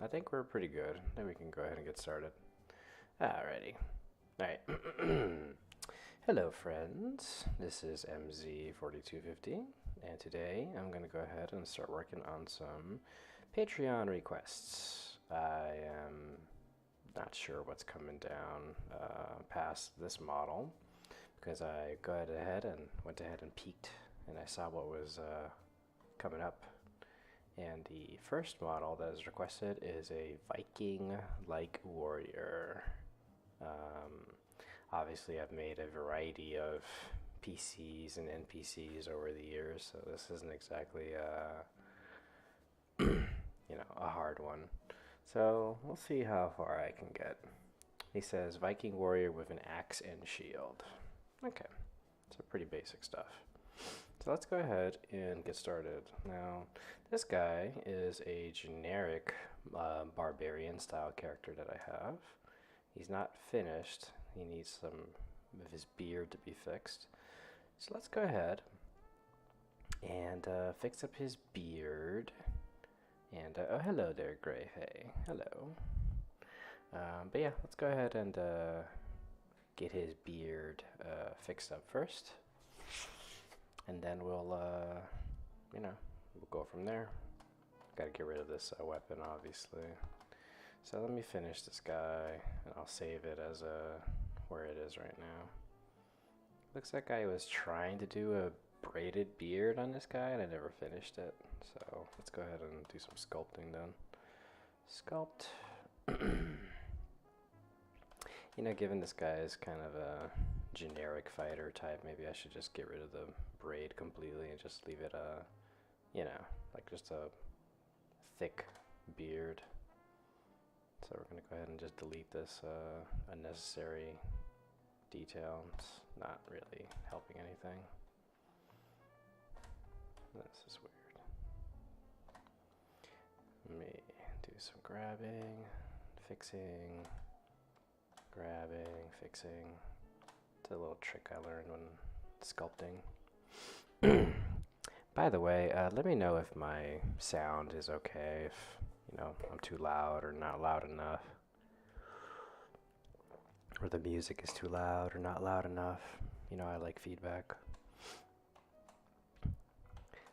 I think we're pretty good. Then we can go ahead and get started. Alrighty. Alright. Hello, friends. This is MZ4250, and today I'm going to go ahead and start working on some Patreon requests. I am not sure what's coming down past this model because I went ahead and peeked and I saw what was coming up. And the first model that is requested is a Viking-like warrior. Um, Obviously, I've made a variety of PCs and NPCs over the years, so this isn't exactly a hard one. So we'll see how far I can get. He says Viking warrior with an axe and shield. Okay, so pretty basic stuff. So let's go ahead and get started. Now, this guy is a generic barbarian style character that I have. He's not finished. He needs some of his beard to be fixed. So let's go ahead and fix up his beard. And, oh, hello there, Gray. Hey, hello. But yeah, let's go ahead and get his beard fixed up first. And then we'll go from there. Gotta get rid of this weapon, obviously. So let me finish this guy, and I'll save it as where it is right now. Looks like I was trying to do a braided beard on this guy, and I never finished it. So let's go ahead and do some sculpting then. Sculpt. Given this guy is kind of a generic fighter type, maybe I should just get rid of the braid completely and just leave it like just a thick beard. So we're going to go ahead and just delete this unnecessary detail. It's not really helping anything. This is weird. Let me do some grabbing, fixing, It's a little trick I learned when sculpting. By the way, let me know if my sound is okay, if I'm too loud or not loud enough, or the music is too loud or not loud enough. I like feedback.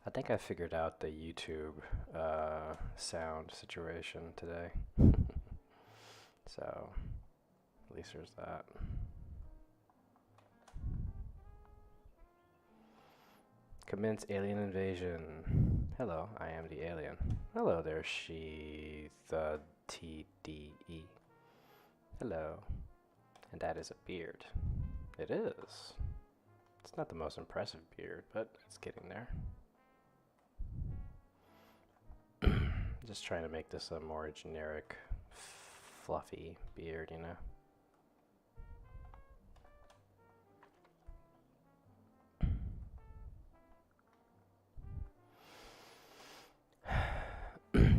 I think I figured out the YouTube sound situation today. So at least there's that. Commence alien invasion. Hello, I am the alien. Hello there, the TDE. Hello. And that is a beard. It is. It's not the most impressive beard, but it's getting there. Just trying to make this a more generic, fluffy beard,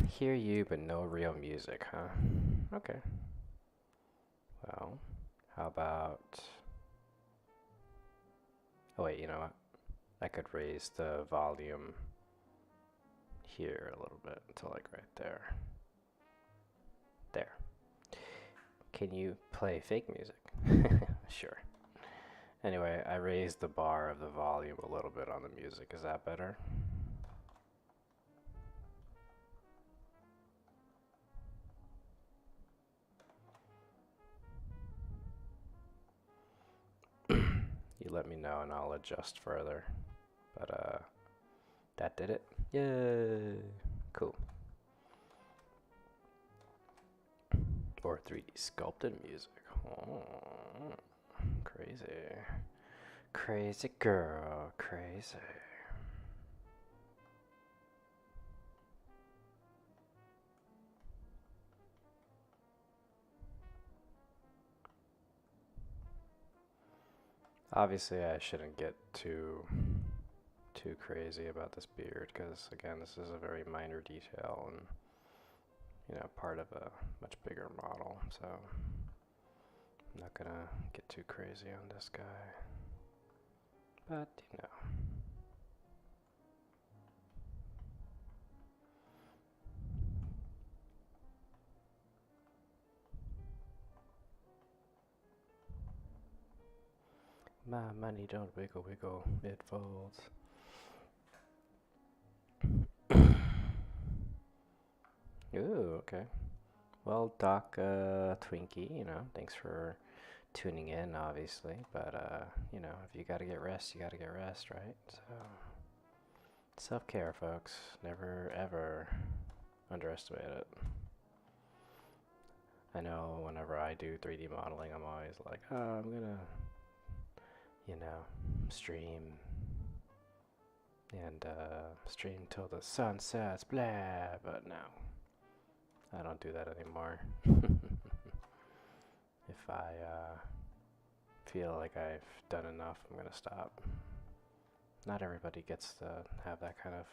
Hear you, but no real music, huh? Okay. Well, how about... Oh wait, you know what? I could raise the volume here a little bit until like right there. There. Can you play fake music? Sure. Anyway, I raised the bar of the volume a little bit on the music. Is that better? You let me know and I'll adjust further. But that did it. Yay! Cool. Or 3D sculpted music. Oh, crazy. Crazy girl, crazy. Obviously, I shouldn't get too crazy about this beard because, again, this is a very minor detail and, part of a much bigger model. So I'm not gonna get too crazy on this guy. But, My money don't wiggle wiggle, it folds. Ooh, okay. Well, Doc Twinkie, thanks for tuning in, obviously. But, if you gotta get rest, you gotta get rest, right? So, self-care, folks. Never, ever underestimate it. I know whenever I do 3D modeling, I'm always like, oh, I'm gonna, stream and stream till the sun sets, blah. But no, I don't do that anymore. If I feel like I've done enough, I'm gonna stop. Not everybody gets to have that kind of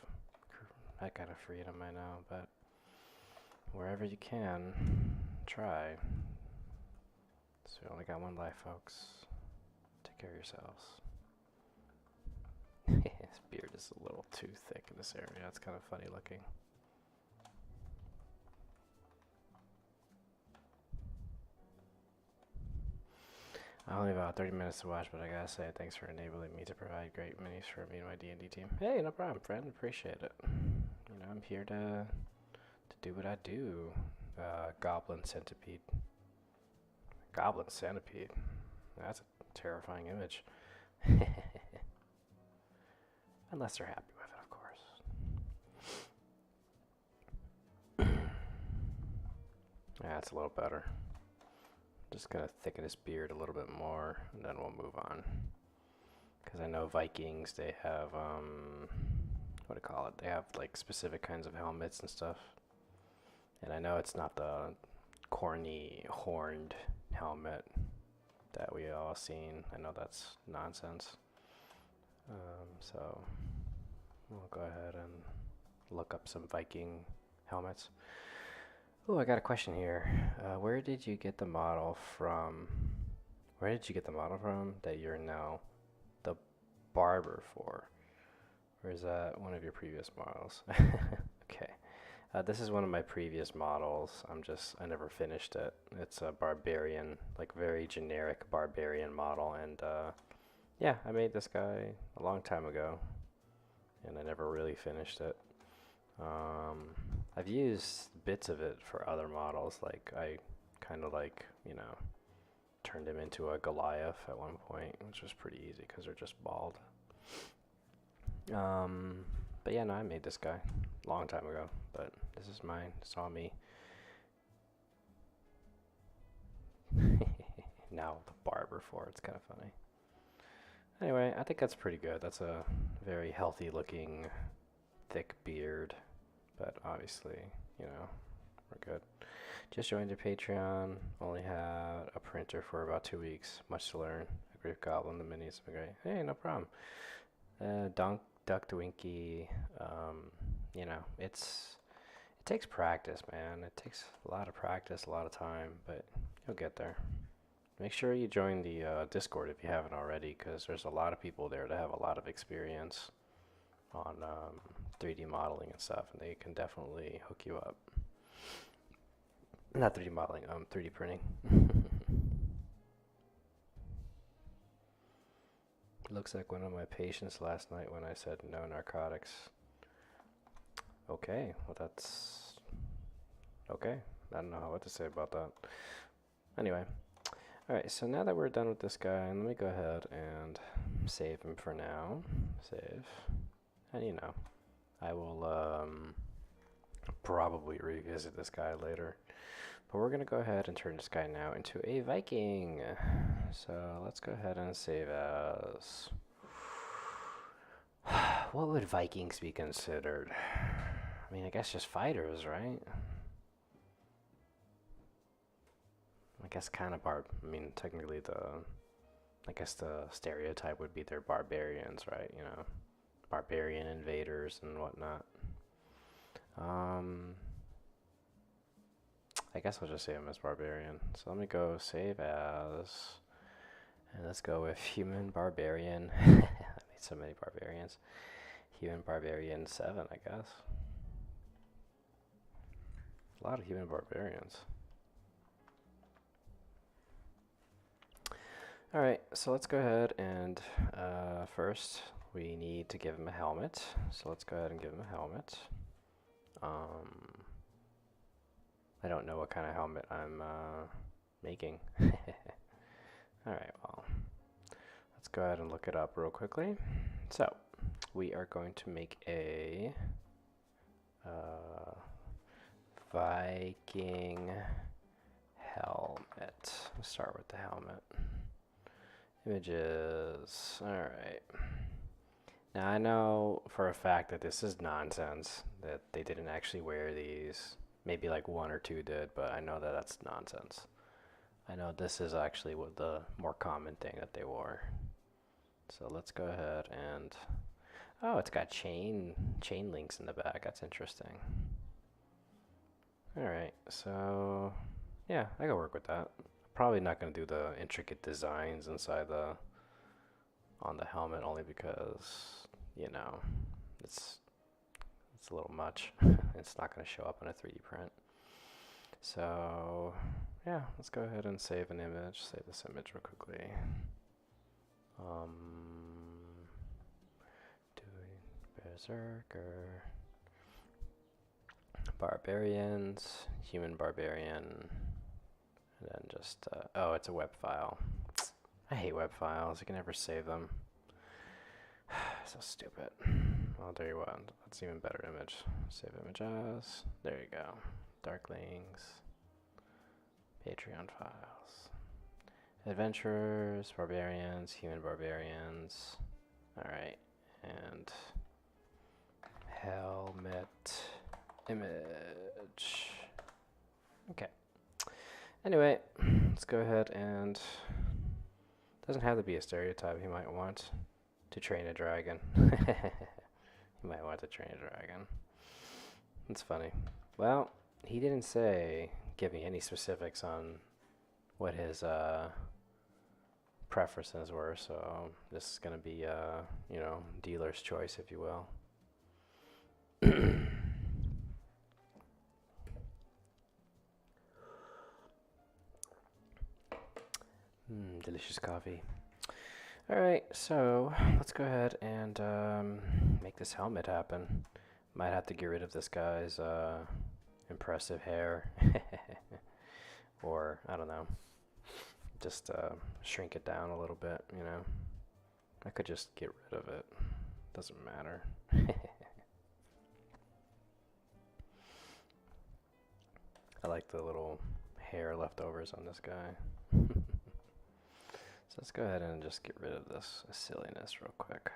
freedom, I know, but wherever you can, try. So we only got one life, folks. Take care of yourselves. His beard is a little too thick in this area. It's kind of funny looking. Only about 30 minutes to watch, but I gotta say thanks for enabling me to provide great minis for me and my D&D team. Hey, no problem, friend. Appreciate it. I'm here to do what I do. Goblin centipede. Goblin centipede. That's a terrifying image. Unless they're happy with it, of course. That's a little better. Just gonna thicken his beard a little bit more, and then we'll move on. Because I know Vikings, they have, what do you call it? They have, like, specific kinds of helmets and stuff. And I know it's not the corny, horned helmet that we all seen. I know that's nonsense. So we'll go ahead and look up some Viking helmets. Oh, I got a question here. Where did you get the model from? Where did you get the model from that you're now the barber for? Or is that one of your previous models? Okay. This is one of my previous models. I never finished it. It's a barbarian, like very generic barbarian model. And yeah, I made this guy a long time ago. And I never really finished it. I've used bits of it for other models. Like I kind of turned him into a Goliath at one point, which was pretty easy because they're just bald. But yeah, no, I made this guy a long time ago, but this is mine. It's all me. Now the barber for it's kind of funny. Anyway, I think that's pretty good. That's a very healthy looking thick beard, but obviously, we're good. Just joined your Patreon. Only had a printer for about 2 weeks. Much to learn. A Great Goblin, the minis have been great. Hey, no problem. Duck Twinkie, it takes practice, man. It takes a lot of practice, a lot of time, but you'll get there. Make sure you join the Discord if you haven't already, because there's a lot of people there that have a lot of experience on 3D modeling and stuff, and they can definitely hook you up. Not 3D modeling, 3D printing. Looks like one of my patients last night when I said no narcotics. Okay, well that's okay. I don't know what to say about that. Anyway, alright, so now that we're done with this guy, let me go ahead and save him for now. Save. And I will probably revisit this guy later. But we're going to go ahead and turn this guy now into a Viking. So let's go ahead and save as... What would Vikings be considered? I mean, I guess just fighters, right? I guess kind of technically I guess the stereotype would be they're barbarians, right? Barbarian invaders and whatnot. I guess I'll just save him as barbarian. So let me go save as, and let's go with human barbarian. I made so many barbarians. Human barbarian 7, I guess. A lot of human barbarians. Alright, so let's go ahead and first we need to give him a helmet. So let's go ahead and give him a helmet. I don't know what kind of helmet I'm making. Alright, well, let's go ahead and look it up real quickly. So, we are going to make a Viking helmet. Let's start with the helmet. Images. Alright. Now I know for a fact that this is nonsense, that they didn't actually wear these. Maybe like one or two did, but I know that that's nonsense. I know this is actually what the more common thing that they wore. So let's go ahead and... Oh, it's got chain links in the back. That's interesting. Alright, so... Yeah, I can work with that. Probably not going to do the intricate designs inside on the helmet, only because, you know, it's a little much. It's not going to show up on a 3D print. So, yeah, let's go ahead and save an image. Save this image real quickly. Berserker. Barbarians. Human barbarian. And then just, oh, it's a web file. I hate web files. You can never save them. So stupid. Well, there you go. That's even better image. Save image as. There you go. Darklings. Patreon files. Adventurers, barbarians, human barbarians. Alright. And helmet image. Okay. Anyway, let's go ahead and... Doesn't have to be a stereotype. He might want to train a dragon. He might want to train a dragon. That's funny. Well, he didn't give me any specifics on what his preferences were, so this is gonna be you know, dealer's choice, if you will. Delicious coffee. Alright, so let's go ahead and make this helmet happen. Might have to get rid of this guy's impressive hair. Or, I don't know, just shrink it down a little bit, you know. I could just get rid of it. Doesn't matter. I like the little hair leftovers on this guy. So let's go ahead and just get rid of this silliness real quick.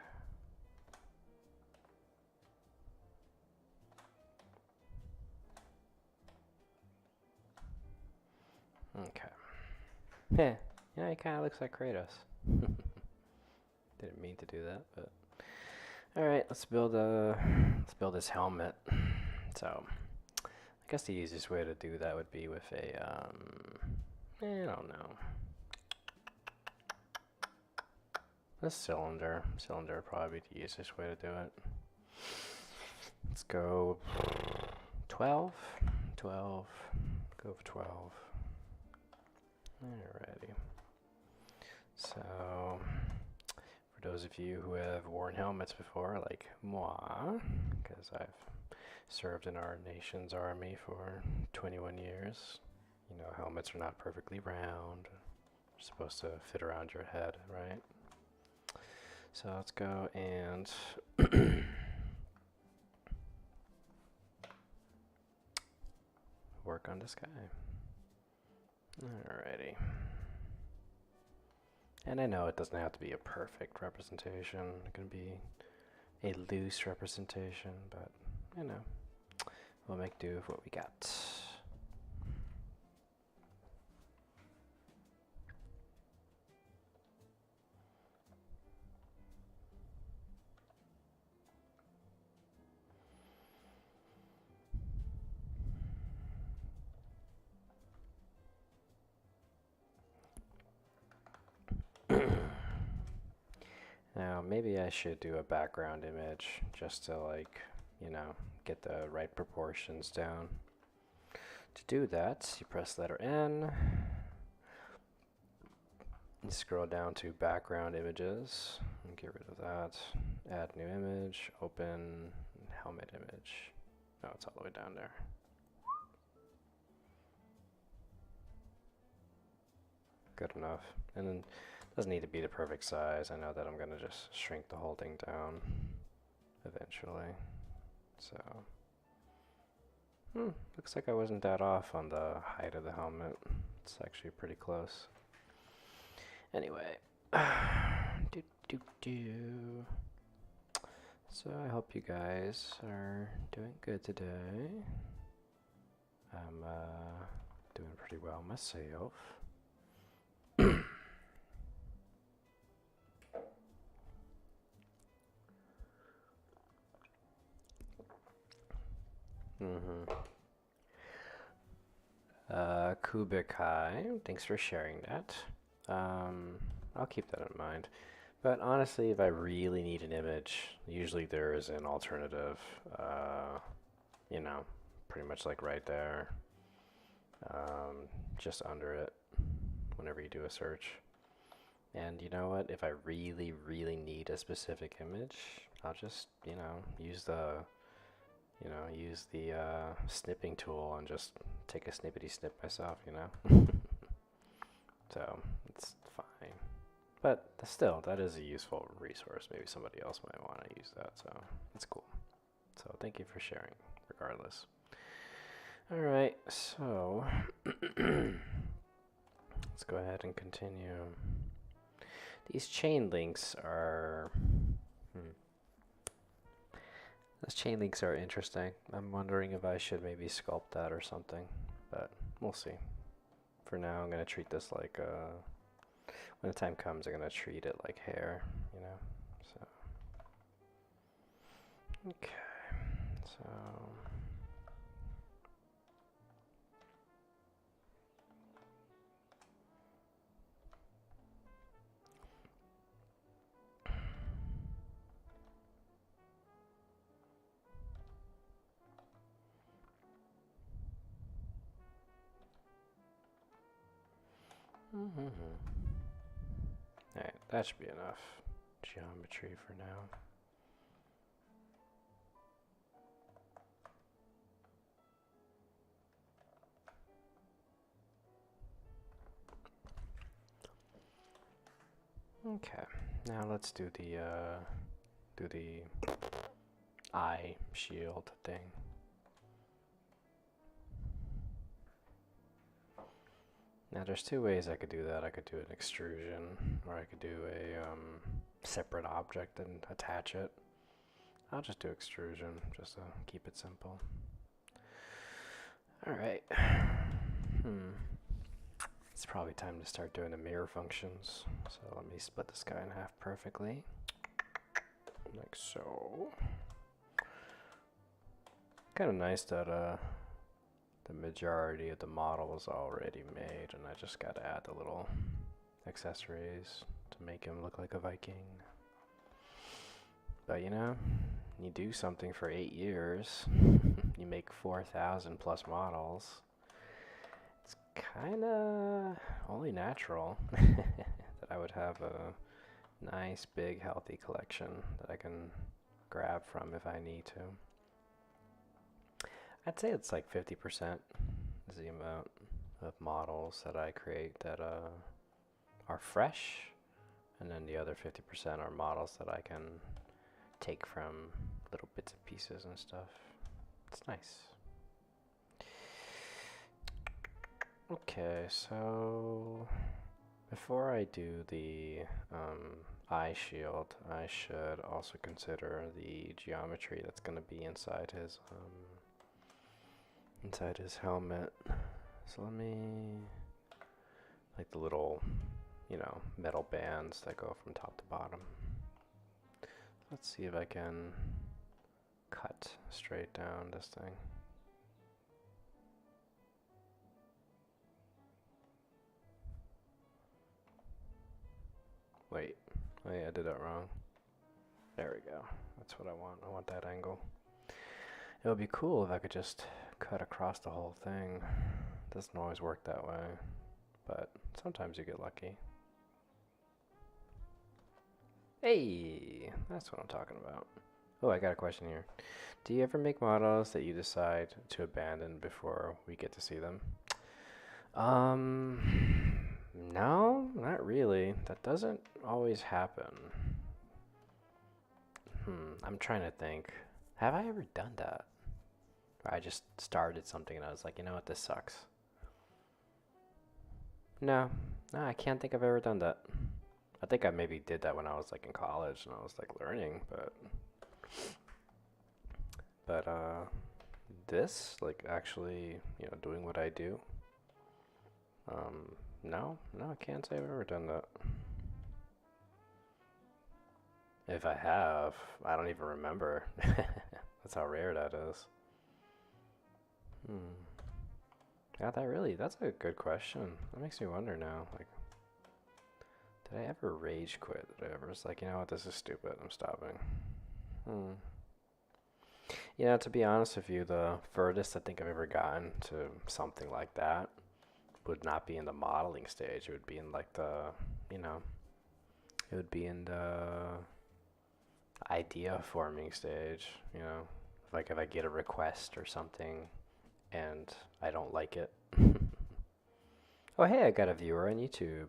Okay. Yeah, you know, he kind of looks like Kratos. Didn't mean to do that, but all right. Let's build this helmet. So, I guess the easiest way to do that would be with a I don't know. A cylinder. Cylinder would probably be the easiest way to do it. Let's go 12. 12. Go for 12. Alrighty. So, for those of you who have worn helmets before, like moi, because I've served in our nation's army for 21 years, you know, helmets are not perfectly round. They're supposed to fit around your head, right? So let's go and work on this guy. Alrighty. And I know it doesn't have to be a perfect representation. It can be a loose representation, but you know, we'll make do with what we got. Now, maybe I should do a background image just to, like, you know, get the right proportions down. To do that, you press letter N, You scroll down to background images and get rid of that. Add new image, open helmet image. No, it's all the way down there. Good enough. And then it doesn't need to be the perfect size. I know that I'm going to just shrink the whole thing down eventually. So, looks like I wasn't that off on the height of the helmet. It's actually pretty close. Anyway, so I hope you guys are doing good today. I'm doing pretty well myself. Kubikai, thanks for sharing that. I'll keep that in mind. But honestly, if I really need an image, usually there is an alternative, you know, pretty much like right there, just under it, whenever you do a search. And you know what, if I really, really need a specific image, I'll just, use the snipping tool and just take a snippety snip myself, So, it's fine. But still, that is a useful resource. Maybe somebody else might want to use that, so it's cool. So, thank you for sharing, regardless. Alright, so, let's go ahead and continue. These chain links are... Those chain links are interesting. I'm wondering if I should maybe sculpt that or something, but we'll see. For now, I'm going to treat this like, when the time comes, I'm going to treat it like hair, so. Okay, so. Alright, that should be enough geometry for now. Okay, now let's do the eye shield thing. Now there's two ways I could do that. I could do an extrusion, or I could do a separate object and attach it. I'll just do extrusion, just to keep it simple. Alright. It's probably time to start doing the mirror functions. So let me split this guy in half perfectly. Like so. Kind of nice that the majority of the model is already made, and I just gotta add the little accessories to make him look like a Viking. But you do something for 8 years, you make 4,000 plus models. It's kinda only natural that I would have a nice, big, healthy collection that I can grab from if I need to. I'd say it's like 50% is the amount of models that I create that are fresh, and then the other 50% are models that I can take from little bits and pieces and stuff. It's nice. Okay, so before I do the eye shield, I should also consider the geometry that's going to be inside his helmet. So let me, like the little, metal bands that go from top to bottom. Let's see if I can cut straight down this thing. Wait, oh yeah, I did that wrong. There we go. That's what I want. I want that angle. It would be cool if I could just cut across the whole thing. Doesn't always work that way, but sometimes you get lucky. Hey, that's what I'm talking about. Oh, I got a question here. Do you ever make models that you decide to abandon before we get to see them? No, not really. That doesn't always happen. I'm trying to think. Have I ever done that? Or I just started something and I was like, you know what, this sucks. No, no, I can't think I've ever done that. I think I maybe did that when I was like in college and I was like learning, but this like actually, doing what I do. No, no, I can't say I've ever done that. If I have, I don't even remember. That's how rare that is. Hmm. Yeah, that's a good question. That makes me wonder now. Like, did I ever rage quit? Did I ever was like, you know what, this is stupid, I'm stopping? Hmm. To be honest with you, the furthest I think I've ever gotten to something like that would not be in the modeling stage. It would be in like you know, it would be in the idea forming stage, Like if I get a request or something and I don't like it. Oh, hey, I got a viewer on YouTube.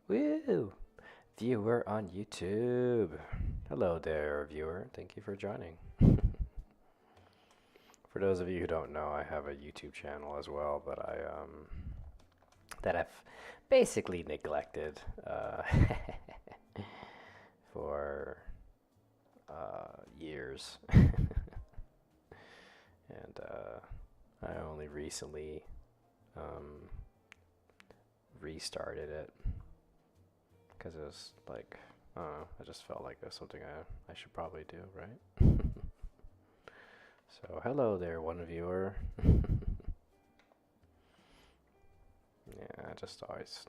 Woo! Viewer on YouTube. Hello there, viewer. Thank you for joining. For those of you who don't know, I have a YouTube channel as well, but that I've basically neglected for years. And I only recently um, restarted it because it was like, I don't know, I just felt like it was something I should probably do, right? So, hello there, one viewer. Yeah, I just always.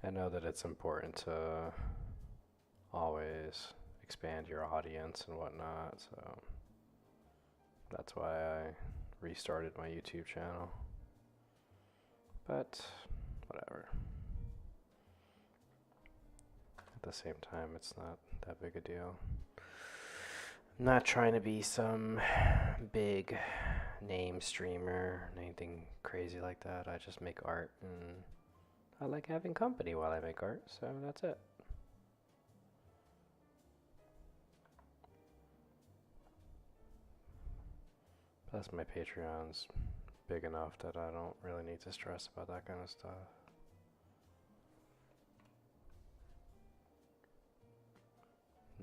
I know that it's important to always expand your audience and whatnot, so that's why I restarted my YouTube channel. But, whatever. At the same time, it's not that big a deal. I'm not trying to be some big name streamer, anything crazy like that. I just make art and I like having company while I make art, so that's it. Plus, my Patreon's big enough that I don't really need to stress about that kind of stuff.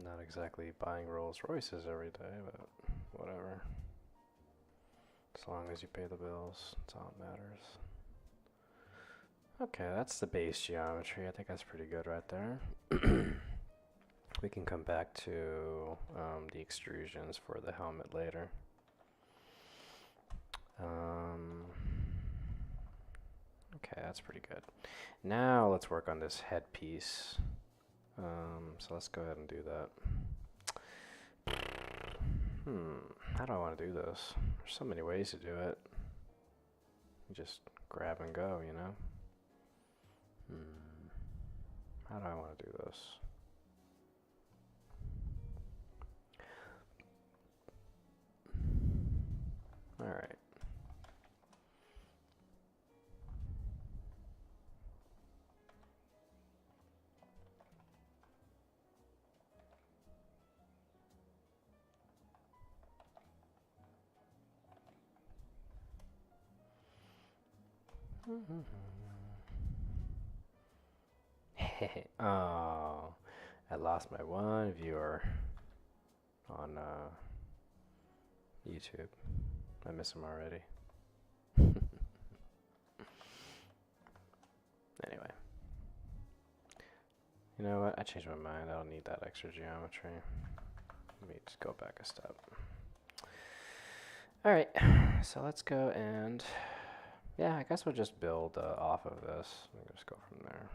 Not exactly buying Rolls Royces every day, but whatever. As long as you pay the bills, that's all that matters. Okay, that's the base geometry. I think that's pretty good right there. We can come back to the extrusions for the helmet later. Okay, that's pretty good. Now let's work on this headpiece. So let's go ahead and do that. How do I want to do this? There's so many ways to do it. You just grab and go, How do I want to do this? All right. Oh, I lost my one viewer on YouTube. I miss him already. Anyway. You know what? I changed my mind. I don't need that extra geometry. Let me just go back a step. Alright, so let's go and... Yeah, I guess we'll just build off of this. We'll just go from there.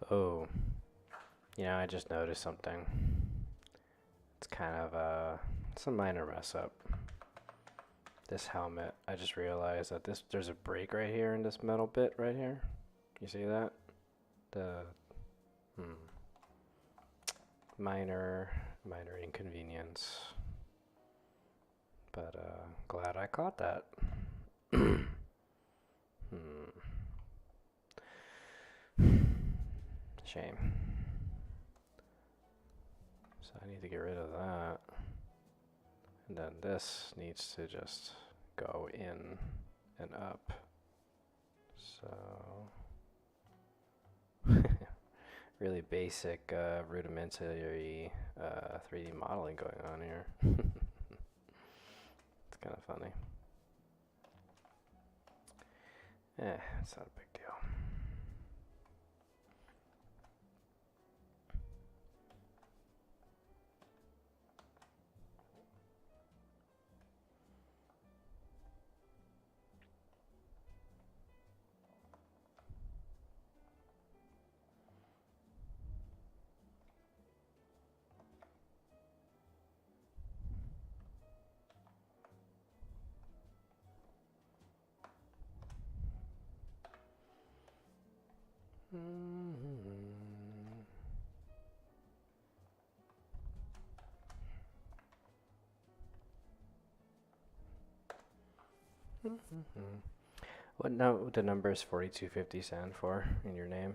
Oh, I just noticed something. It's kind of it's a minor mess up. This helmet, I just realized that there's a break right here in this metal bit right here. You see that? The minor inconvenience. But glad I caught that. Shame. So I need to get rid of that. And then this needs to just go in and up. So really basic rudimentary 3D modeling going on here. It's kind of funny. It's not a big deal. What the numbers 4250 stand for in your name?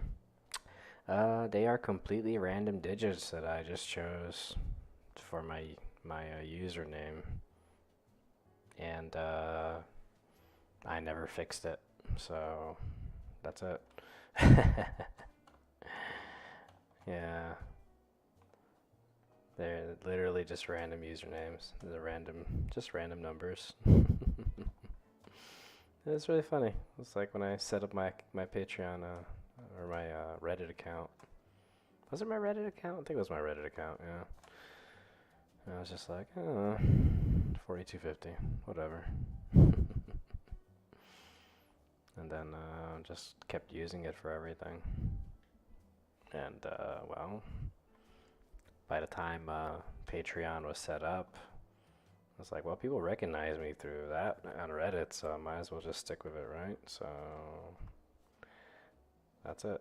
They are completely random digits that I just chose for my username, and I never fixed it, so that's it. Yeah, they're literally just random usernames. Just random numbers. It's really funny. It's like when I set up my Patreon or my Reddit account. Was it my Reddit account? I think it was my Reddit account. Yeah. And I was just like, 4250, whatever. And then just kept using it for everything. And well, by the time Patreon was set up, I was like, well, people recognize me through that on Reddit, so I might as well just stick with it, right? So that's it.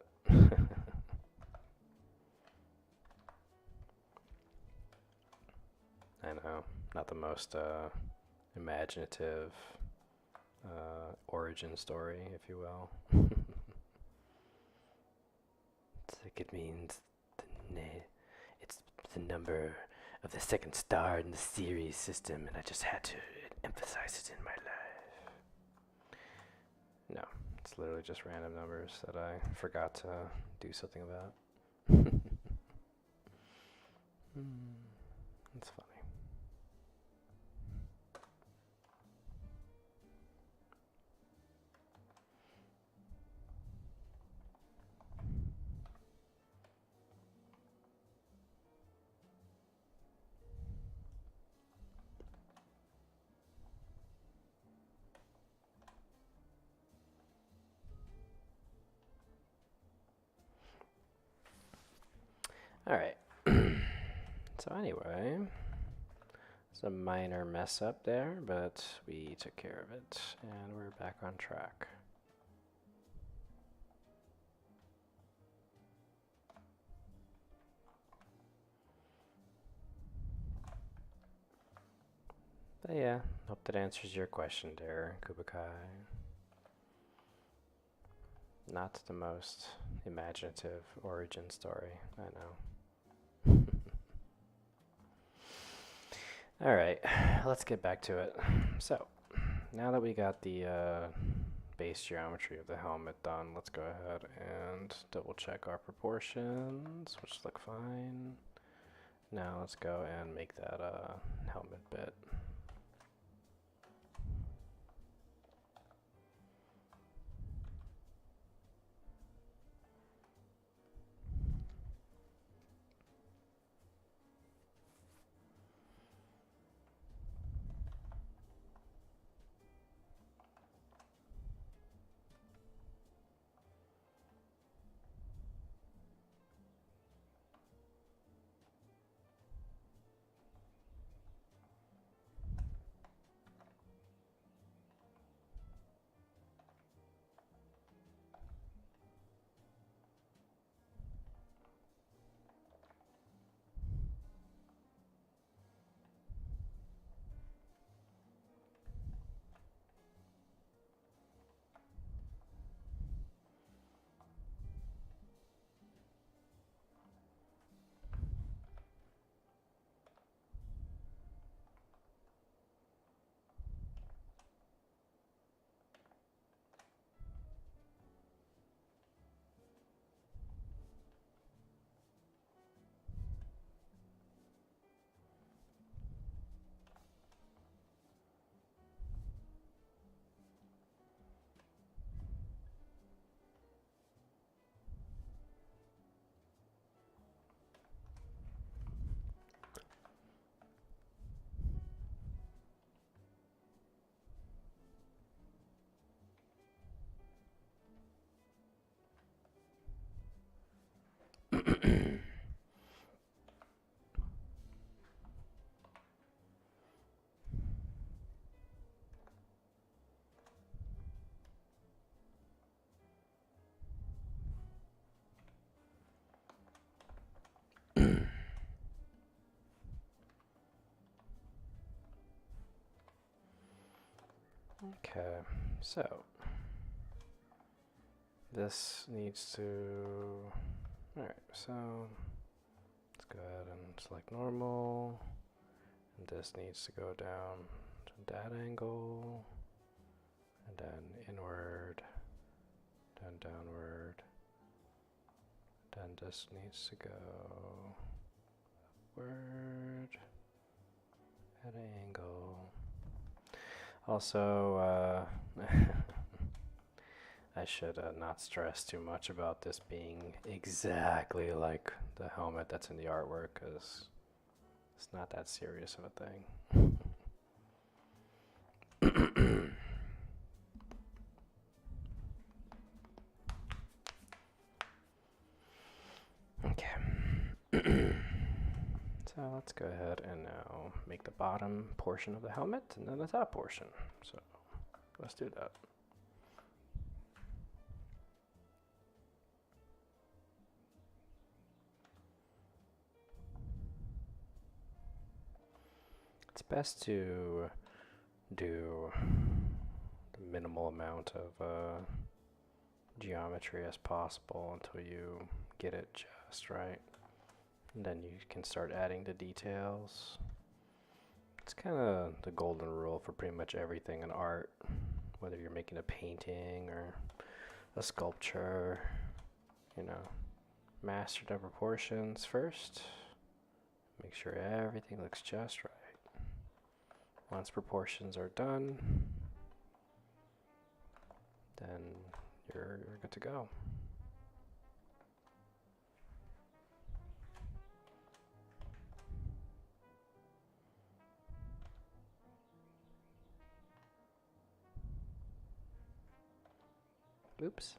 I know, not the most imaginative origin story, if you will. It's like it means it's the number of the second star in the Ceres system, and I just had to emphasize it in my life. No, it's literally just random numbers that I forgot to do something about. It's funny. Alright. So anyway, it's a minor mess up there, but we took care of it, and we're back on track. But yeah, hope that answers your question there, Kubakai. Not the most imaginative origin story, I know. Alright, let's get back to it. So, now that we got the base geometry of the helmet done, let's go ahead and double check our proportions, which look fine. Now let's go and make that helmet bit. Okay, so this needs to. Alright, so let's go ahead and select normal. And this needs to go down to that angle, and then inward, then downward. Then this needs to go upward at an angle. Also, I should not stress too much about this being exactly like the helmet that's in the artwork, because it's not that serious of a thing. Okay. So let's go ahead and now make the bottom portion of the helmet and then the top portion. So let's do that. It's best to do the minimal amount of geometry as possible until you get it just right. And then you can start adding the details. It's kind of the golden rule for pretty much everything in art, whether you're making a painting or a sculpture, you know. Master the proportions first. Make sure everything looks just right. Once proportions are done, then you're good to go. Oops.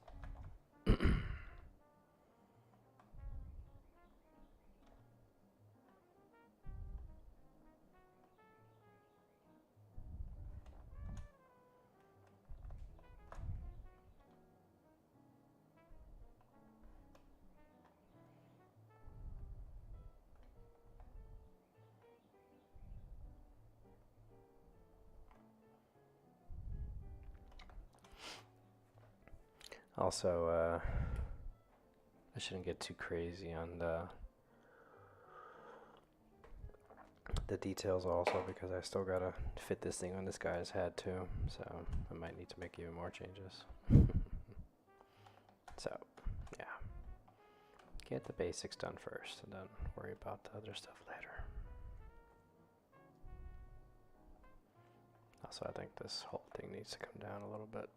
Also, I shouldn't get too crazy on the details also, because I still gotta fit this thing on this guy's head too, so I might need to make even more changes. So, yeah. Get the basics done first and then worry about the other stuff later. Also, I think this whole thing needs to come down a little bit.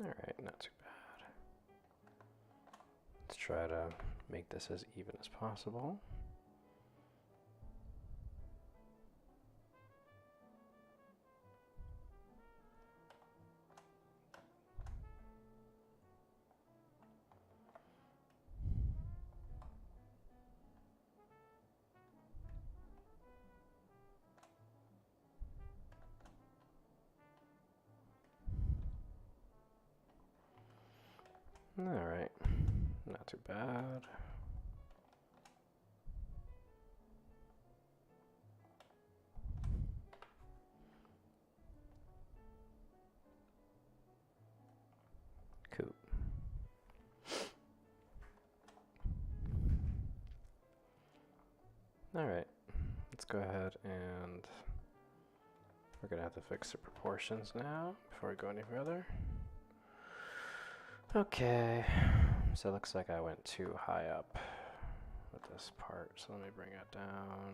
Alright, not too bad. Let's try to make this as even as possible. Alright, not too bad. Cool. Alright, let's go ahead and we're gonna have to fix the proportions now before we go any further. Okay, so it looks like I went too high up with this part, so let me bring it down.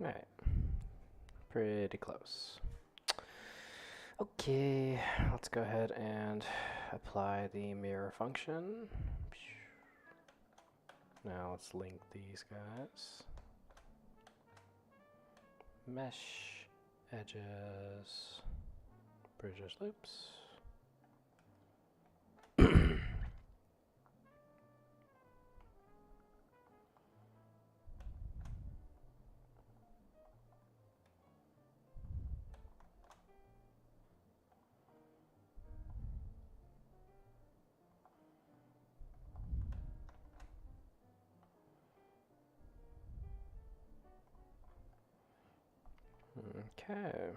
Alright, pretty close. Okay, let's go ahead and apply the mirror function. Now let's link these guys. Mesh, edges, bridges, loops. Okay.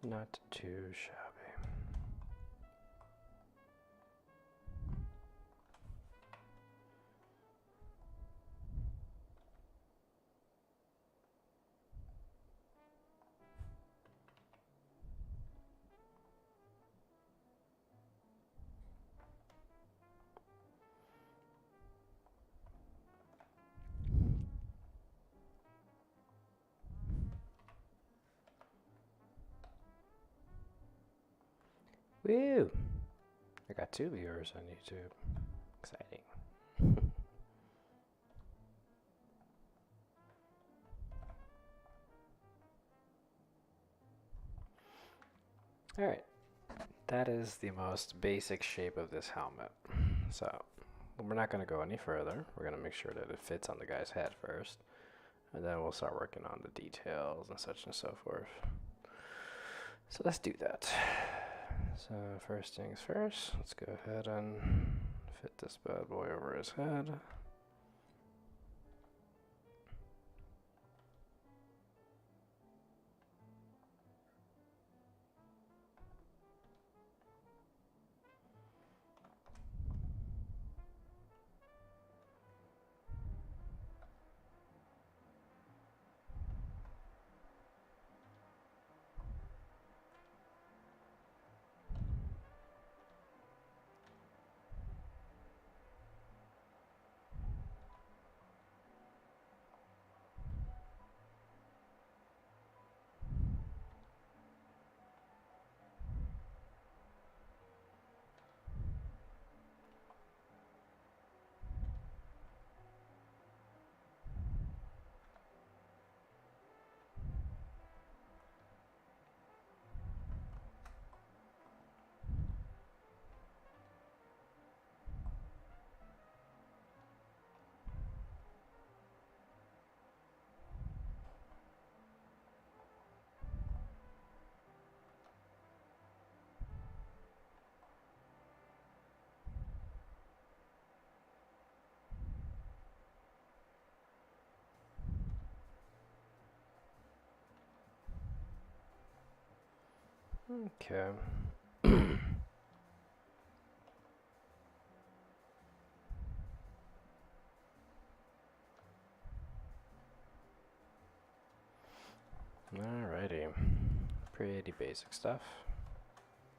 Not too shabby. Woo! I got 2 viewers on YouTube. Exciting. Alright, that is the most basic shape of this helmet. So, we're not going to go any further. We're going to make sure that it fits on the guy's head first. And then we'll start working on the details and such and so forth. So let's do that. So first things first, let's go ahead and fit this bad boy over his head. Okay. Alrighty. Pretty basic stuff.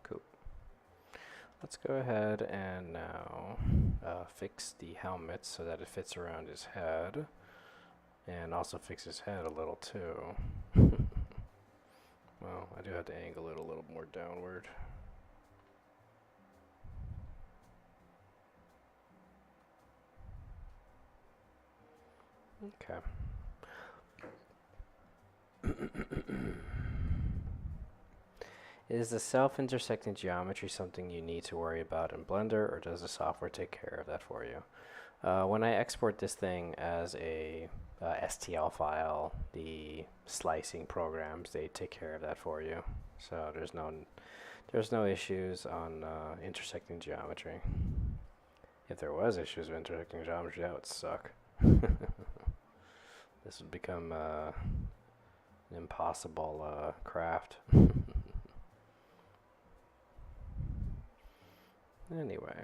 Cool. Let's go ahead and now fix the helmet so that it fits around his head. And also fix his head a little too. Well, I do have to angle it a little more downward. Okay. Is the self-intersecting geometry something you need to worry about in Blender, or does the software take care of that for you? When I export this thing as a STL file, the slicing programs, they take care of that for you. So there's no issues on intersecting geometry. If there was issues with intersecting geometry, that would suck. This would become an impossible craft. Anyway.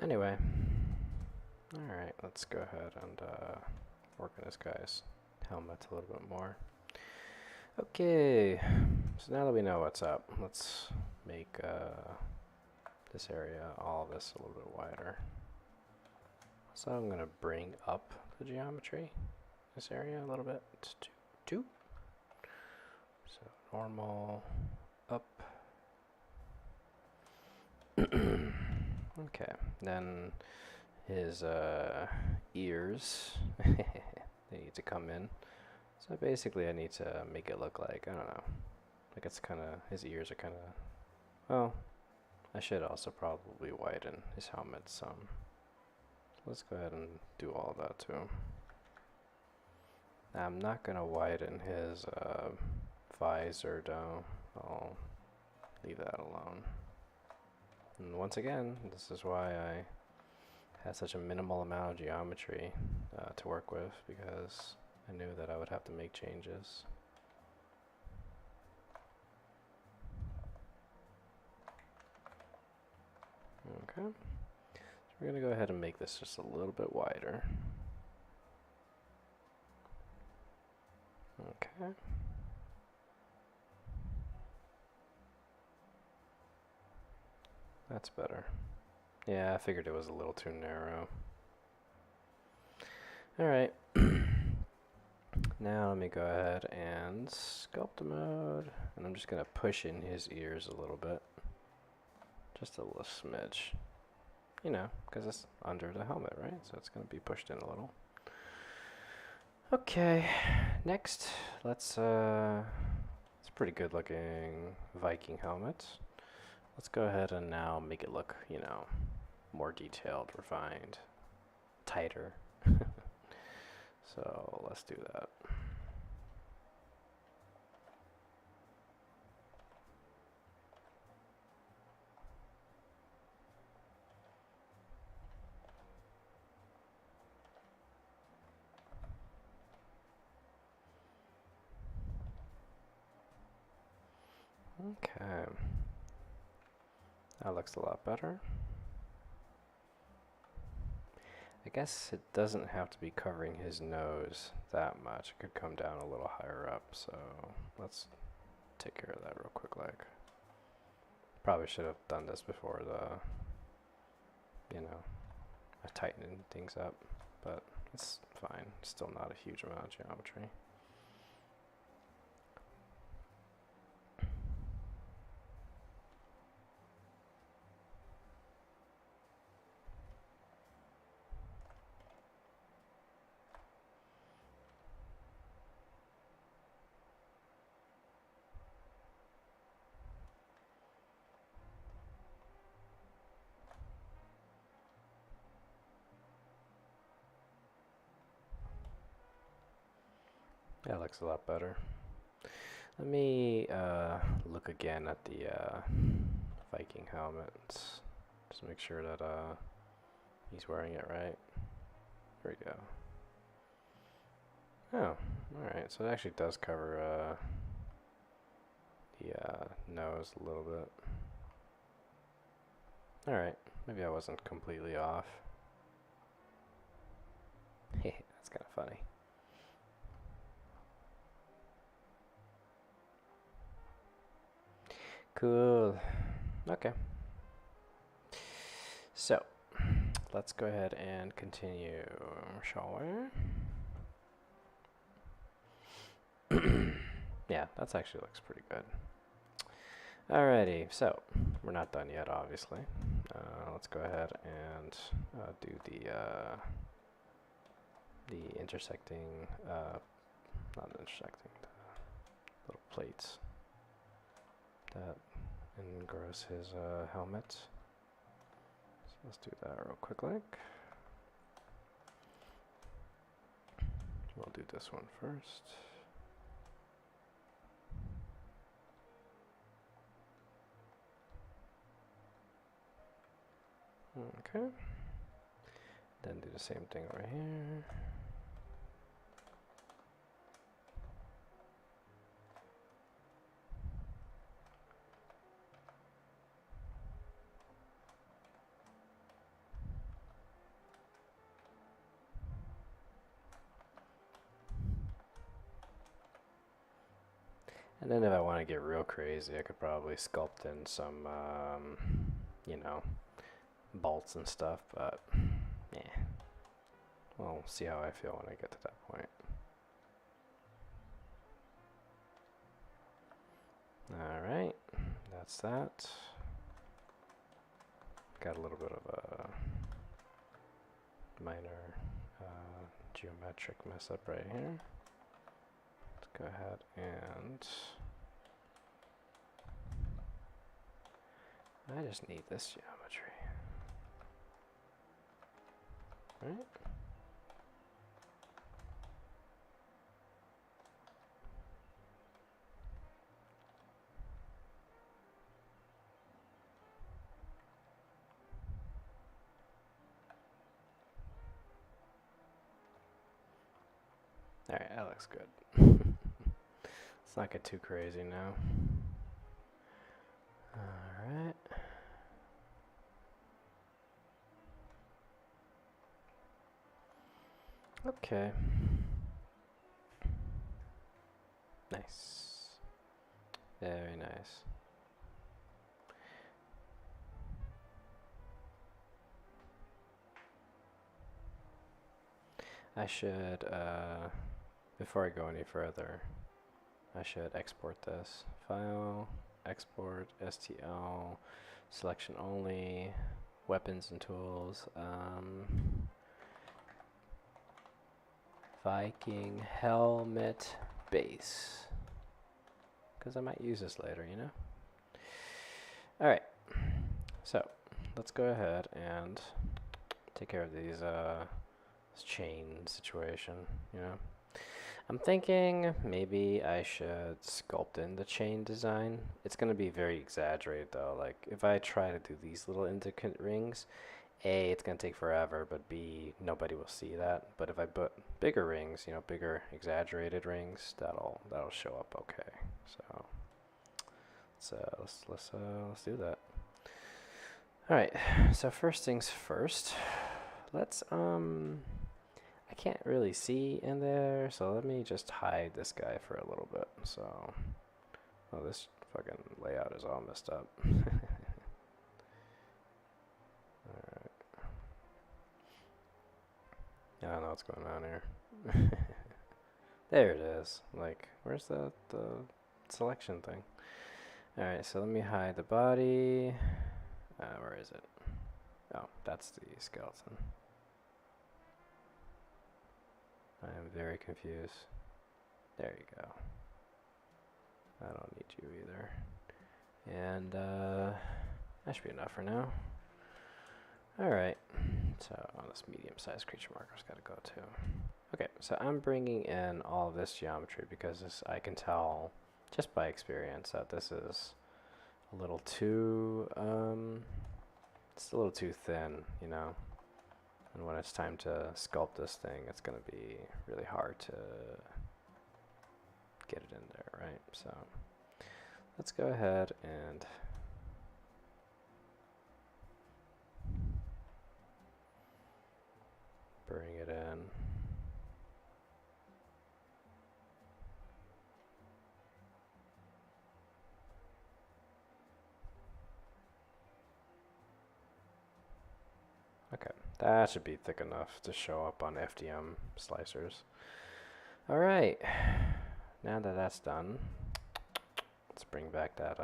Anyway. Alright, let's go ahead and work on this guy's helmet a little bit more. Okay, so now that we know what's up, let's make this area, all of this, a little bit wider. So I'm going to bring up the geometry, this area a little bit, to 2. So normal, up. Okay, then his ears, they need to come in. So basically I need to make it look like, I don't know, like it's kind of, his ears are kind of, well, I should also probably widen his helmet some. Let's go ahead and do all that too. Now, I'm not going to widen his visor though. I'll leave that alone. And once again, this is why I had such a minimal amount of geometry to work with, because I knew that I would have to make changes. Okay, so we're going to go ahead and make this just a little bit wider. Okay. That's better. Yeah, I figured it was a little too narrow. Alright. Now let me go ahead and sculpt mode. And I'm just going to push in his ears a little bit. Just a little smidge. You know, because it's under the helmet, right? So it's going to be pushed in a little. Okay, next, it's a pretty good looking Viking helmet. Let's go ahead and now make it look, you know, more detailed, refined, tighter. So let's do that. Okay. That looks a lot better. I guess it doesn't have to be covering his nose that much. It could come down a little higher up, so let's take care of that real quick. Like, probably should have done this before the, you know, I tightened things up, but it's fine. Still not a huge amount of geometry. That looks a lot better. Let me look again at the Viking helmets. Just make sure that he's wearing it right. There we go. Oh, alright. So it actually does cover the nose a little bit. Alright. Maybe I wasn't completely off. That's kind of funny. Cool. Okay. So, let's go ahead and continue, shall we? Yeah, that actually looks pretty good. Alrighty, so we're not done yet, obviously. Let's go ahead and do the intersecting, not intersecting, the little plates that engross his helmet. So let's do that real quickly. We'll do this one first. Okay. Then do the same thing over here. And then if I want to get real crazy, I could probably sculpt in some, you know, bolts and stuff, but yeah. We'll see how I feel when I get to that point. Alright, that's that. Got a little bit of a minor geometric mess up right here. Let's go ahead and I just need this geometry. Right? Alright, that looks good. Let's not get too crazy now. Alright. Okay. Nice. Very nice. I should, before I go any further, I should export this. File, export, STL, selection only, weapons and tools, Viking helmet base. Because I might use this later, you know? Alright, so let's go ahead and take care of these, this chain situation, you know? I'm thinking maybe I should sculpt in the chain design. It's going to be very exaggerated though. Like if I try to do these little intricate rings, A, it's going to take forever, but B, nobody will see that. But if I put bigger rings, you know, bigger exaggerated rings, that'll show up okay. So let's do that. All right. So first things first. Let's I can't really see in there, so let me just hide this guy for a little bit. So, oh, this fucking layout is all messed up. Alright. I don't know what's going on here. There it is. Like, where's the selection thing? Alright, so let me hide the body. Where is it? Oh, that's the skeleton. I am very confused. There you go. I don't need you either. And that should be enough for now. Alright. So this medium-sized creature marker's gotta go too. Okay, so I'm bringing in all of this geometry because I can tell just by experience that this is a little too, it's a little too thin, you know? And when it's time to sculpt this thing, it's going to be really hard to get it in there, right? So let's go ahead and bring it in. Okay, that should be thick enough to show up on FDM slicers. All right, now that that's done, let's bring back that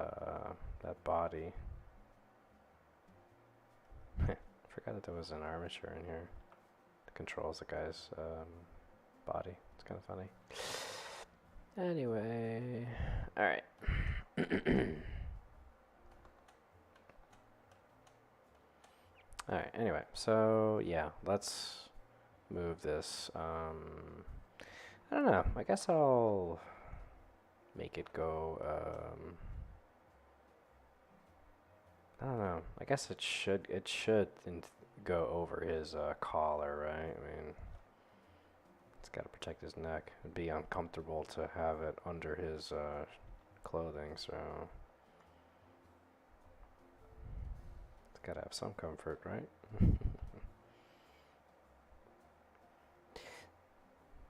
that body. Forgot that there was an armature in here that controls the guy's body. It's kind of funny. Anyway, all right. All right. Anyway, so yeah, let's move this. I don't know. I guess I'll make it go. I don't know. I guess it should go over his collar, right? I mean, it's got to protect his neck. It'd be uncomfortable to have it under his clothing, so it's got to have some comfort, right?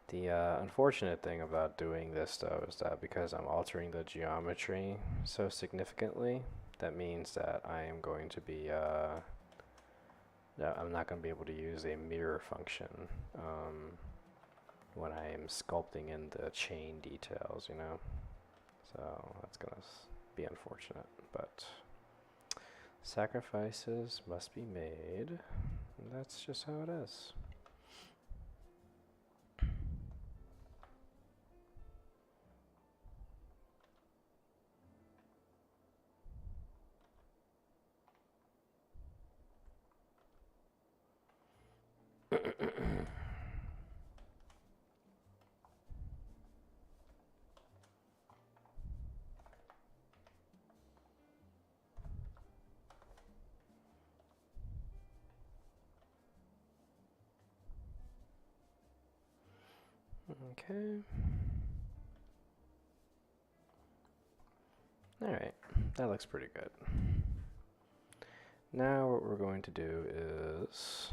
The unfortunate thing about doing this, though, is that because I'm altering the geometry so significantly, that means that I am going to be, I'm not going to be able to use a mirror function when I am sculpting in the chain details, you know? So that's going to be unfortunate, but sacrifices must be made, and that's just how it is. Okay. Alright, that looks pretty good. Now what we're going to do is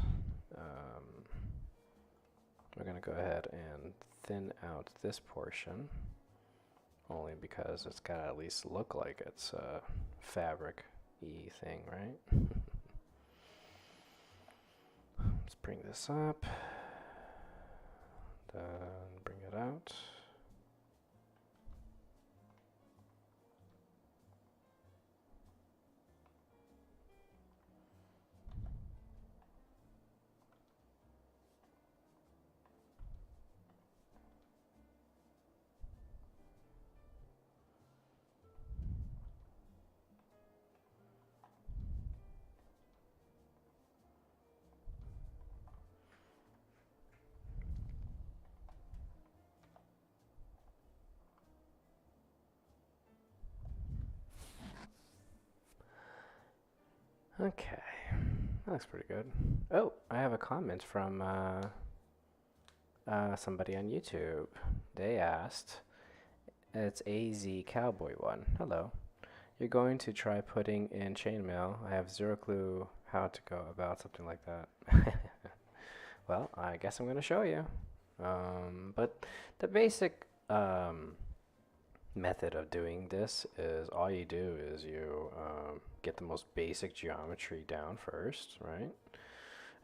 we're going to go ahead and thin out this portion, only because it's got to at least look like it's a fabric-y thing, right? Let's bring this up, then bring it out. Okay, that looks pretty good. Oh, I have a comment from somebody on YouTube. They asked, it's AZ Cowboy One. Hello. You're going to try putting in chainmail. I have zero clue how to go about something like that. Well, I guess I'm going to show you. But the basic method of doing this is all you do is you get the most basic geometry down first, right?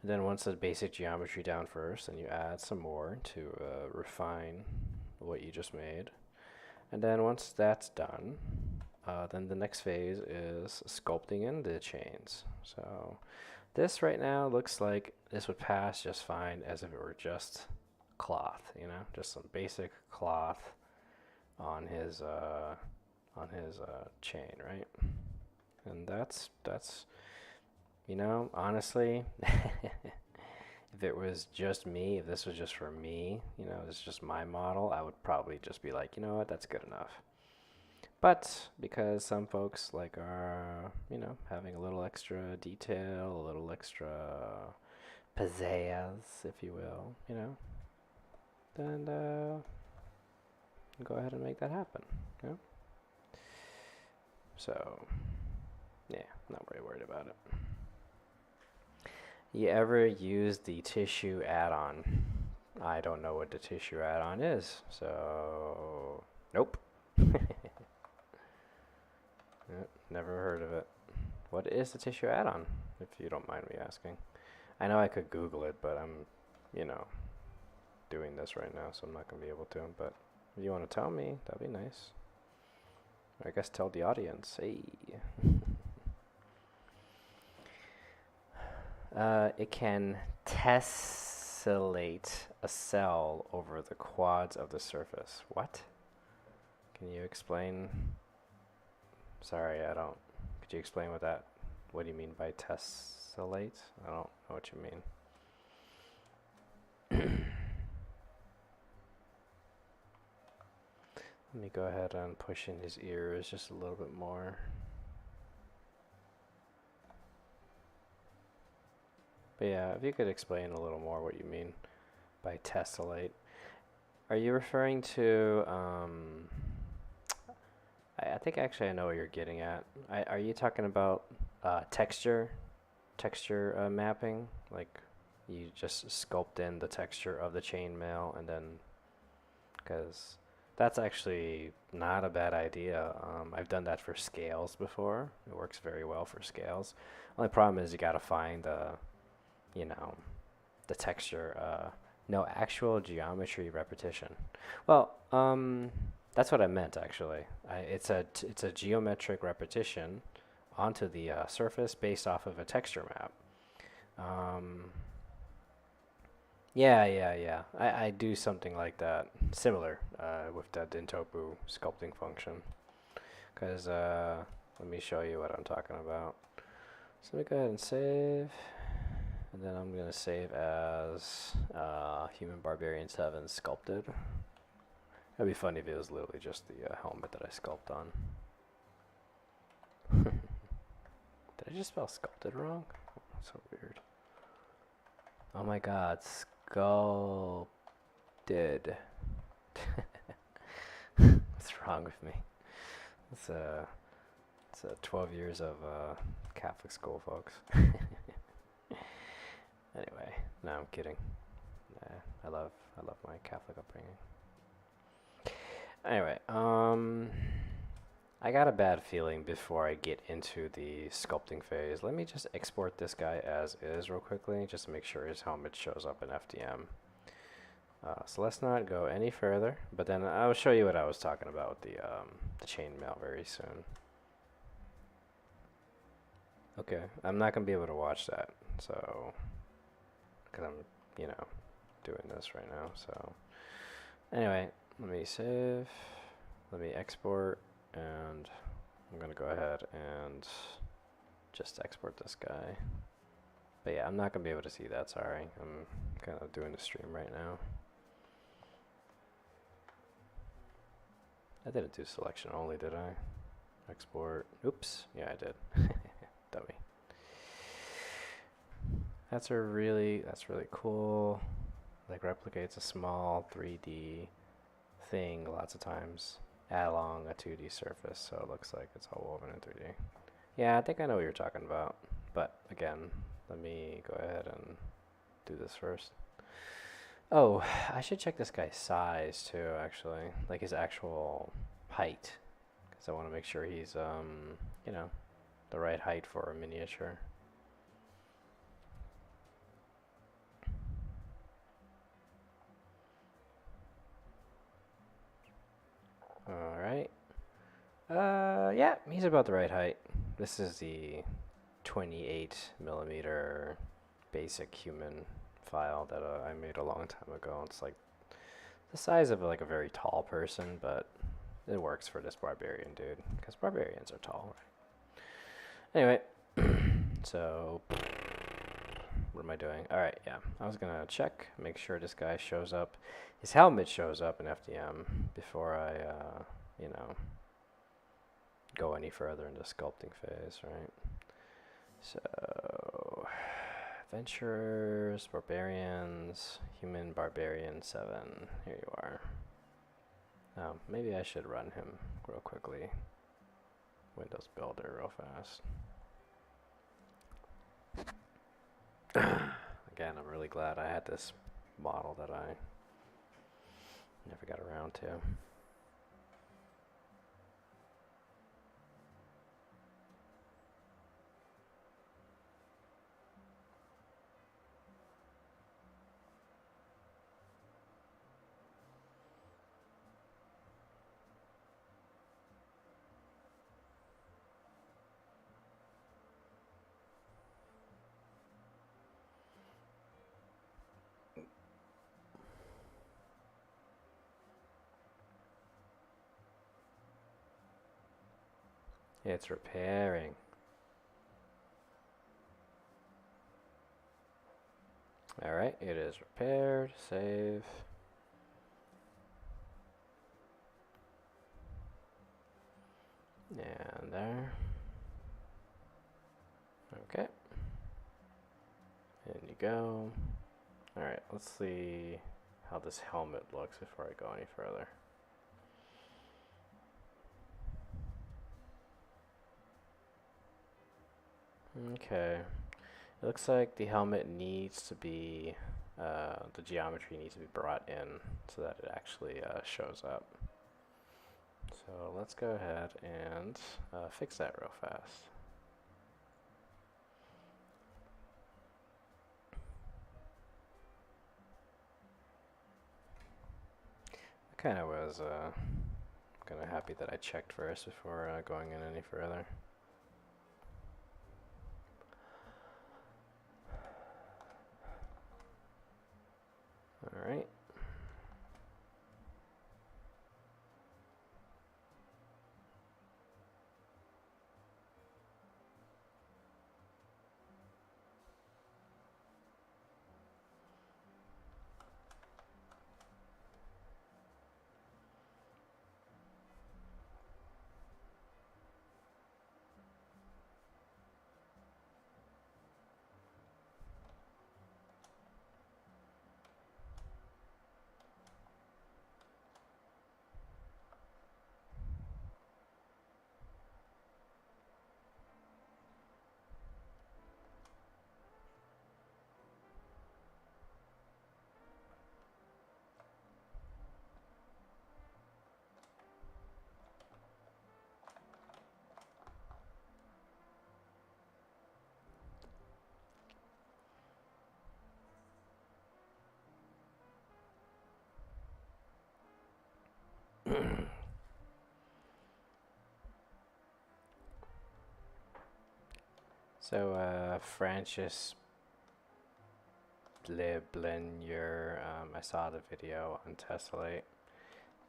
And then once the basic geometry down first, then you add some more to refine what you just made. And then once that's done, then the next phase is sculpting in the chains. So this right now looks like this would pass just fine as if it were just cloth, you know, just some basic cloth on his chain, right? And that's you know, honestly, If it was just me, if this was just for me, you know, it's just my model, I would probably just be like, you know what, that's good enough. But because some folks like are, you know, having a little extra detail, a little extra pizzazz, if you will, you know, then go ahead and make that happen. You know? So, yeah, not very worried about it. You ever use the tissue add-on? I don't know what the tissue add-on is, so nope. Yep, never heard of it. What is the tissue add-on, if you don't mind me asking? I know I could Google it, but I'm, you know, doing this right now, so I'm not going to be able to. But if you want to tell me, that'd be nice. Or I guess tell the audience. Hey. It can tessellate a cell over the quads of the surface. What? Can you explain? Sorry, I don't. Could you explain what do you mean by tessellate? I don't know what you mean. Let me go ahead and push in his ears just a little bit more. But yeah, if you could explain a little more what you mean by tessellate. Are you referring to, I think actually I know what you're getting at. Are you talking about texture mapping? Like you just sculpt in the texture of the chainmail and then, because that's actually not a bad idea. I've done that for scales before. It works very well for scales. Only problem is you gotta find you know, the texture. No actual geometry repetition. Well, that's what I meant actually. It's a geometric repetition onto the surface based off of a texture map. Yeah. I do something like that, similar with the Dintopu sculpting function. Because let me show you what I'm talking about. So let me go ahead and save. And then I'm going to save as Human Barbarian 7 sculpted. It'd be funny if it was literally just the helmet that I sculpt on. Did I just spell sculpted wrong? That's so weird. Oh my god, sculpted. What's wrong with me? It's 12 years of Catholic school, folks. Anyway, no, I'm kidding. I love my Catholic upbringing. Anyway, I got a bad feeling before I get into the sculpting phase. Let me just export this guy as is real quickly, just to make sure his helmet shows up in FDM. So let's not go any further, but then I'll show you what I was talking about with the chainmail very soon. Okay, I'm not going to be able to watch that, so, because I'm, you know, doing this right now, so. Anyway, let me save, let me export, and I'm going to go ahead and just export this guy. But yeah, I'm not going to be able to see that, sorry. I'm kind of doing the stream right now. I didn't do selection only, did I? Export, oops, yeah I did. Dummy. That's really cool. Like replicates a small 3D thing lots of times along a 2D surface, so it looks like it's all woven in 3D. Yeah, I think I know what you're talking about, but again, let me go ahead and do this first. Oh, I should check this guy's size too, actually, like his actual height, because I want to make sure he's, you know, the right height for a miniature. Alright. Yeah, he's about the right height. This is the 28mm basic human file that I made a long time ago. It's like the size of like a very tall person, but it works for this barbarian dude, because barbarians are tall, right? Anyway, so what am I doing? All right, yeah. I was gonna check, make sure this guy shows up, his helmet shows up in FDM before I, you know, go any further into sculpting phase, right? So, adventurers, barbarians, human barbarian 7. Here you are. Maybe I should run him real quickly. Windows Builder real fast. Again, I'm really glad I had this model that I never got around to. It's repairing. Alright, it is repaired. Save. And there. Okay. In you go. Alright, let's see how this helmet looks before I go any further. Okay. It looks like the helmet needs to be, the geometry needs to be brought in so that it actually shows up. So let's go ahead and fix that real fast. I kind of was kind of happy that I checked first before going in any further. All right. So, Francis Blenier, I saw the video on Tessellate.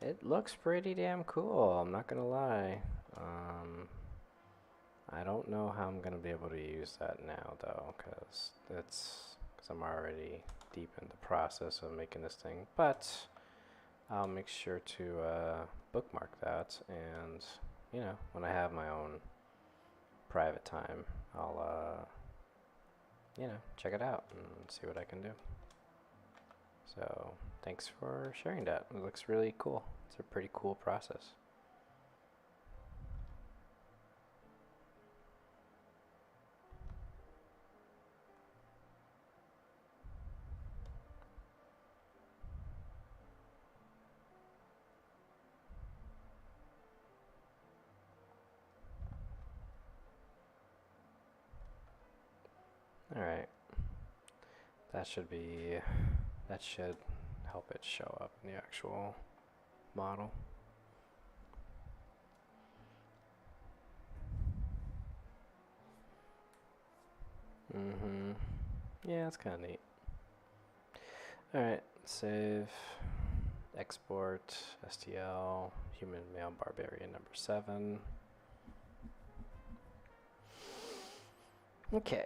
It looks pretty damn cool, I'm not gonna lie. I don't know how I'm gonna be able to use that now though, because I'm already deep in the process of making this thing, but I'll make sure to bookmark that, and you know, when I have my own private time, I'll you know, check it out and see what I can do. So thanks for sharing that. It looks really cool. It's a pretty cool process. Alright. That should help it show up in the actual model. Yeah, it's kind of neat. Alright, save, export, STL, human male barbarian number 7. Okay,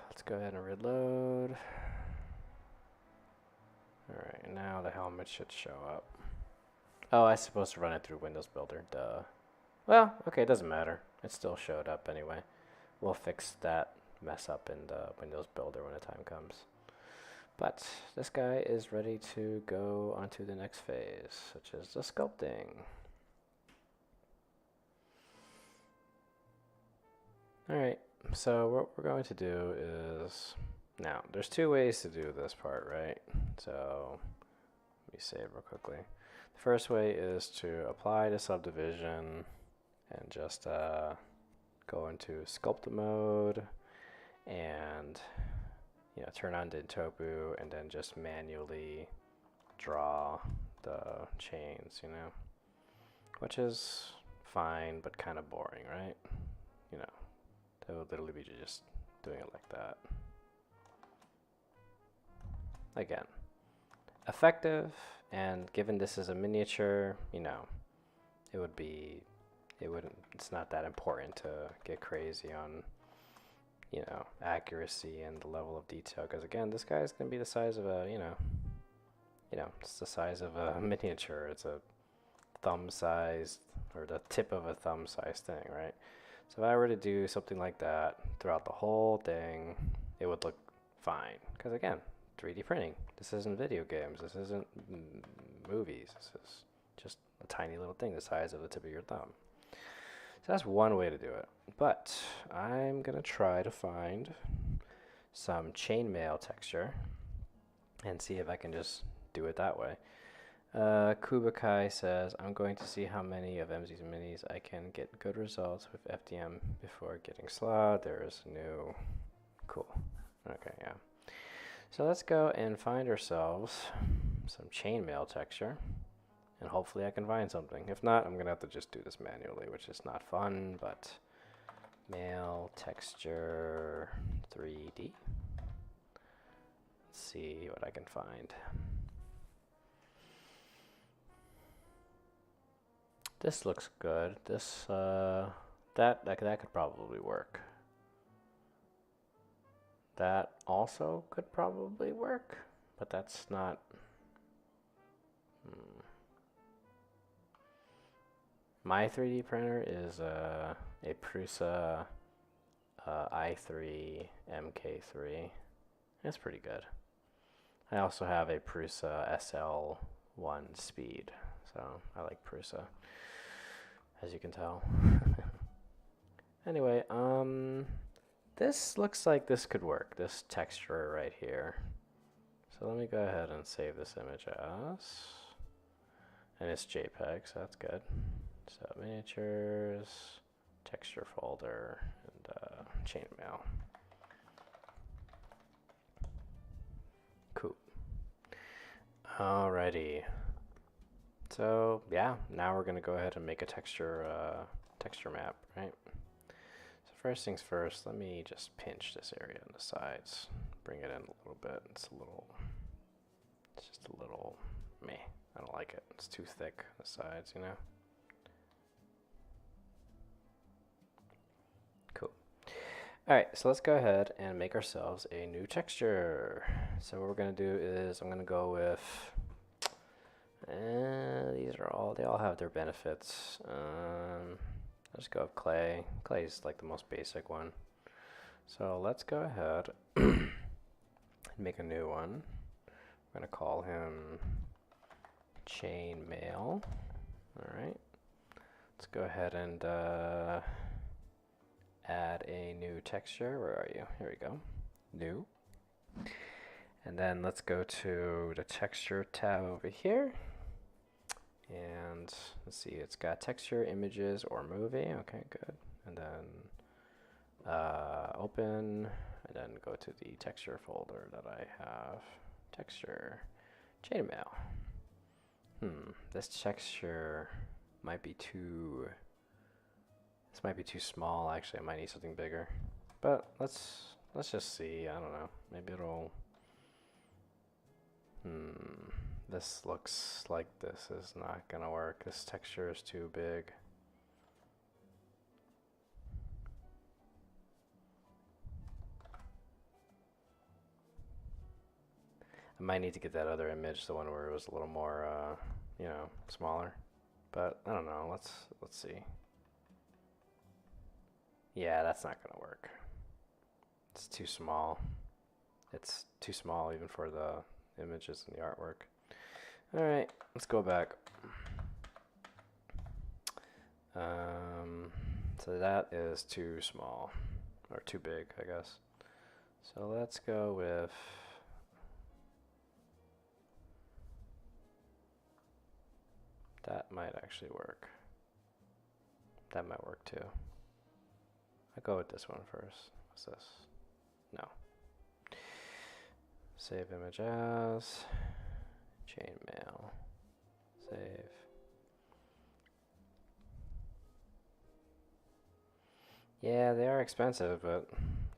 let's go ahead and reload. Alright, now the helmet should show up. Oh, I was supposed to run it through Windows Builder, duh. Well, okay, it doesn't matter. It still showed up anyway. We'll fix that mess up in the Windows Builder when the time comes. But this guy is ready to go on to the next phase, which is the sculpting. Alright, so what we're going to do is, now, there's two ways to do this part, right? So, let me save real quickly. The first way is to apply the subdivision and just go into sculpt mode and turn on Dintopu and then just manually draw the chains, which is fine but kind of boring, right? That would literally be just doing it like that. Again, effective, and given this is a miniature, it's not that important to get crazy on, accuracy and the level of detail, because again, this guy is going to be the size of a, it's the size of a miniature. It's a thumb-sized, or the tip of a thumb-sized thing, right? So if I were to do something like that throughout the whole thing, it would look fine. Because again, 3D printing. This isn't video games. This isn't movies. This is just a tiny little thing the size of the tip of your thumb. So that's one way to do it. But I'm going to try to find some chainmail texture and see if I can just do it that way. Kubakai says, I'm going to see how many of MZ's minis I can get good results with FDM before getting slot. There's new. Cool. Okay, yeah. So let's go and find ourselves some chainmail texture, and hopefully I can find something. If not, I'm going to have to just do this manually, which is not fun, but mail texture 3D. Let's see what I can find. This looks good. This that could probably work. That also could probably work, but that's not. My 3D printer is a Prusa i3 MK3. It's pretty good. I also have a Prusa SL1 Speed, so I like Prusa, as you can tell. Anyway, this looks like this could work, this texture right here. So let me go ahead and save this image as, and it's JPEG, so that's good. So miniatures, texture folder, and chainmail. Cool. Alrighty. So yeah, now we're gonna go ahead and make a texture map, right? So first things first, let me just pinch this area on the sides, bring it in a little bit. It's just a little meh. I don't like it. It's too thick on the sides, Cool. Alright, so let's go ahead and make ourselves a new texture. So what we're gonna do is I'm gonna go with they all have their benefits. I'll just go with clay. Clay is like the most basic one. So let's go ahead and make a new one. I'm going to call him Chainmail. Alright. Let's go ahead and add a new texture. Where are you? Here we go. New. And then let's go to the texture tab over here. And let's see, it's got texture, images, or movie. Okay, good. And then open, and then go to the texture folder that I have. Texture, chainmail. This texture might be too. This might be too small. Actually, I might need something bigger. But let's just see. I don't know. Maybe it'll. This looks like this is not gonna work. This texture is too big. I might need to get that other image, the one where it was a little more, you know, smaller. But I don't know. Let's see. Yeah, that's not gonna work. It's too small. It's too small even for the images and the artwork. All right, let's go back. So that is too small, or too big, I guess. So let's go with that. Might actually work. That might work too. I'll go with this one first. What's this? No. Save image as chainmail. Save. Yeah, they are expensive, but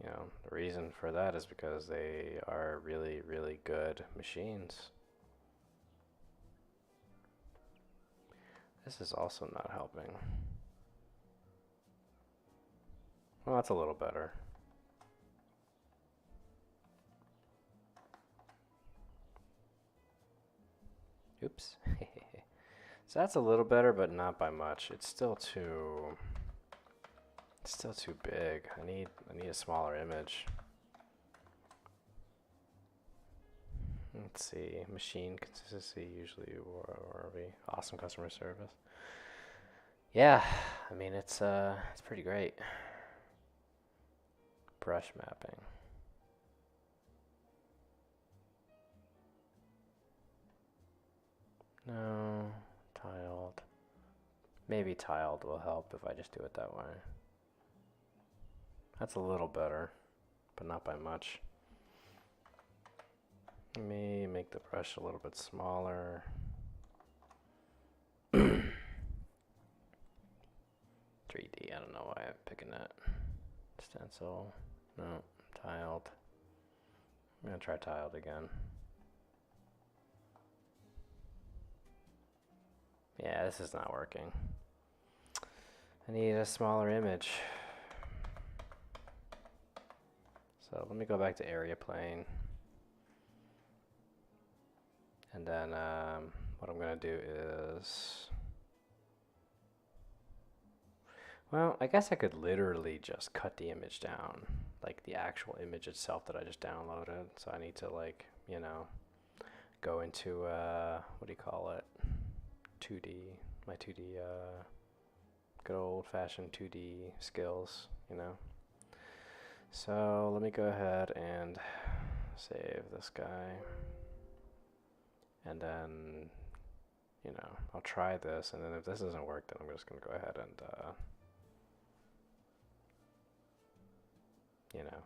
you know, the reason for that is because they are really, really good machines. This is also not helping. Well, that's a little better. Oops. So that's a little better, but not by much. It's still too big. I need a smaller image. Let's see. Machine consistency usually or awesome customer service. Yeah, I mean it's pretty great. Brush mapping. No, tiled. Maybe tiled will help if I just do it that way. That's a little better, but not by much. Let me make the brush a little bit smaller. 3D, I don't know why I'm picking that. Stencil, no, tiled. I'm gonna try tiled again. Yeah, this is not working. I need a smaller image. So let me go back to area plane. And then what I'm gonna do is, well, I guess I could literally just cut the image down, like the actual image itself that I just downloaded. So I need to, like, you know, go into, what do you call it? 2D, my 2D, good old fashioned 2D skills, you know. So let me go ahead and save this guy. And then, you know, I'll try this, and then if this doesn't work, then I'm just going to go ahead and, you know,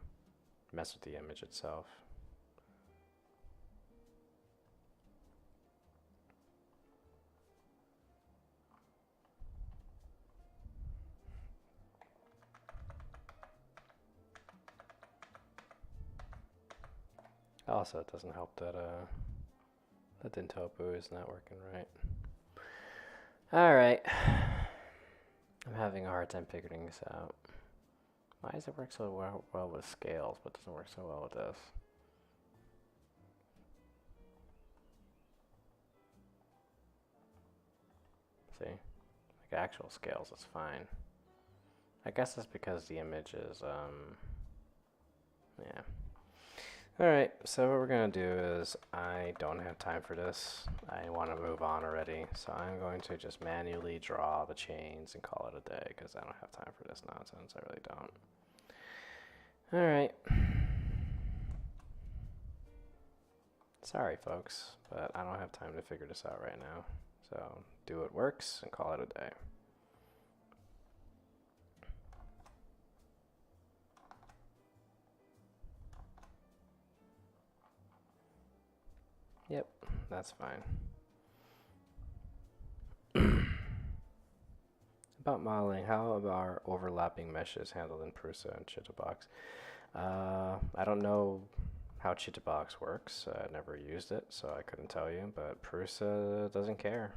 mess with the image itself. Also, it doesn't help that the Dintopu is not working right. Alright. I'm having a hard time figuring this out. Why does it work so well with scales, but doesn't work so well with this? See? Like actual scales, it's fine. I guess it's because the image is, yeah. Alright, so what we're going to do is, I don't have time for this. I want to move on already, so I'm going to just manually draw the chains and call it a day, because I don't have time for this nonsense. I really don't. Alright. Sorry, folks, but I don't have time to figure this out right now. So, do what works and call it a day. Yep, that's fine. About modeling, how are overlapping meshes handled in Prusa and Chitabox? I don't know how Chitabox works. I never used it, so I couldn't tell you, but Prusa doesn't care.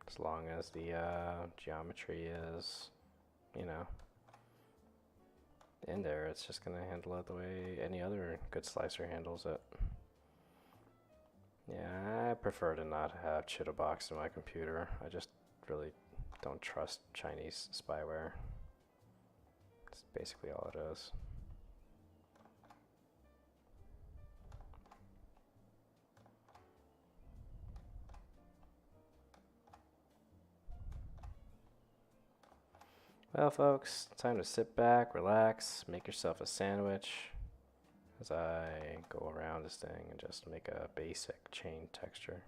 As long as the geometry is, you know, in there, it's just going to handle it the way any other good slicer handles it. Yeah, I prefer to not have Chitterbox in my computer. I just really don't trust Chinese spyware. That's basically all it is. Well, folks, time to sit back, relax, make yourself a sandwich as I go around this thing and just make a basic chain texture.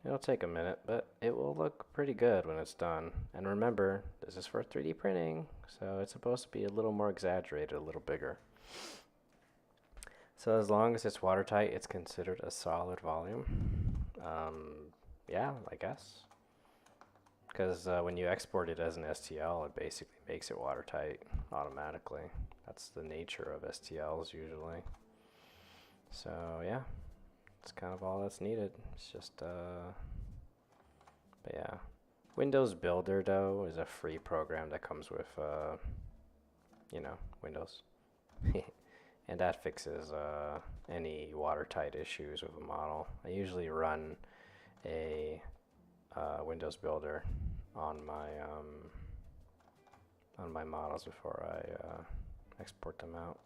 It'll take a minute, but it will look pretty good when it's done. And remember, this is for 3D printing, so it's supposed to be a little more exaggerated, a little bigger. So as long as it's watertight, it's considered a solid volume. Yeah, I guess. Because when you export it as an STL, it basically makes it watertight automatically. That's the nature of STLs usually. So yeah, it's kind of all that's needed. It's just, but yeah. Windows Builder, though, is a free program that comes with, Windows. And that fixes any watertight issues with a model. I usually run a Windows Builder on my models before I export them out.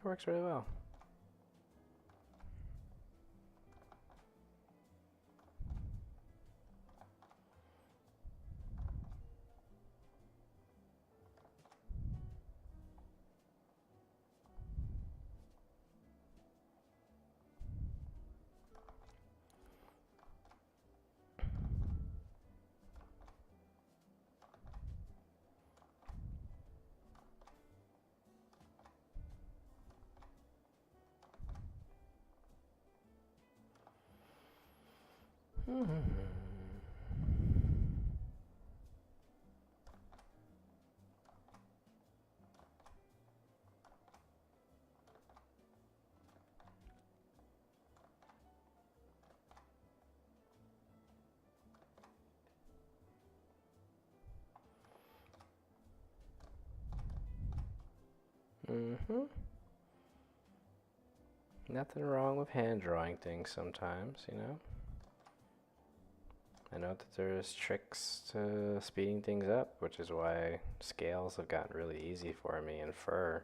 It works really well. Mm-hmm. Nothing wrong with hand drawing things sometimes, you know? I know that there's tricks to speeding things up, which is why scales have gotten really easy for me in fur.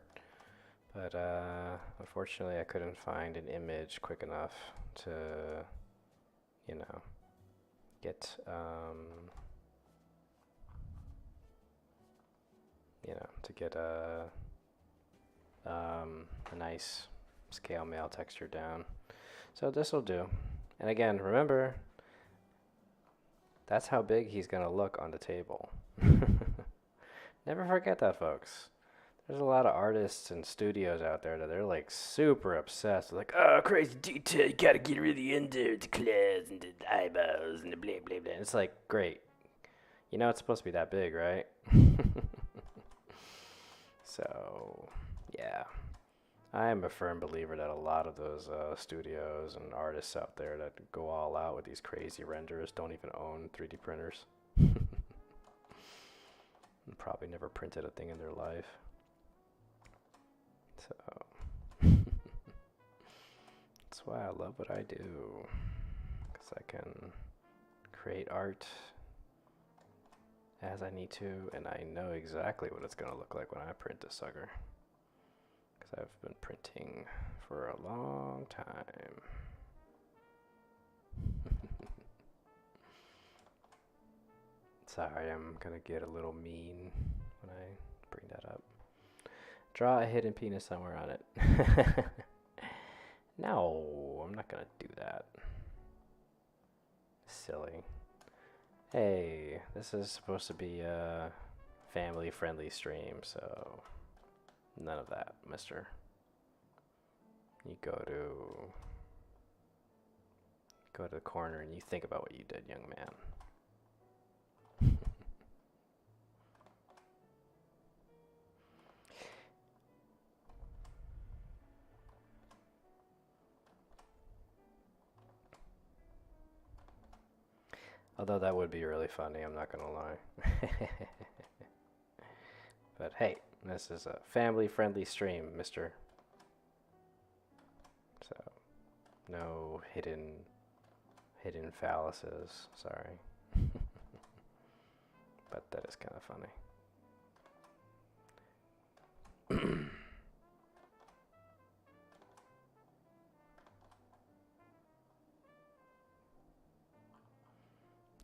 But unfortunately, I couldn't find an image quick enough to, you know, get, to get a nice scale mail texture down. So this will do. And again, remember, that's how big he's going to look on the table. Never forget that, folks. There's a lot of artists and studios out there that they're like super obsessed. They're like, oh, crazy detail. You gotta get really into the claws and the eyeballs and the blah, blah, blah. And it's like, great. You know it's supposed to be that big, right? So, yeah. I am a firm believer that a lot of those studios and artists out there that go all out with these crazy renders don't even own 3D printers. And probably never printed a thing in their life. So, that's why I love what I do. Because I can create art as I need to, and I know exactly what it's going to look like when I print this sucker. Because I've been printing for a long time. Sorry, I'm going to get a little mean when I bring that up. Draw a hidden penis somewhere on it. No, I'm not going to do that. Silly. Hey, this is supposed to be a family-friendly stream, so none of that, mister. You go to the corner and you think about what you did, young man. Although that would be really funny, I'm not gonna lie. But hey, this is a family-friendly stream, mister. So, No hidden phalluses. Sorry. But that is kind of funny.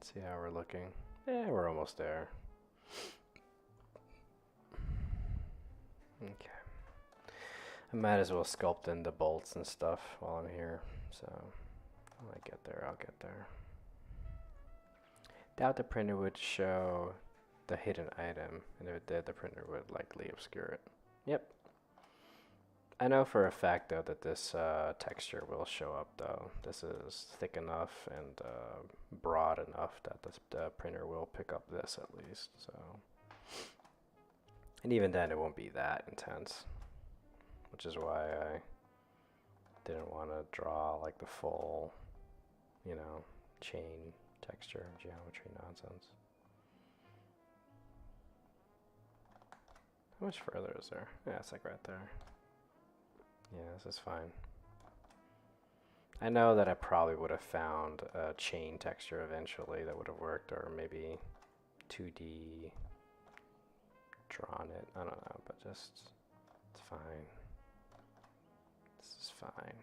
See how we're looking. Yeah, we're almost there. Okay. I might as well sculpt in the bolts and stuff while I'm here. So when I get there, I'll get there. Doubt the printer would show the hidden item, and if it did, the printer would likely obscure it. Yep. I know for a fact though that this texture will show up though. This is thick enough and broad enough that the printer will pick up this at least. So, and even then it won't be that intense, which is why I didn't want to draw like the full, you know, chain texture geometry nonsense. How much further is there? Yeah, it's like right there. Yeah, this is fine. I know that I probably would have found a chain texture eventually that would have worked, or maybe 2D drawn it. I don't know, but just, it's fine. This is fine.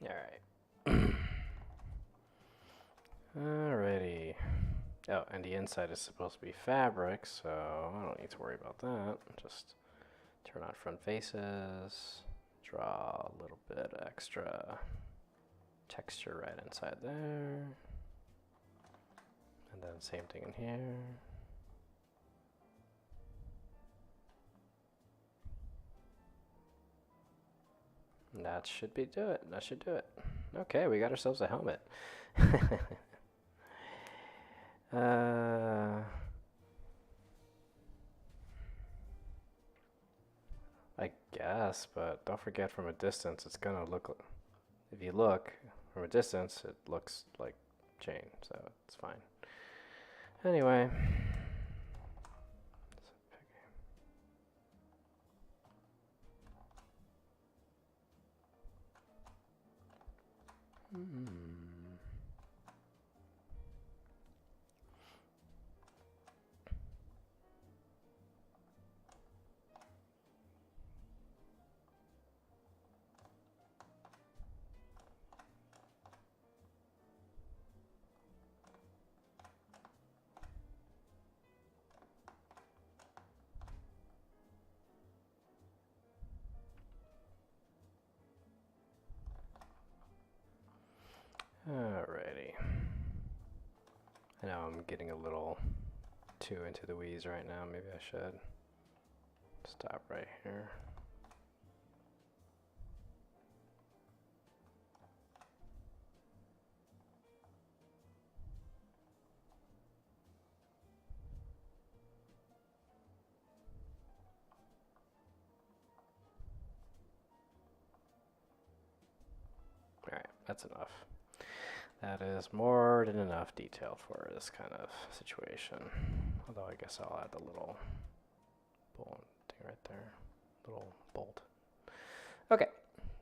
Alright. Alrighty. Oh, and the inside is supposed to be fabric, so I don't need to worry about that. Just turn on front faces, draw a little bit extra texture right inside there. And then same thing in here. That should do it. That should do it. Okay, we got ourselves a helmet. I guess, but don't forget from a distance, it's gonna look, if you look from a distance, it looks like chain, so it's fine. Anyway. Alrighty. I know I'm getting a little too into the weeds right now. Maybe I should stop right here. that's enough. That is more than enough detail for this kind of situation. Although I guess I'll add the little bolt thing right there. Little bolt. Okay,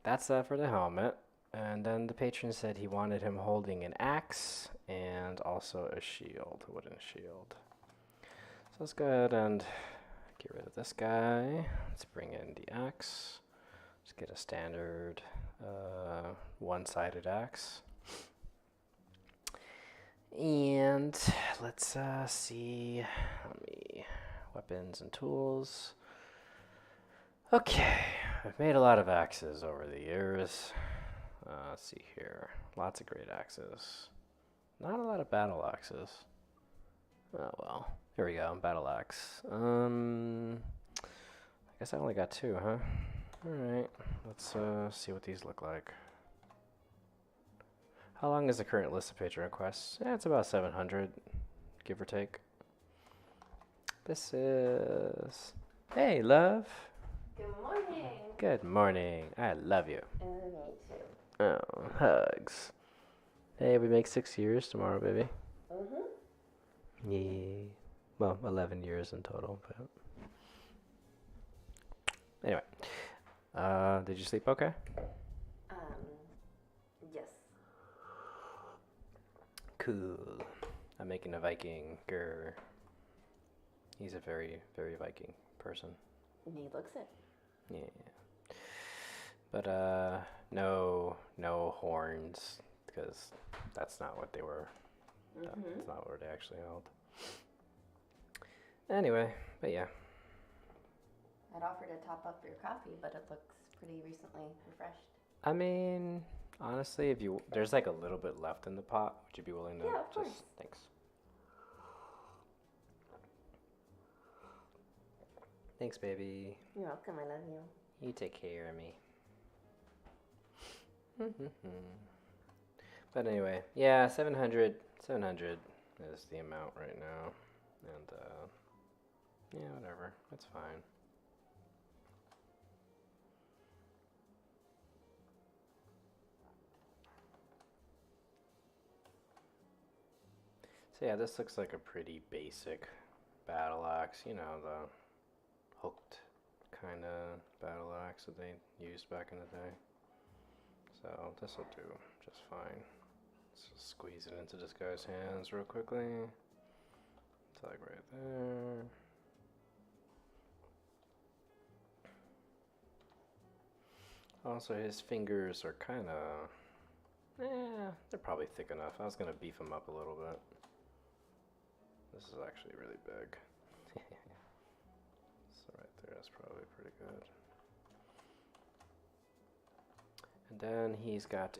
that's for the helmet. And then the patron said he wanted him holding an axe and also a shield, a wooden shield. So let's go ahead and get rid of this guy. Let's bring in the axe. Let's get a standard one-sided axe. And let's see how many weapons and tools. Okay, I've made a lot of axes over the years. Let's see here. Lots of great axes. Not a lot of battle axes. Oh well. Here we go. Battle axe. I guess I only got 2, huh? Alright. Let's see what these look like. How long is the current list of patron requests? Yeah, it's about 700, give or take. This is... Hey, love. Good morning. Good morning. I love you. And me too. Oh, hugs. Hey, we make 6 years tomorrow, baby. Yeah. Well, 11 years in total, but... Anyway. Did you sleep okay? Yes. Cool. I'm making a Viking. Grr. He's a very, very Viking person. He looks it. Yeah. But, no horns, because that's not what they were. That's not what they actually held. Anyway, but yeah. I'd offer to top up your coffee, but it looks pretty recently refreshed. I mean, honestly, if you there's like a little bit left in the pot, would you be willing to Yeah, of course. Thanks. Thanks, baby. You're welcome. I love you. You take care of me. But anyway, yeah, 700 is the amount right now. And, yeah, whatever. That's fine. So yeah, this looks like a pretty basic battle axe. You know, the hooked kind of battle axe that they used back in the day. So this will do just fine. Let's just squeeze it into this guy's hands real quickly. It's like right there. Also, his fingers are kind of, they're probably thick enough. I was going to beef them up a little bit. This is actually really big. So right there, that's probably pretty good. And then he's got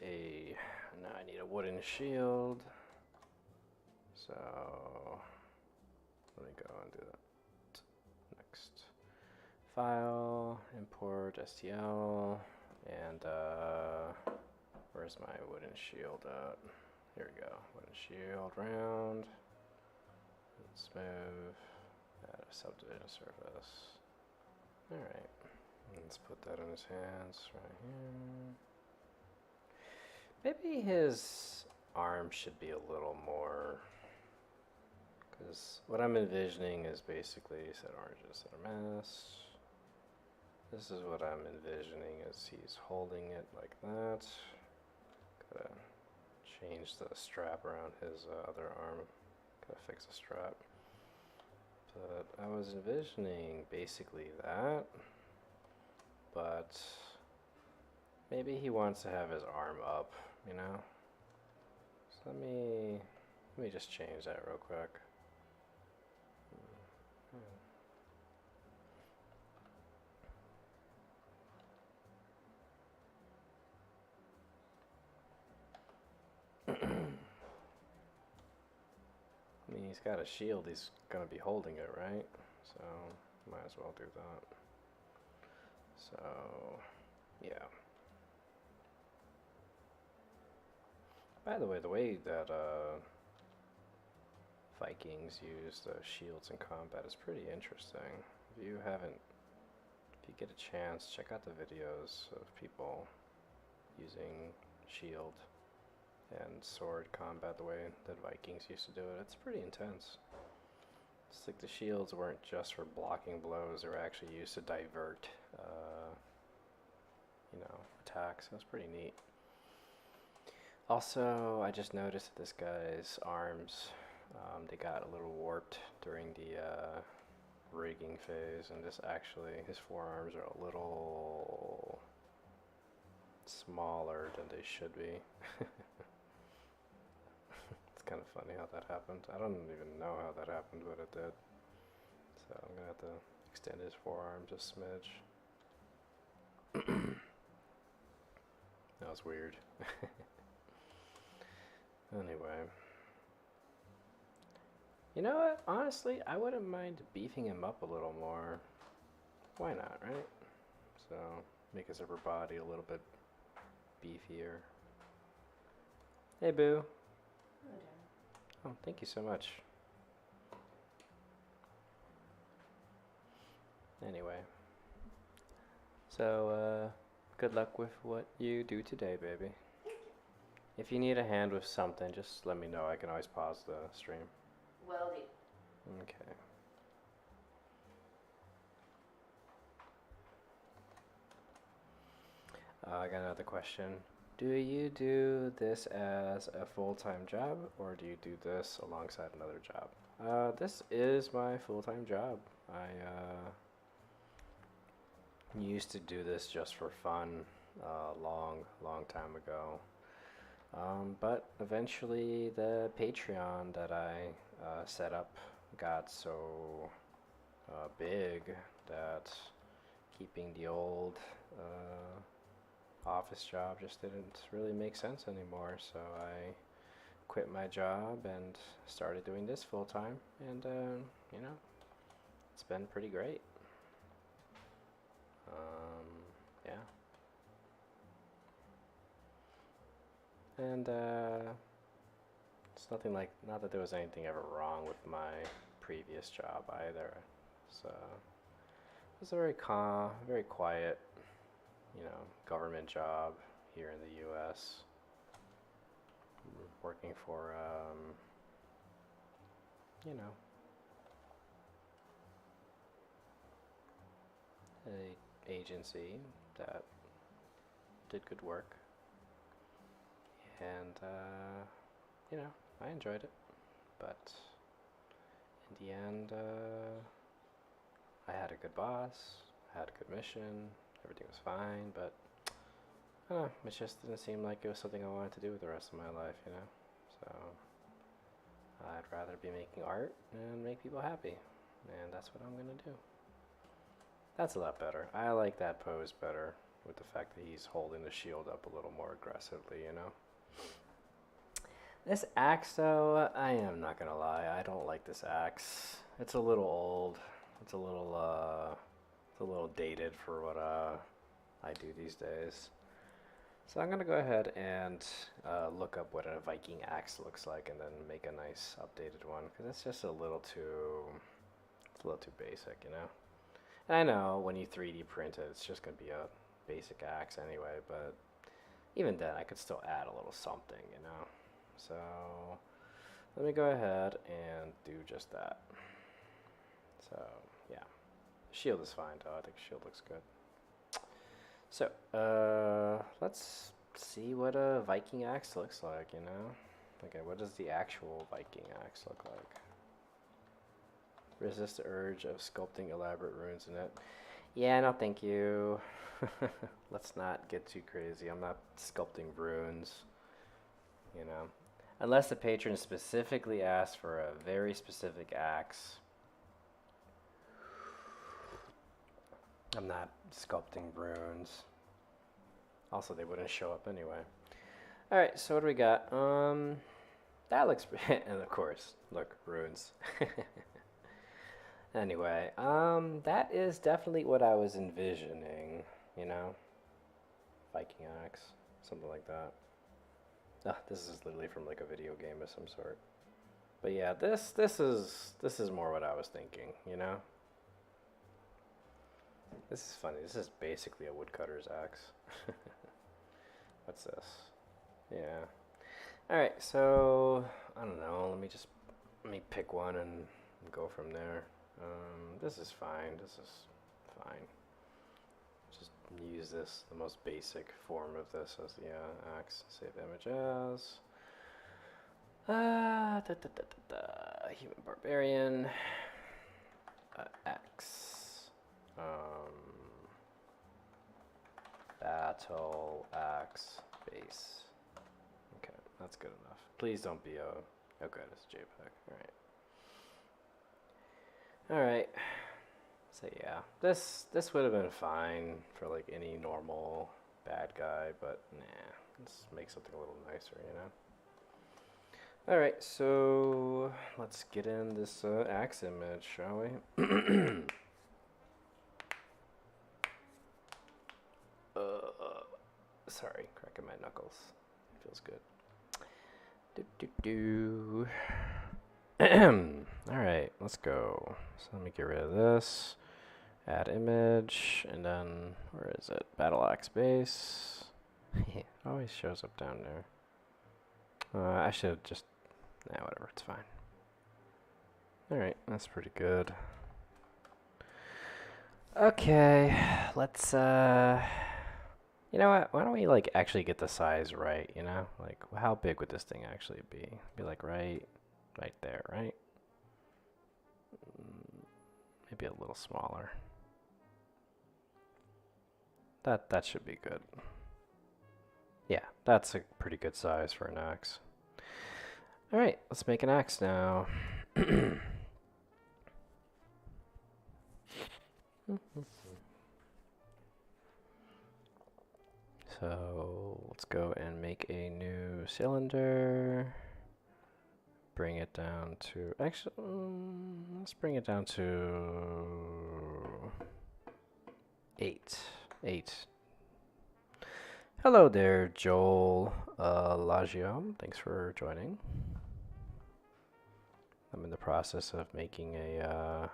now I need a wooden shield. So, let me go and do that. Next. File, import, STL, and where's my wooden shield at? Here we go. Wooden shield, round, smooth, add a subdivision surface. Alright, let's put that in his hands right here. Maybe his arm should be a little more, because what I'm envisioning is basically, set oranges that are mass. This is what I'm envisioning is he's holding it like that. Gotta change the strap around his other arm. Gotta fix the strap. But I was envisioning basically that. But maybe he wants to have his arm up, you know? So let me just change that real quick. I mean, he's got a shield, he's gonna be holding it, right? So, might as well do that. So, yeah. By the way that Vikings use the shields in combat is pretty interesting. If you get a chance, check out the videos of people using shield and sword combat the way that Vikings used to do it. It's pretty intense. It's like the shields weren't just for blocking blows; they were actually used to divert, attacks. That's pretty neat. Also, I just noticed that this guy's arms, they got a little warped during the rigging phase, and his forearms are a little smaller than they should be. It's kind of funny how that happened. I don't even know how that happened, but it did. So I'm gonna have to extend his forearms a smidge. That was weird. Anyway. You know what? Honestly, I wouldn't mind beefing him up a little more. Why not, right? So, make his upper body a little bit beefier. Hey, Boo. Oh, thank you so much. Anyway. So, good luck with what you do today, baby. If you need a hand with something, just let me know. I can always pause the stream. Will do. Okay. I got another question. Do you do this as a full-time job, or do you do this alongside another job? This is my full-time job. I used to do this just for fun long time ago. But eventually the Patreon that I set up got so big that keeping the old office job just didn't really make sense anymore. So I quit my job and started doing this full time, and it's been pretty great. Yeah. And it's not that there was anything ever wrong with my previous job either. So it was a very calm, very quiet, government job here in the U.S. Working for, a agency that did good work. And, I enjoyed it. But in the end, I had a good boss, I had a good mission, everything was fine, but it just didn't seem like it was something I wanted to do with the rest of my life, So I'd rather be making art and make people happy, and that's what I'm gonna do. That's a lot better. I like that pose better, with the fact that he's holding the shield up a little more aggressively, This axe, though, I am not gonna lie, I don't like this axe. It's a little old. It's a little dated for what I do these days. So I'm gonna go ahead and look up what a Viking axe looks like, and then make a nice updated one, because it's just a little too basic, And I know when you 3D print it, it's just gonna be a basic axe anyway, but even then, I could still add a little something, So let me go ahead and do just that. So yeah, shield is fine though. I think shield looks good. So let's see what a Viking axe looks like. Okay, what does the actual Viking axe look like? Resist the urge of sculpting elaborate runes in it. Yeah, no, thank you. Let's not get too crazy. I'm not sculpting runes. Unless the patron specifically asks for a very specific axe, I'm not sculpting runes. Also, they wouldn't show up anyway. Alright, so what do we got? That looks and of course, look, runes. Anyway, that is definitely what I was envisioning, Viking axe, something like that. This is literally from like a video game of some sort. But yeah, this is more what I was thinking, This is funny. This is basically a woodcutter's axe. What's this? Yeah. All right, so I don't know. Let me pick one and go from there. This is fine. This is fine. Just use this, the most basic form of this as the axe. Save image as. Human barbarian. Axe. Battle axe base. Okay, that's good enough. Please don't be oh good, it's JPEG. Alright. So yeah, this would have been fine for like any normal bad guy, but nah, let's make something a little nicer, you know? Alright, so let's get in this axe image, shall we? Sorry, cracking my knuckles. Feels good. Alright, let's go. So let me get rid of this. Add image, and then, where is it? Battle axe base. It always shows up down there. I should have just, whatever, it's fine. Alright, that's pretty good. Okay, let's, you know what? Why don't we like actually get the size right? You know, like how big would this thing actually be? Be like right there, right? Maybe a little smaller. That should be good. Yeah, that's a pretty good size for an axe. All right, let's make an axe now. So let's go and make a new cylinder. Bring it down to, actually, let's bring it down to 8. Hello there, Joel Lagio. Thanks for joining. I'm in the process of making a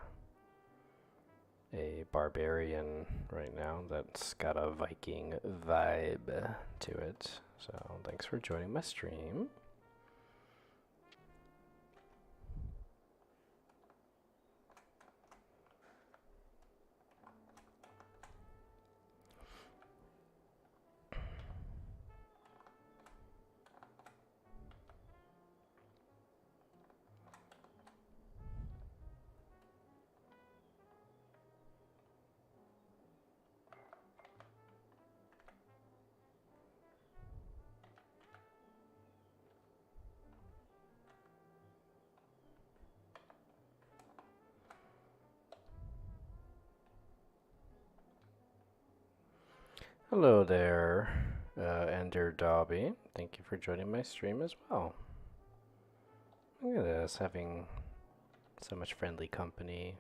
barbarian right now that's got a Viking vibe to it. So thanks for joining my stream. Hello there, Ender Dobby. Thank you for joining my stream as well. Look at this, having so much friendly company.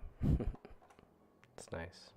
It's nice.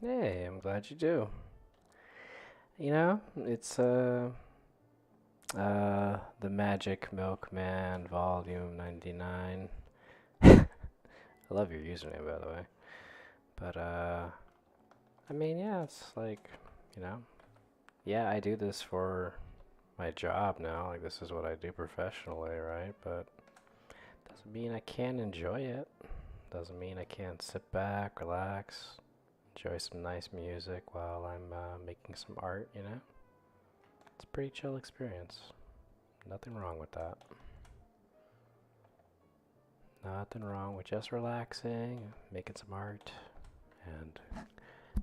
Hey, I'm glad you do. You know, it's the Magic Milkman Volume 99. I love your username, by the way. But I mean, yeah, it's like, you know, yeah, I do this for my job now. Like, this is what I do professionally, right? But doesn't mean I can't enjoy it. Doesn't mean I can't sit back, relax, enjoy some nice music while I'm making some art, you know? It's a pretty chill experience. Nothing wrong with that. Nothing wrong with just relaxing, making some art, and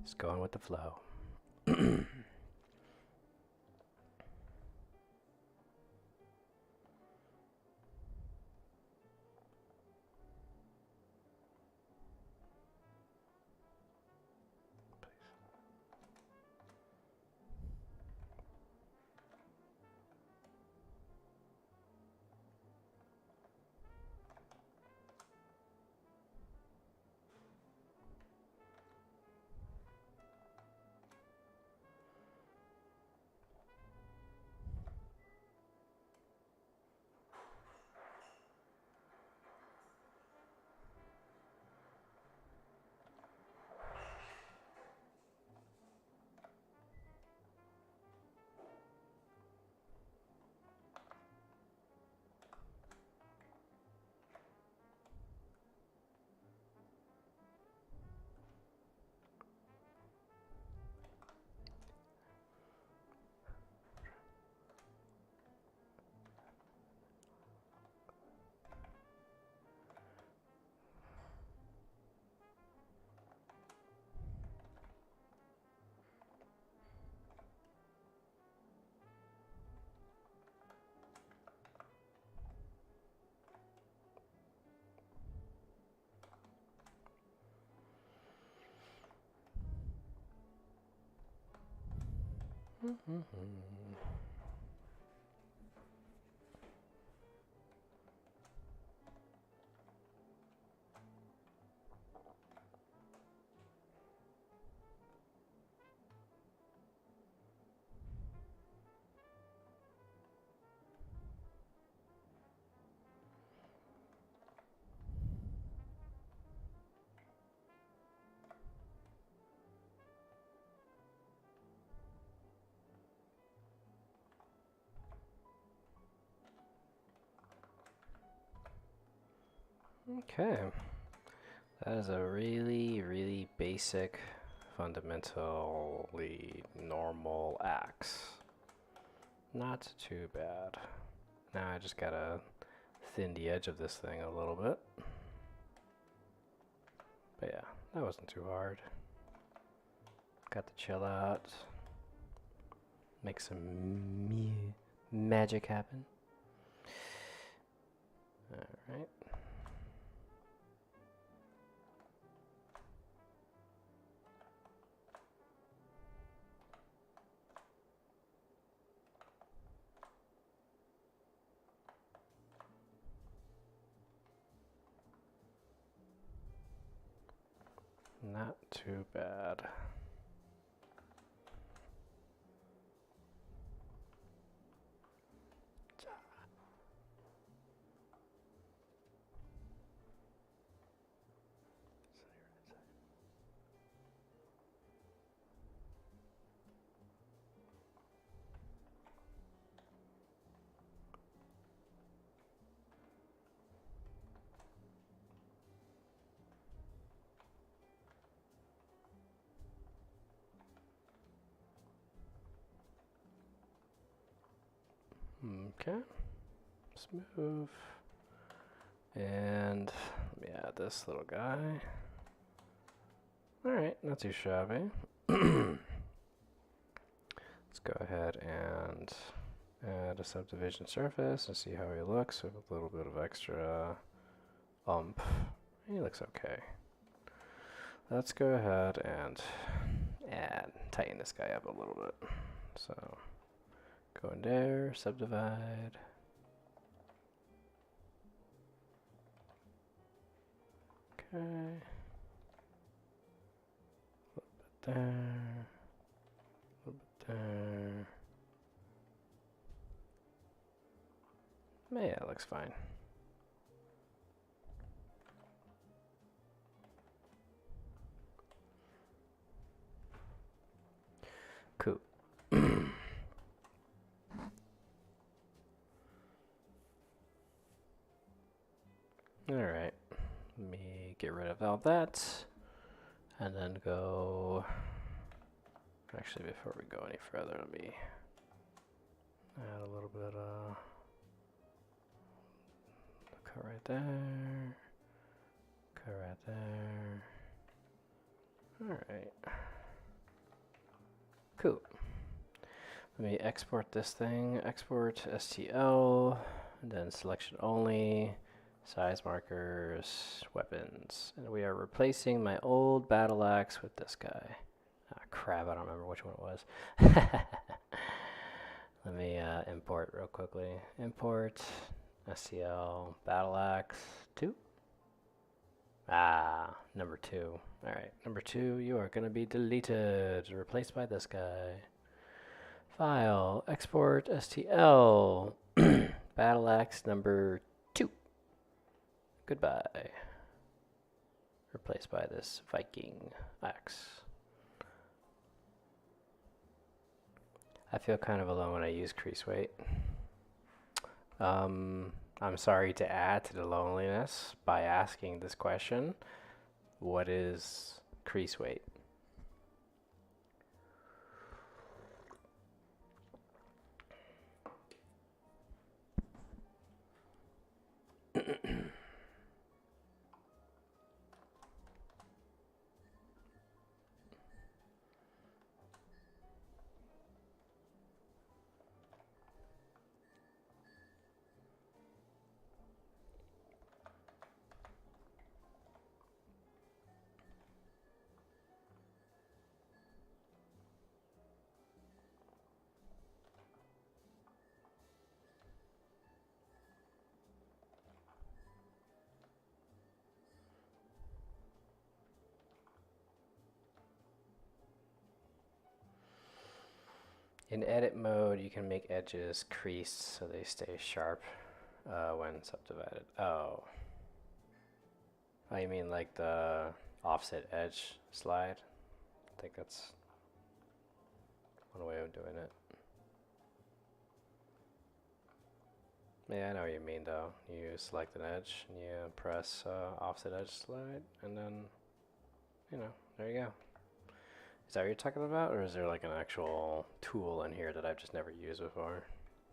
just going with the flow. Okay, that is a really, really basic, fundamentally normal axe. Not too bad. Now I just gotta thin the edge of this thing a little bit. But yeah, that wasn't too hard. Got to chill out, make some magic happen. Alright. Not too bad. Okay, smooth. And let me add this little guy. Alright, not too shabby. Let's go ahead and add a subdivision surface and see how he looks with a little bit of extra ump. He looks okay. Let's go ahead and tighten this guy up a little bit. So go in there, subdivide. Okay. A little bit there. A little bit there. Yeah, it looks fine. Cool. Alright, let me get rid of all that, and then go, actually before we go any further, let me add a little bit of cut right there, cut right there. Alright, cool. Let me export this thing, export STL, and then selection only. Size markers, weapons. And we are replacing my old battle axe with this guy. Ah, crap, I don't remember which one it was. Let me import real quickly. Import, STL, battle axe 2. Ah, number 2. Alright, number 2, you are going to be deleted. Replaced by this guy. File, export, STL, battle axe number 2. Goodbye. Replaced by this Viking axe. I feel kind of alone when I use crease weight. I'm sorry to add to the loneliness by asking this question. What is crease weight? In edit mode, you can make edges creased so they stay sharp when subdivided. Oh. Oh, you mean like the offset edge slide? I think that's one way of doing it. Yeah, I know what you mean though. You select an edge and you press offset edge slide, and then, you know, there you go. Is that what you're talking about, or is there like an actual tool in here that I've just never used before?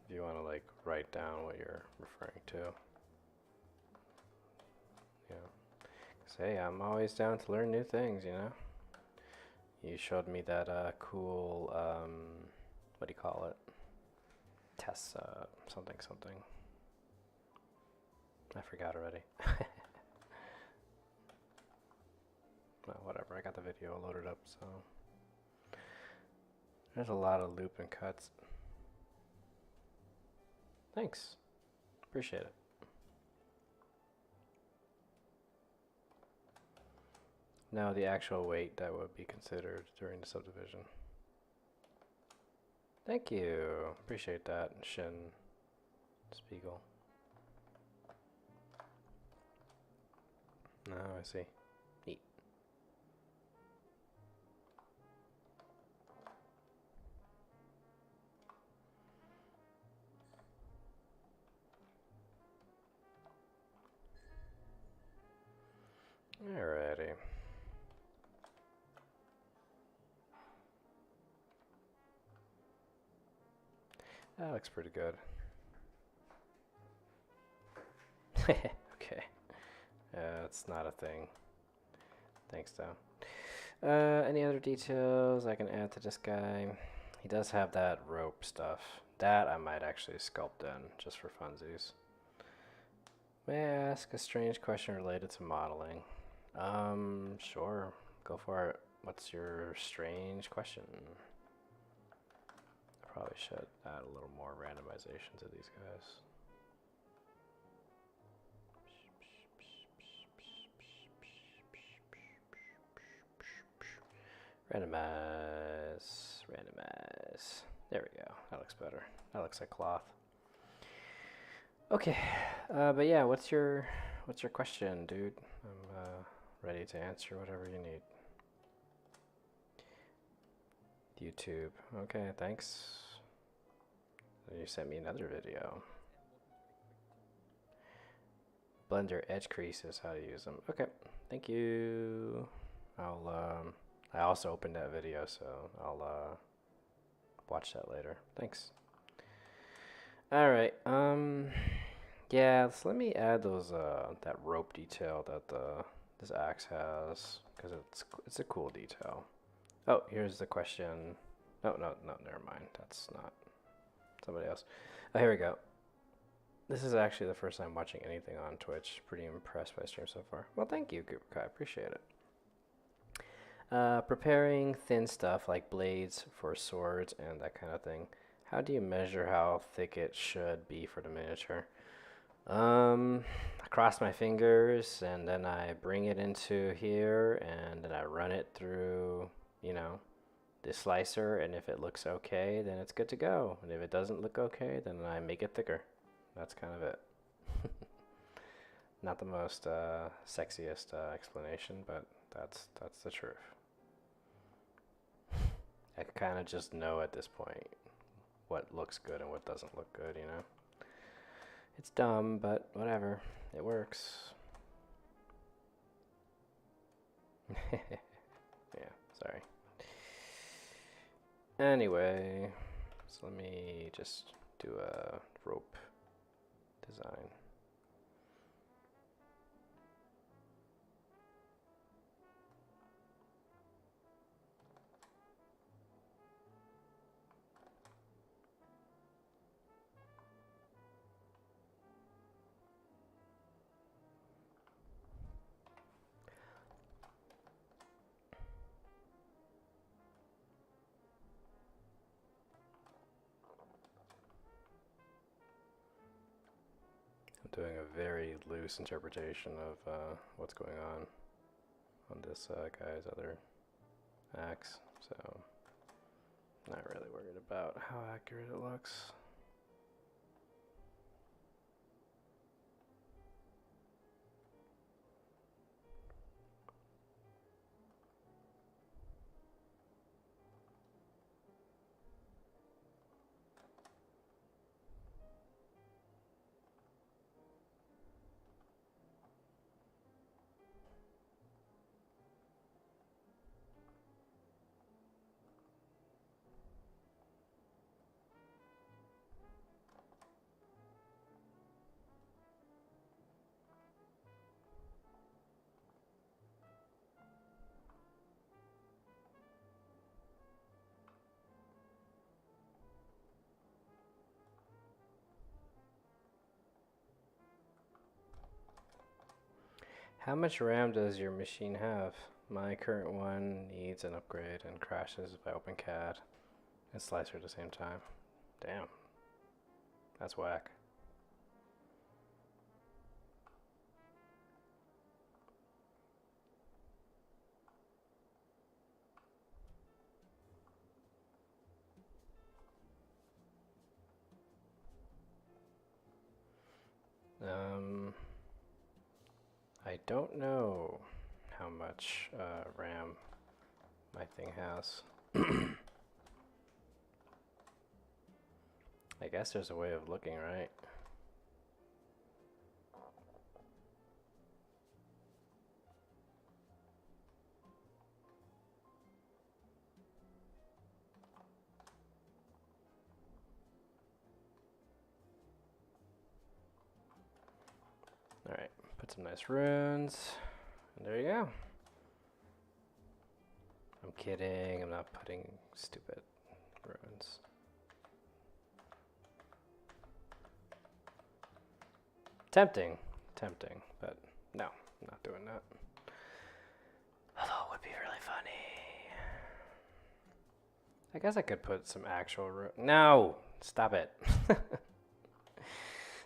If you want to like write down what you're referring to. Yeah. 'Cause hey, I'm always down to learn new things, you know? You showed me that cool, what do you call it? Test, something. I forgot already. Well, whatever, I got the video loaded up, so. There's a lot of loop and cuts. Thanks. Appreciate it. Now the actual weight that would be considered during the subdivision. Thank you. Appreciate that, Shin Spiegel. Oh, I see. Neat. Alrighty. That looks pretty good. Okay. It's not a thing. Thanks, though. Any other details I can add to this guy? He does have that rope stuff. That I might actually sculpt in, just for funsies. May I ask a strange question related to modeling? Sure. Go for it. What's your strange question? I probably should add a little more randomization to these guys. Randomize. Randomize. There we go. That looks better. That looks like cloth. Okay. But yeah, what's your question, dude? I'm ready to answer whatever you need. YouTube. Okay, thanks. You sent me another video. Blender edge creases, how to use them. Okay, thank you. I also opened that video, so I'll watch that later. Thanks. All right. Yeah. So let me add those that rope detail that this axe has, because it's a cool detail. Oh, here's the question. No, never mind. That's not somebody else. Oh, here we go. This is actually the first time watching anything on Twitch. Pretty impressed by stream so far. Well, thank you, Cooper Kai. Appreciate it. Preparing thin stuff like blades for swords and that kind of thing. How do you measure how thick it should be for the miniature? I cross my fingers and then I bring it into here and then I run it through, you know, the slicer, and if it looks okay, then it's good to go. And if it doesn't look okay, then I make it thicker. That's kind of it. Not the most sexiest explanation, but that's the truth. I kind of just know at this point what looks good and what doesn't look good, you know? It's dumb, but whatever. It works. Yeah, sorry. Anyway, so let me just do a rope design. Doing a very loose interpretation of what's going on this guy's other axe, so not really worried about how accurate it looks. How much RAM does your machine have? My current one needs an upgrade and crashes if I open CAD and Slicer at the same time. Damn. That's whack. I don't know how much RAM my thing has. I guess there's a way of looking, right? Alright, put some nice runes, and there you go. I'm kidding, I'm not putting stupid runes. Tempting, but no, I'm not doing that. Although it would be really funny. I guess I could put some actual runes. No! Stop it.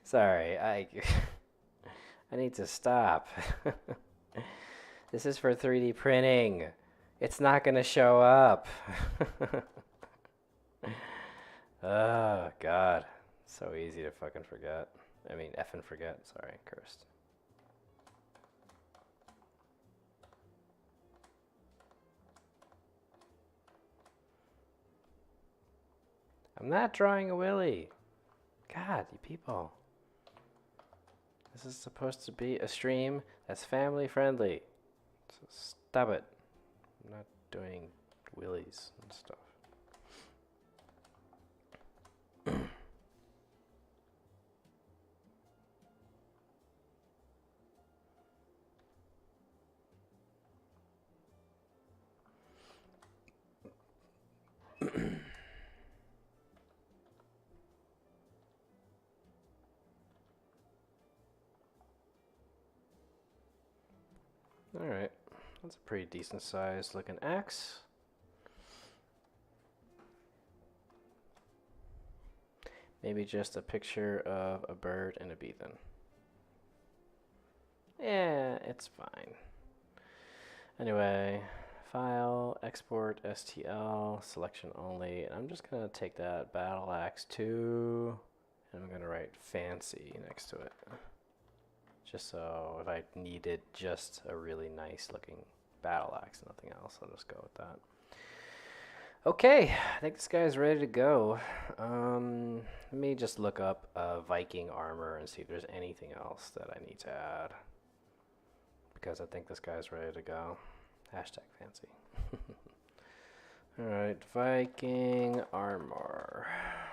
Sorry, I need to stop. This is for 3D printing. It's not gonna show up. Oh, God. So easy to fucking forget. I mean, effing forget. Sorry, cursed. I'm not drawing a willy. God, you people. This is supposed to be a stream that's family friendly. So stop it. I'm not doing willies and stuff. Alright. That's a pretty decent sized looking axe. Maybe just a picture of a bird and a bee then. Yeah, it's fine. Anyway, file, export, STL, selection only. And I'm just going to take that battle axe 2 and I'm going to write fancy next to it. Just so if I needed just a really nice looking battle axe, nothing else, I'll just go with that. Okay, I think this guy's ready to go. Let me just look up Viking armor and see if there's anything else that I need to add. Because I think this guy's ready to go. Hashtag fancy. Alright, Viking armor.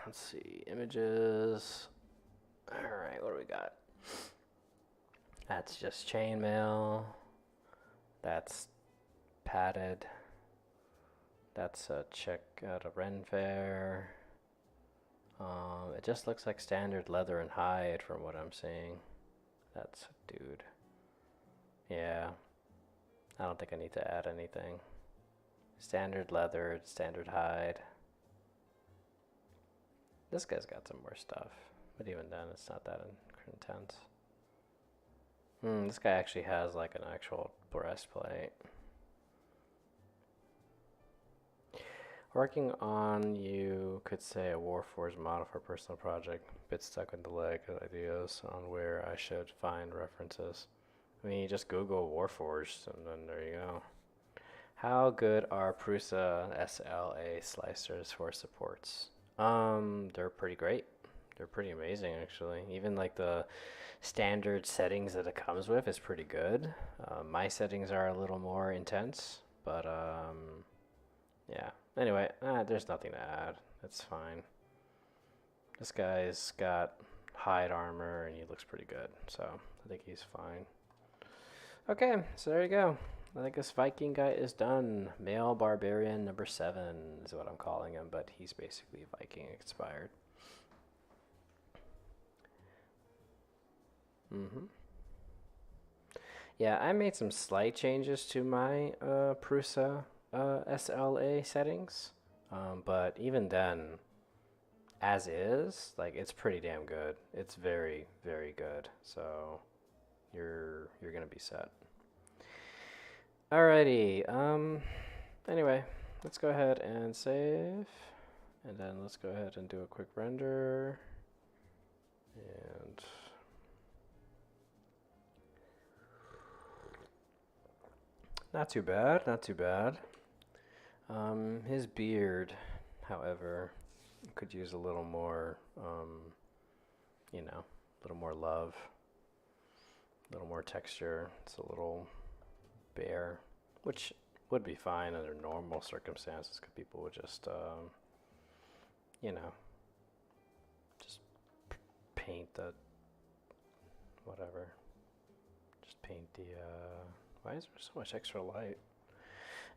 Let's see, images. Alright, what do we got? That's just chainmail. That's padded. That's a check out of Ren Fair. It just looks like standard leather and hide from what I'm seeing. That's a dude. Yeah. I don't think I need to add anything. Standard leather, standard hide. This guy's got some more stuff. But even then, it's not that intense. This guy actually has like an actual breastplate. Working on, you could say, a Warforged model for a personal project. Bit stuck with the leg of ideas on where I should find references. I mean, you just Google Warforged and then there you go. How good are Prusa SLA slicers for supports? They're pretty great. They're pretty amazing actually. Even like the standard settings that it comes with is pretty good. My settings are a little more intense, but yeah. Anyway, there's nothing to add. It's fine. This guy's got hide armor and he looks pretty good, so I think he's fine. Okay, so there you go. I think this Viking guy is done. Male Barbarian number 7 is what I'm calling him, but he's basically Viking expired. Yeah, I made some slight changes to my Prusa SLA settings, but even then, as is, like it's pretty damn good. It's very, very good. So you're gonna be set. Alrighty. Anyway, let's go ahead and save, and then let's go ahead and do a quick render, and not too bad, not too bad. His beard, however, could use a little more, you know, a little more love, a little more texture. It's a little bare, which would be fine under normal circumstances because people would just, you know, just paint the, whatever, just paint the, why is there so much extra light?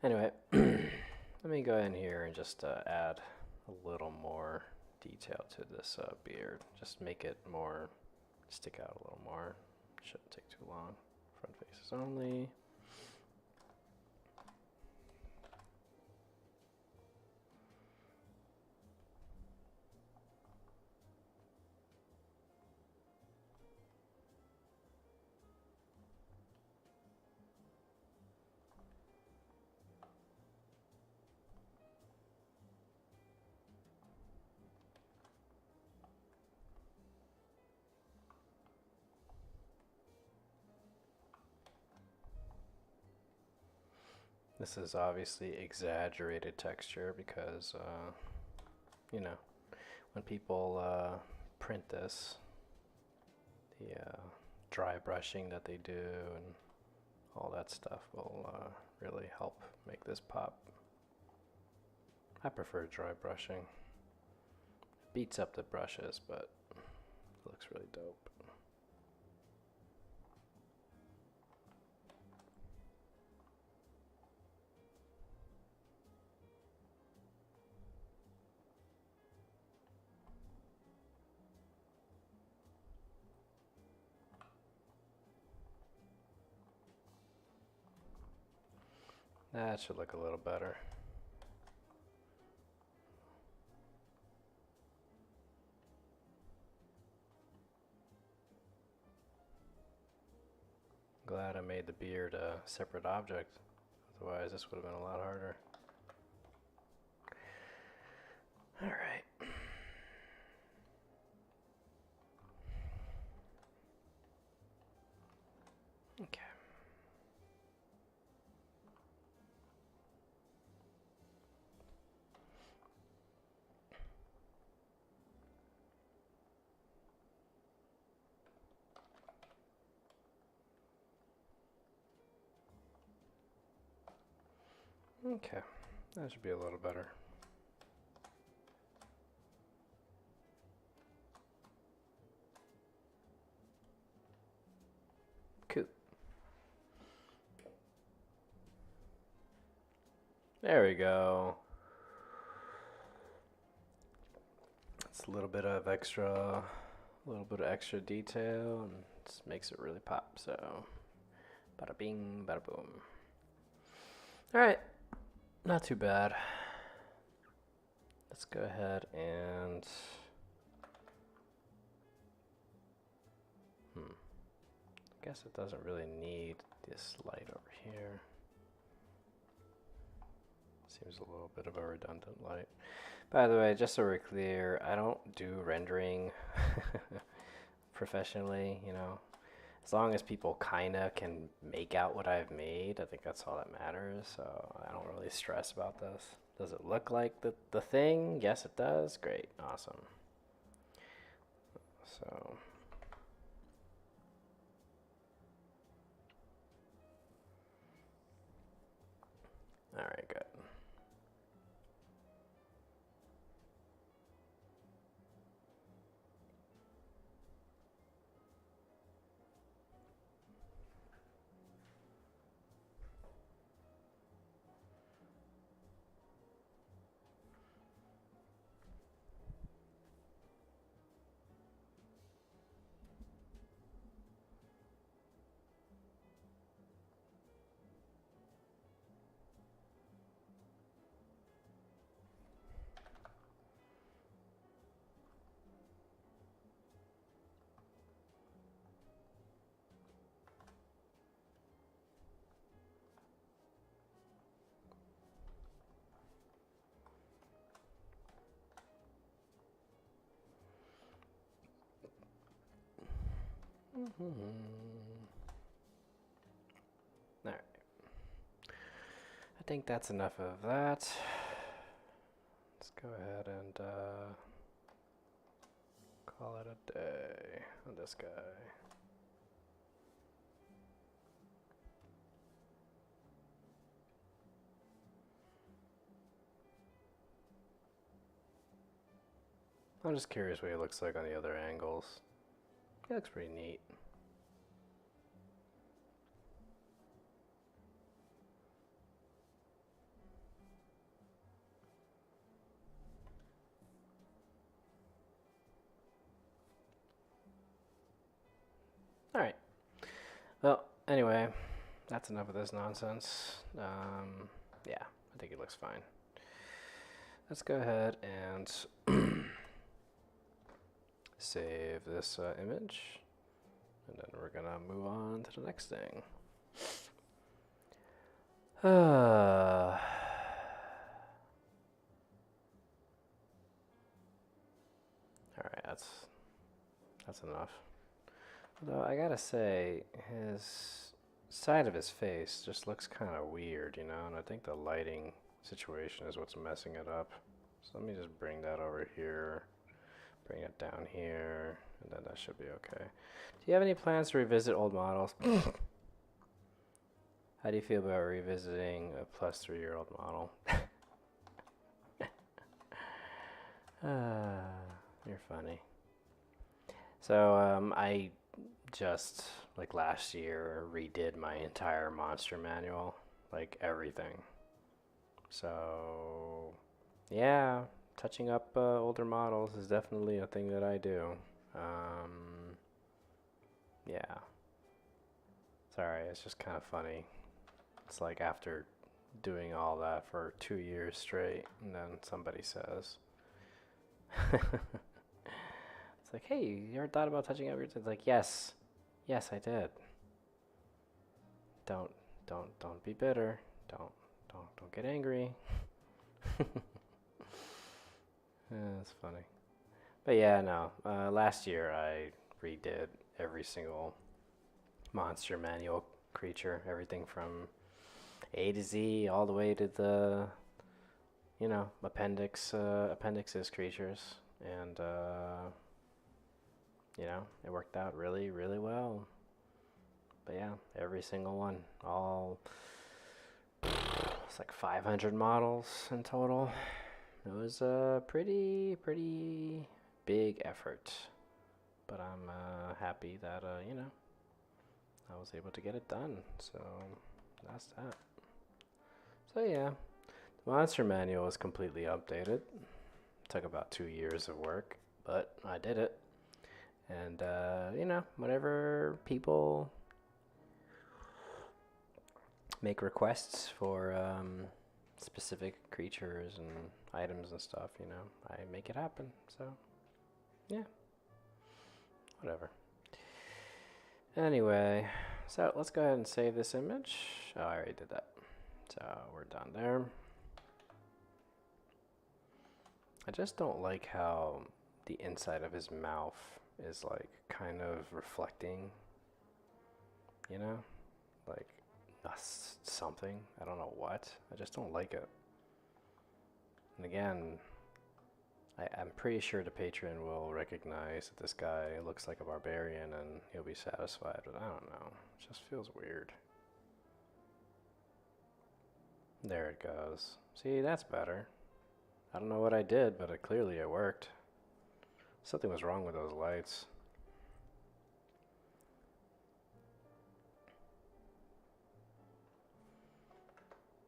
Anyway, let me go in here and just add a little more detail to this beard. Just make it more, stick out a little more. Shouldn't take too long. Front faces only. This is obviously exaggerated texture because, you know, when people print this, the dry brushing that they do and all that stuff will really help make this pop. I prefer dry brushing. It beats up the brushes, but it looks really dope. That should look a little better. Glad I made the beard a separate object. Otherwise, this would have been a lot harder. All right. Okay. Okay, that should be a little better. Cool. There we go. It's a little bit of extra detail and just makes it really pop. So, bada bing, bada boom. All right, not too bad. Let's go ahead and I guess it doesn't really need this light over here. Seems a little bit of a redundant light. By the way, just so we're clear, I don't do rendering professionally, you know. As long as people kinda can make out what I've made, I think that's all that matters. So I don't really stress about this. Does it look like the thing? Yes, it does. Great. Awesome. So all right, good. All right. I think that's enough of that. Let's go ahead and call it a day on this guy. I'm just curious what he looks like on the other angles. He looks pretty neat. Alright. Well, anyway, that's enough of this nonsense. Yeah, I think it looks fine. Let's go ahead and save this image. And then we're gonna move on to the next thing. Alright, that's enough. Although I gotta say, his side of his face just looks kind of weird, you know, and I think the lighting situation is what's messing it up. So let me just bring that over here, bring it down here, and then that should be okay. Do you have any plans to revisit old models? How do you feel about revisiting a plus 3-year-old model? You're funny. So I just like last year redid my entire monster manual, like everything. So yeah, touching up older models is definitely a thing that I do. Yeah, sorry, it's just kind of funny. It's like after doing all that for 2 years straight, and then somebody says, it's like, hey, you ever thought about touching up your? It's like, yes, yes, I did. Don't, don't be bitter. Don't get angry. That's funny. But yeah, no. Last year I redid every single monster manual creature, everything from A to Z, all the way to the, appendixes creatures, and it worked out really, really well. But yeah, every single one, all it's like 500 models in total. It was a pretty big effort, but I'm happy that I was able to get it done. So that's that. So yeah, the monster manual is completely updated. Took about 2 years of work, but I did it. And whenever people make requests for specific creatures and items and stuff, I make it happen. So yeah, whatever. Anyway, so let's go ahead and save this image. Oh, I already did that. So we're done there. I just don't like how the inside of his mouth is like kind of reflecting, like something. I don't know what. I just don't like it. And again, I'm pretty sure the patron will recognize that this guy looks like a barbarian and he'll be satisfied, but I don't know. It just feels weird. There it goes. See, that's better. I don't know what I did, but clearly it worked. Something was wrong with those lights.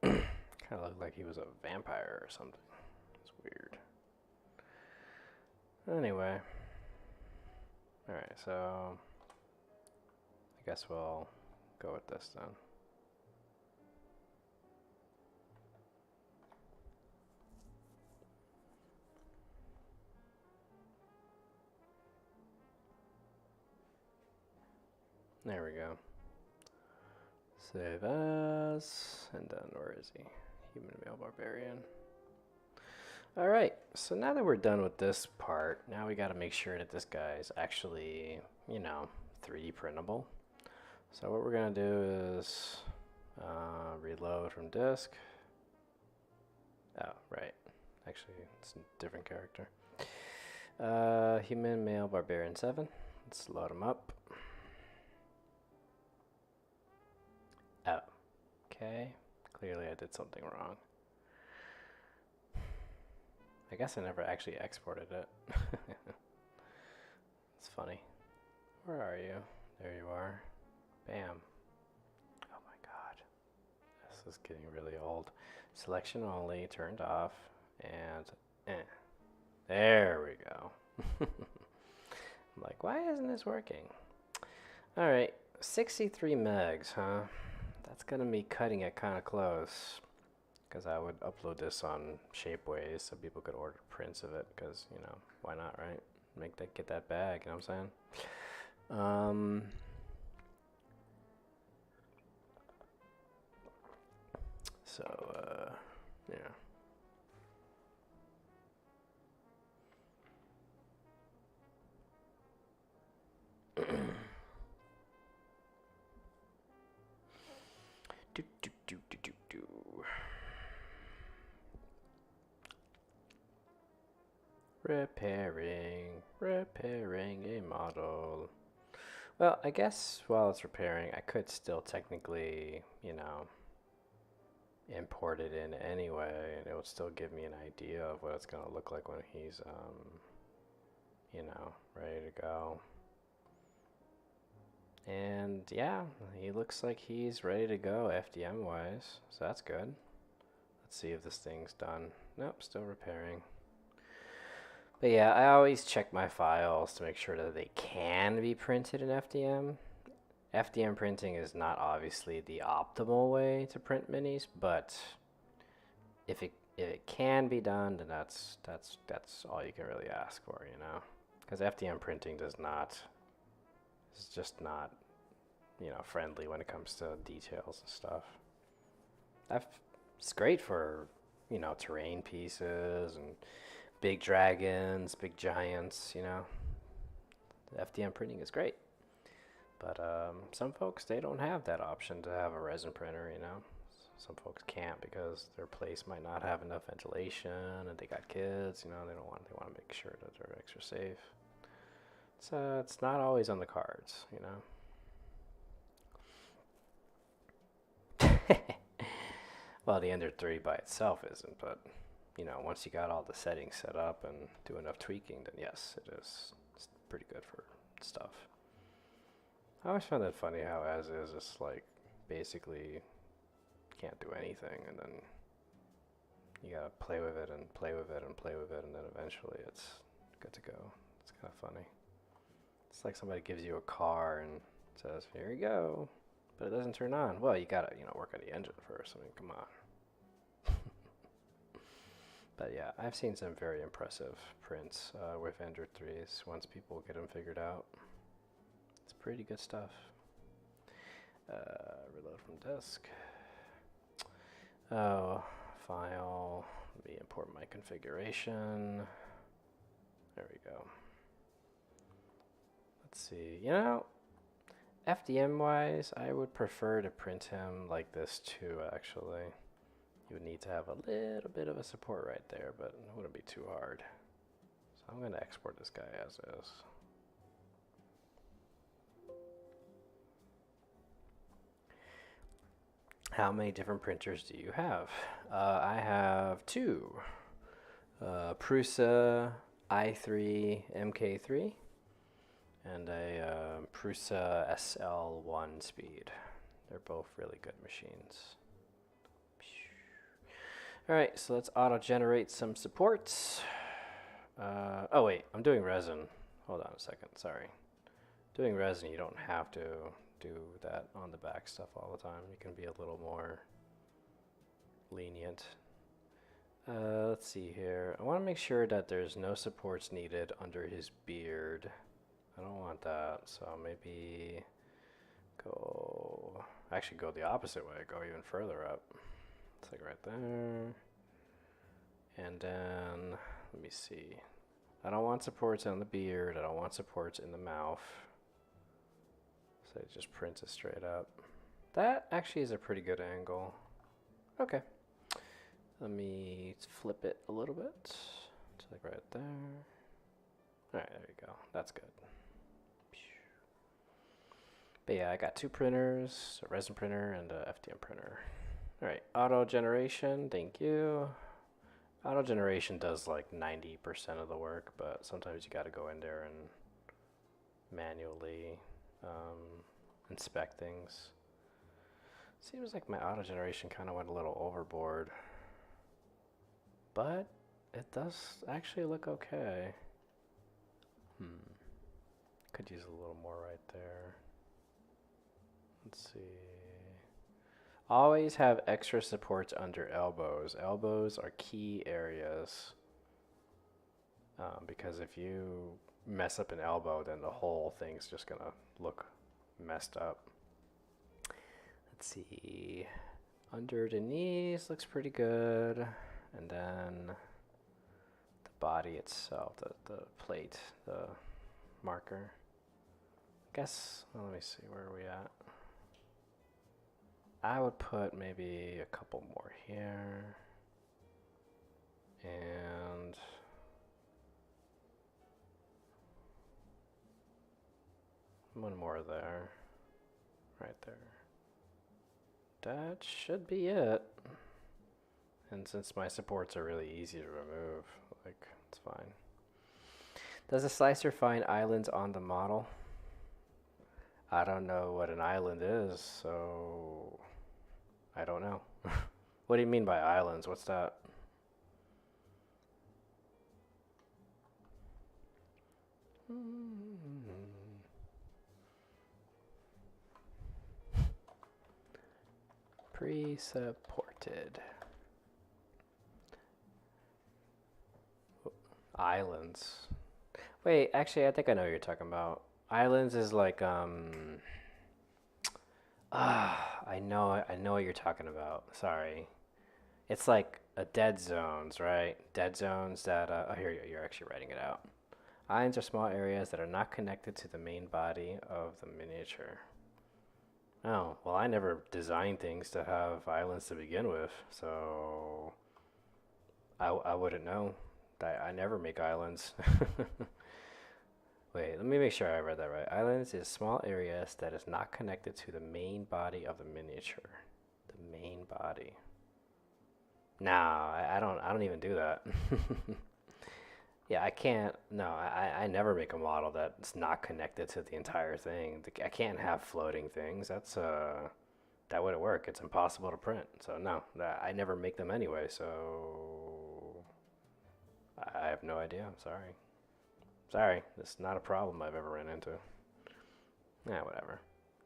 Kind of looked like he was a vampire or something. It's weird. Anyway. Alright, so I guess we'll go with this then. There we go. Save as, and then where is he? Human male barbarian. Alright, so now that we're done with this part, now we gotta make sure that this guy is actually, 3D printable. So what we're gonna do is reload from disk. Oh, right. Actually, it's a different character. Human male barbarian 7. Let's load him up. Oh, okay. Clearly I did something wrong. I guess I never actually exported it. It's funny. Where are you? There you are. Bam. Oh my god. This is getting really old. Selection only, turned off, and there we go. I'm like, why isn't this working? Alright, 63 megs, huh? That's gonna be cutting it kind of close. Because I would upload this on Shapeways so people could order prints of it. Because, why not, right? Get that bag, you know what I'm saying? So, yeah. Repairing a model. Well, I guess while it's repairing, I could still technically, import it in anyway, and it would still give me an idea of what it's gonna look like when he's, ready to go. And yeah, he looks like he's ready to go FDM wise, so that's good. Let's see if this thing's done. Nope, still repairing. But yeah, I always check my files to make sure that they can be printed in FDM. FDM printing is not obviously the optimal way to print minis, but if it can be done, then that's all you can really ask for, because FDM printing is just not friendly when it comes to details and stuff. It's great for terrain pieces and big dragons, big giants. The FDM printing is great, but some folks, they don't have that option to have a resin printer. Some folks can't because their place might not have enough ventilation, and they got kids. They want to make sure that they're extra safe. So it's not always on the cards. Well, the Ender 3 by itself isn't, but once you got all the settings set up and do enough tweaking, then yes, it is. It's pretty good for stuff. I always found that funny how as is, it's like basically can't do anything, and then you gotta play with it and play with it and play with it, and then eventually it's good to go. It's kind of funny. It's like somebody gives you a car and says, "Here you go," but it doesn't turn on. Well, you gotta work on the engine first. I mean, come on. But yeah, I've seen some very impressive prints with Ender 3s once people get them figured out. It's pretty good stuff. Reload from disk. Oh, file. Let me import my configuration. There we go. Let's see. FDM wise, I would prefer to print him like this too, actually. You would need to have a little bit of a support right there, but it wouldn't be too hard. So I'm going to export this guy as is. How many different printers do you have? I have two. Prusa i3 MK3 and a Prusa SL1 speed. They're both really good machines. Alright, so let's auto-generate some supports. Oh wait, I'm doing resin. Hold on a second, sorry. Doing resin, you don't have to do that on the back stuff all the time. You can be a little more lenient. Let's see here. I want to make sure that there's no supports needed under his beard. I don't want that, so maybe actually go the opposite way, go even further up. It's like right there. And then, let me see. I don't want supports on the beard. I don't want supports in the mouth. So it just prints it straight up. That actually is a pretty good angle. Okay. Let me flip it a little bit. To like right there. Alright, there you go. That's good. But yeah, I got two printers, a resin printer and a FDM printer. Alright, auto generation, thank you. Auto generation does like 90% of the work, but sometimes you gotta go in there and manually inspect things. Seems like my auto generation kind of went a little overboard, but it does actually look okay. Could use a little more right there. Let's see. Always have extra supports under elbows. Elbows are key areas. Because if you mess up an elbow, then the whole thing's just gonna look messed up. Let's see. Under the knees looks pretty good. And then the body itself, the plate, the marker. I guess, well, let me see, where are we at? I would put maybe a couple more here. And more there. Right there. That should be it. And since my supports are really easy to remove, like, it's fine. Does a slicer find islands on the model? I don't know what an island is, so I don't know. What do you mean by islands? What's that? Pre-supported. Islands. Wait, actually, I think I know what you're talking about. Islands is like I know what you're talking about. Sorry. It's like a dead zones, right? Dead zones that oh, here you're actually writing it out. Islands are small areas that are not connected to the main body of the miniature. Oh, well, I never designed things to have islands to begin with, so I wouldn't know. I never make islands. Wait, let me make sure I read that right. Islands is small areas that is not connected to the main body of the miniature. The main body. Nah, I don't even do that. Yeah, I can't. No, I never make a model that's not connected to the entire thing. I can't have floating things. That wouldn't work. It's impossible to print. So no, I never make them anyway. So I have no idea. I'm sorry. Sorry, it's not a problem I've ever ran into. Yeah, whatever.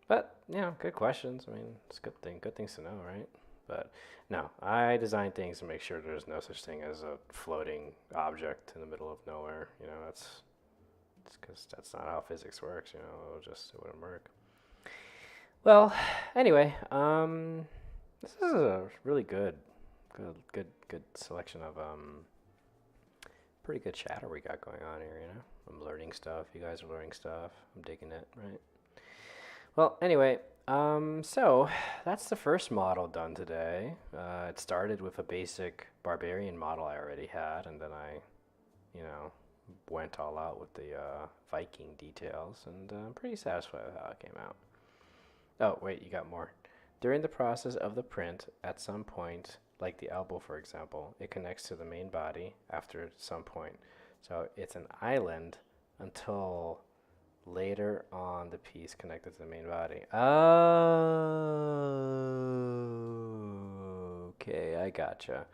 But good questions. I mean, it's a good things to know, right? But no, I design things to make sure there's no such thing as a floating object in the middle of nowhere. It's because that's not how physics works. It wouldn't work. Well, anyway, this is a really good selection of pretty good chatter we got going on here. I'm learning stuff. You guys are learning stuff. I'm digging it, right? Well, anyway, so that's the first model done today. It started with a basic barbarian model I already had, and then I, went all out with the Viking details, and I'm pretty satisfied with how it came out. Oh, wait, you got more. During the process of the print, at some point, like the elbow, for example, it connects to the main body after some point. So it's an island until later on the piece connected to the main body. Oh, okay, I gotcha.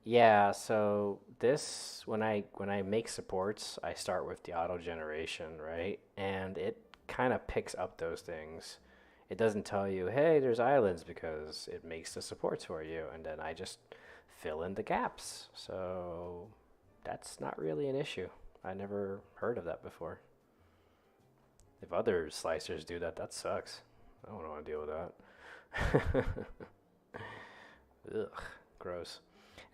Yeah, so this when I make supports, I start with the auto generation, right? And it kind of picks up those things. It doesn't tell you, hey, there's islands because it makes the supports for you, and then I just fill in the gaps. So that's not really an issue. I never heard of that before. If other slicers do that, that sucks. I don't want to deal with that. Ugh, gross.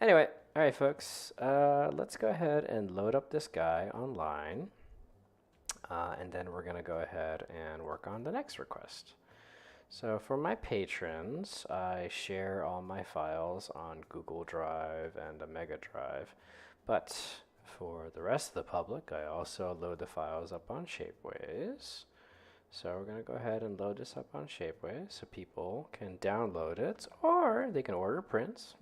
Anyway, all right, folks. Let's go ahead and load up this guy online. And then we're going to go ahead and work on the next request. So for my patrons, I share all my files on Google Drive and a Mega Drive. But for the rest of the public, I also load the files up on Shapeways. So we're going to go ahead and load this up on Shapeways so people can download it, or they can order prints.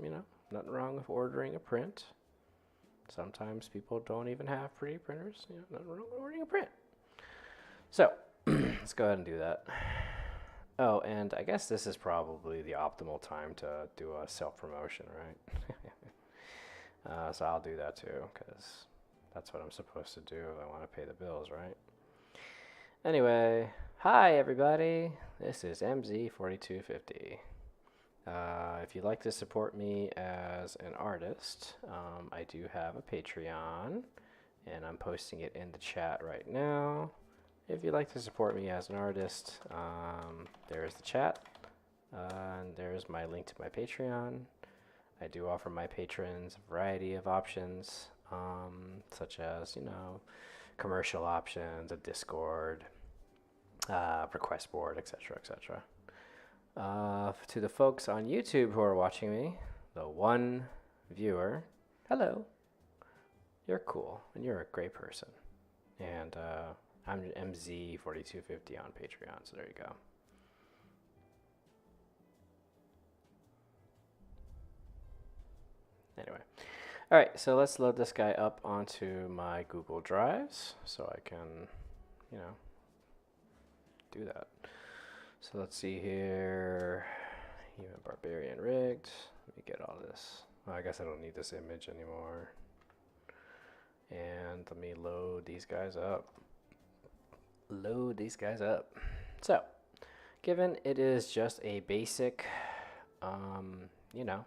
Nothing wrong with ordering a print. Sometimes people don't even have 3D printers. Nothing wrong with ordering a print. So let's go ahead and do that. Oh, and I guess this is probably the optimal time to do a self-promotion, right? So I'll do that too, because that's what I'm supposed to do if I want to pay the bills, right? Anyway, hi everybody. This is MZ4250. If you'd like to support me as an artist, I do have a Patreon, and I'm posting it in the chat right now. If you'd like to support me as an artist, there's the chat, and there's my link to my Patreon. I do offer my patrons a variety of options, such as, commercial options, a Discord, request board, etc., etc. To the folks on YouTube who are watching me, the one viewer, hello. You're cool, and you're a great person. And I'm MZ4250 on Patreon, so there you go. Anyway. All right, so let's load this guy up onto my Google Drives so I can, you know, do that. So let's see here. Human Barbarian rigged. Let me get all this. Oh, I guess I don't need this image anymore. And let me load these guys up. Load these guys up. So, given it is just a basic, you know,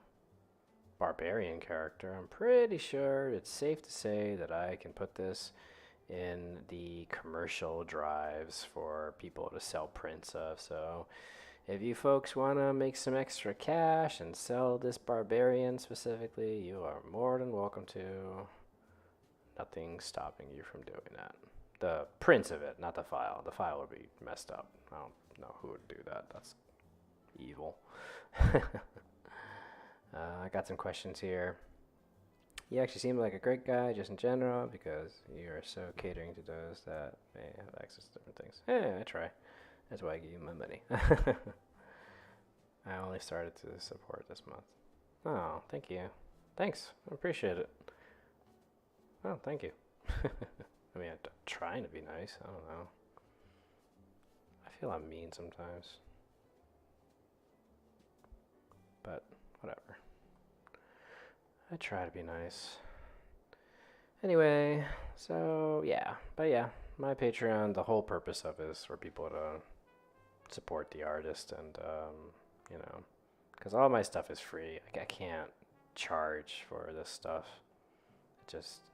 barbarian character, I'm pretty sure it's safe to say that I can put this in the commercial drives for people to sell prints of. So if you folks want to make some extra cash and sell this barbarian specifically, you are more than welcome to. Nothing's stopping you from doing that. The prints of it, not the file. The file would be messed up. I don't know who would do that. That's evil. I got some questions here. You actually seem like a great guy just in general because you are so catering to those that may have access to different things. Yeah, I try. That's why I give you my money. I only started to support this month. Oh, thank you. Thanks. I appreciate it. Oh, thank you. I mean, I'm trying to be nice. I don't know. I feel I'm mean sometimes. But whatever. I try to be nice. Anyway, so yeah. But yeah, my Patreon, the whole purpose of it is for people to support the artist and, you know, because all my stuff is free. Like, I can't charge for this stuff.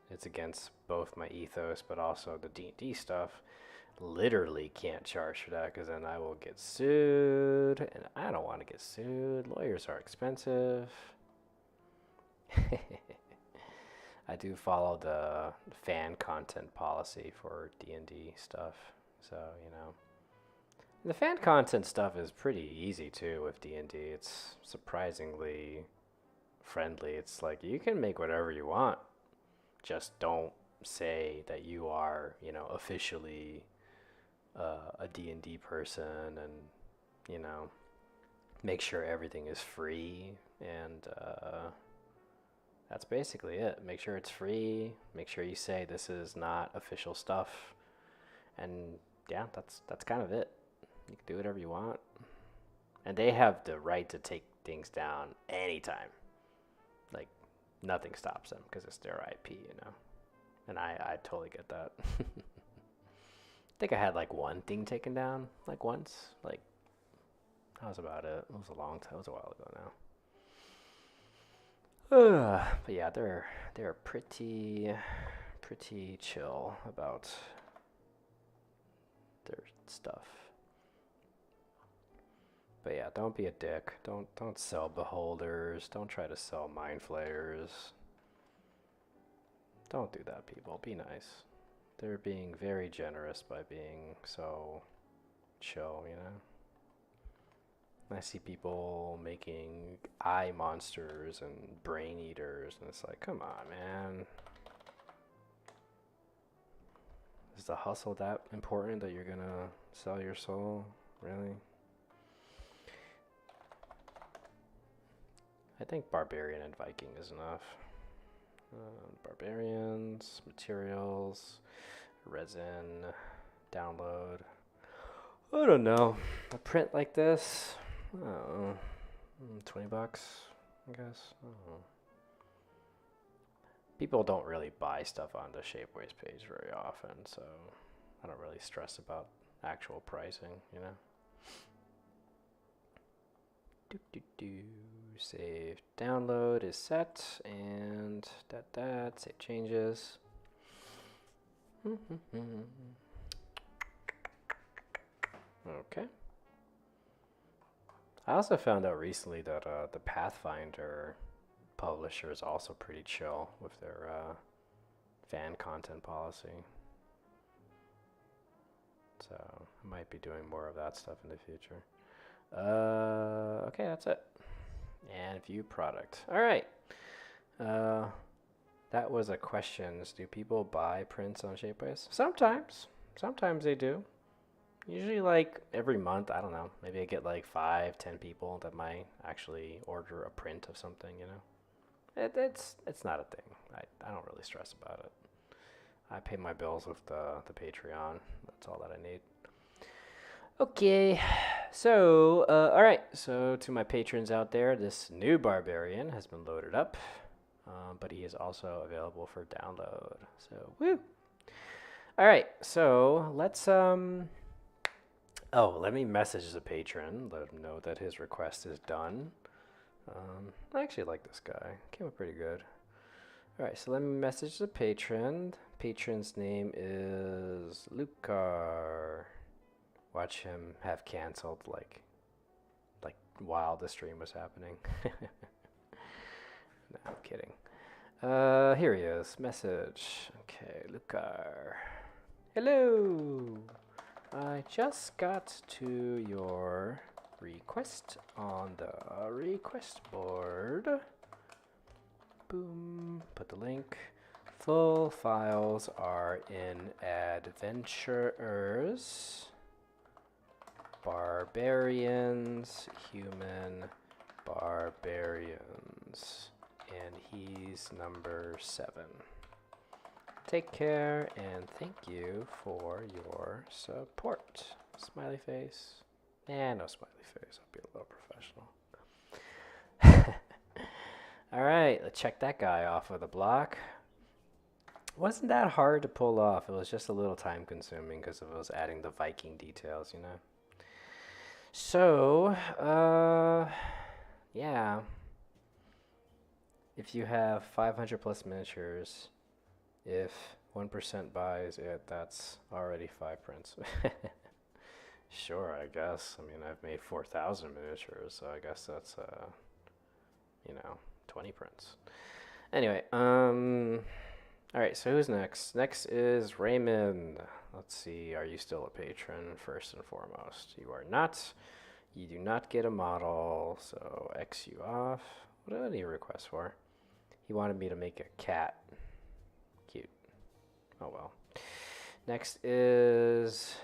It's against both my ethos, but also the D&D stuff. Literally can't charge for that because then I will get sued, and I don't want to get sued. Lawyers are expensive. I do follow the fan content policy for D&D stuff, so you know. The fan content stuff is pretty easy too with D&D. It's surprisingly friendly. It's like you can make whatever you want. Just don't say that you are, you know, officially a D&D person, and you know, make sure everything is free, and that's basically it. Make sure it's free. Make sure you say this is not official stuff, and yeah, that's kind of it. You can do whatever you want, and they have the right to take things down anytime. Like, nothing stops them because it's their IP, you know. And I totally get that. I think I had like one thing taken down, like once. Like, that was about it. It was a long time. It was a while ago now. But yeah, they're pretty chill about their stuff. But yeah, don't be a dick. Don't sell beholders. Don't try to sell mind flayers. Don't do that, people. Be nice. They're being very generous by being so chill, you know? I see people making eye monsters and brain eaters, and it's like, come on, man. Is the hustle that important that you're gonna sell your soul? Really? I think Barbarian and Viking is enough. Barbarians, materials, resin, download. I don't know. A print like this, I don't know, $20, I guess. I don't know. People don't really buy stuff on the Shapeways page very often, so I don't really stress about actual pricing, you know? Save download is set, and save changes. Okay. I also found out recently that the Pathfinder publisher is also pretty chill with their fan content policy. So I might be doing more of that stuff in the future. Okay, that's it. And view product. All right. That was a question. Do people buy prints on Shapeways? Sometimes. Sometimes they do. Usually, like every month, I don't know. Maybe I get like 5, 10 people that might actually order a print of something. It's not a thing. I don't really stress about it. I pay my bills with the Patreon. That's all that I need. Okay, so all right. So to my patrons out there, this new barbarian has been loaded up, but he is also available for download. So woo! All right, so let's Oh, let me message the patron. Let him know that his request is done. I actually like this guy. Came up pretty good. All right, so let me message the patron. Patron's name is Lucar. Watch him have canceled like while the stream was happening. No, I'm kidding. Here he is. Message. Okay, Lucar. Hello. I just got to your request on the request board. Boom. Put the link. Full files are in Adventurers, Barbarians, Human Barbarians, and he's number 7. Take care and thank you for your support. Smiley face. Nah, no smiley face. I'll be a little professional. Alright, let's check that guy off of the block. Wasn't that hard to pull off. It was just a little time consuming because it was adding the Viking details, So, yeah. If you have 500 plus miniatures, if 1% buys it, that's already 5 prints. Sure, I guess. I mean, I've made 4,000 miniatures, so I guess that's, 20 prints. Anyway, alright, so who's next? Next is Raymond. Let's see, are you still a patron, first and foremost? You are not. You do not get a model, so X you off. What did he request for? He wanted me to make a cat. Cute. Oh well. Next is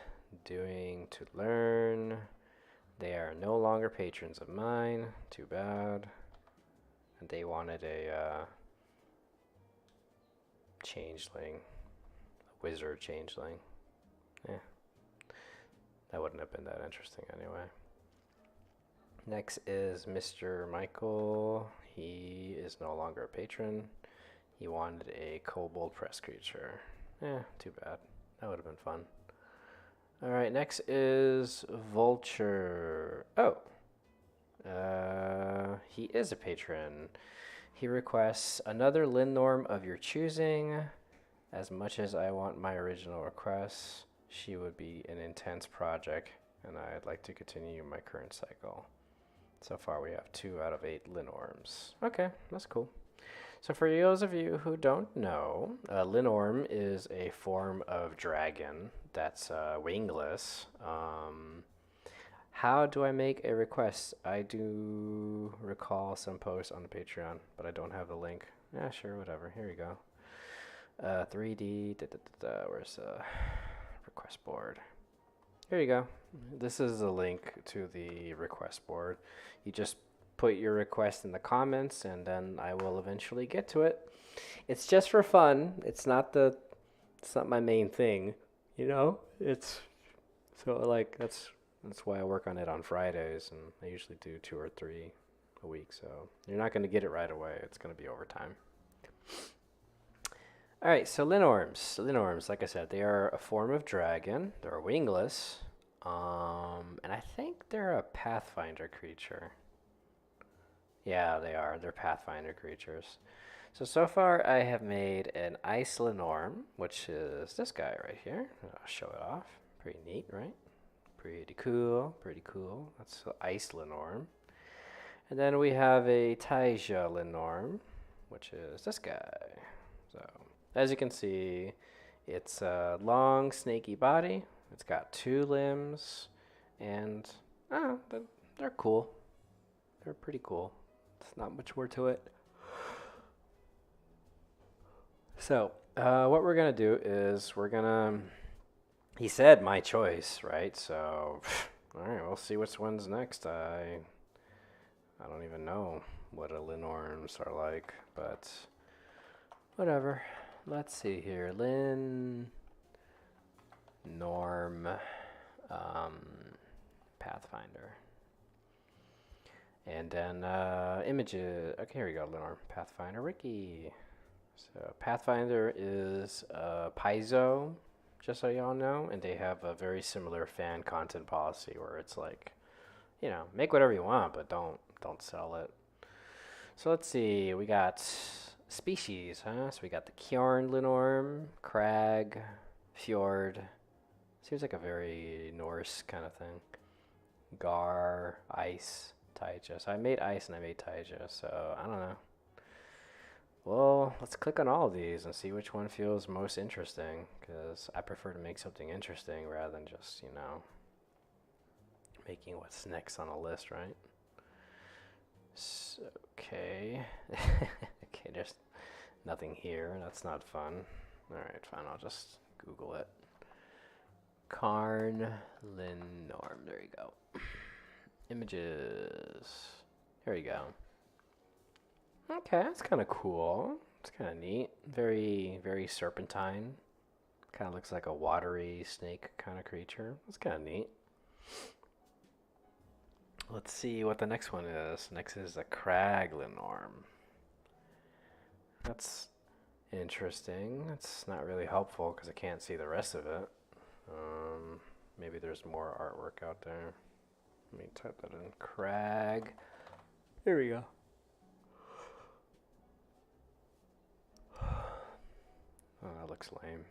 Doing to Learn. They are no longer patrons of mine. Too bad. And they wanted a changeling. A wizard changeling. That wouldn't have been that interesting anyway. Next is Mr. Michael. He is no longer a patron. He wanted a kobold press creature. Too bad. That would have been fun. Alright, next is Vulture. Oh. He is a patron. He requests another Lindorm of your choosing. As much as I want my original request, she would be an intense project, and I'd like to continue my current cycle. So far we have 2 out of 8 Lindorms. Okay, that's cool. So for those of you who don't know, Lindorm is a form of dragon that's wingless. How do I make a request? I do recall some posts on the Patreon, but I don't have the link. Yeah, sure, whatever. Here you go. 3D, where's the request board? Here you go. This is the link to the request board. You just put your request in the comments, and then I will eventually get to it. It's just for fun. It's not my main thing, It's so like that's why I work on it on Fridays, and I usually do 2 or 3 a week. So you're not going to get it right away. It's going to be over time. All right, so Lindorms, like I said, they are a form of dragon. They're wingless, and I think they're a Pathfinder creature. Yeah, they are. They're Pathfinder creatures. So far I have made an Ice Lindorm, which is this guy right here. I'll show it off. Pretty neat, right? Pretty cool. That's the Ice Lindorm. And then we have a Taija Lindorm, which is this guy. So as you can see, it's a long, snaky body. It's got 2 limbs, and they're cool. They're pretty cool. There's not much more to it. So what we're gonna do is we're gonna he said my choice, right? So, all right, we'll see which one's next. I don't even know what a Linorms are like, but whatever. Let's see here. Norm, um, Pathfinder. And then images. Okay, here we go. Linorm, Pathfinder, Ricky. So Pathfinder is Paizo, just so y'all know, and they have a very similar fan content policy where it's like, make whatever you want, but don't sell it. So let's see, we got species, huh? So we got the Kjorn Linorm, Crag, Fjord. Seems like a very Norse kind of thing. Gar, Ice, Taija. So I made Ice and I made Taija, so I don't know. Well, let's click on all of these and see which one feels most interesting, because I prefer to make something interesting rather than just, making what's next on the list, right? So, okay. Okay, there's nothing here. That's not fun. Alright, fine. I'll just Google it. Karn Linorm. There you go. Images. Here we go. Okay, that's kind of cool. It's kind of neat. Very, very serpentine. Kind of looks like a watery snake kind of creature. That's kind of neat. Let's see what the next one is. Next is the Crag Linorm. That's interesting. That's not really helpful because I can't see the rest of it. Maybe there's more artwork out there. Let me type that in. Crag. Here we go. Oh, that looks lame.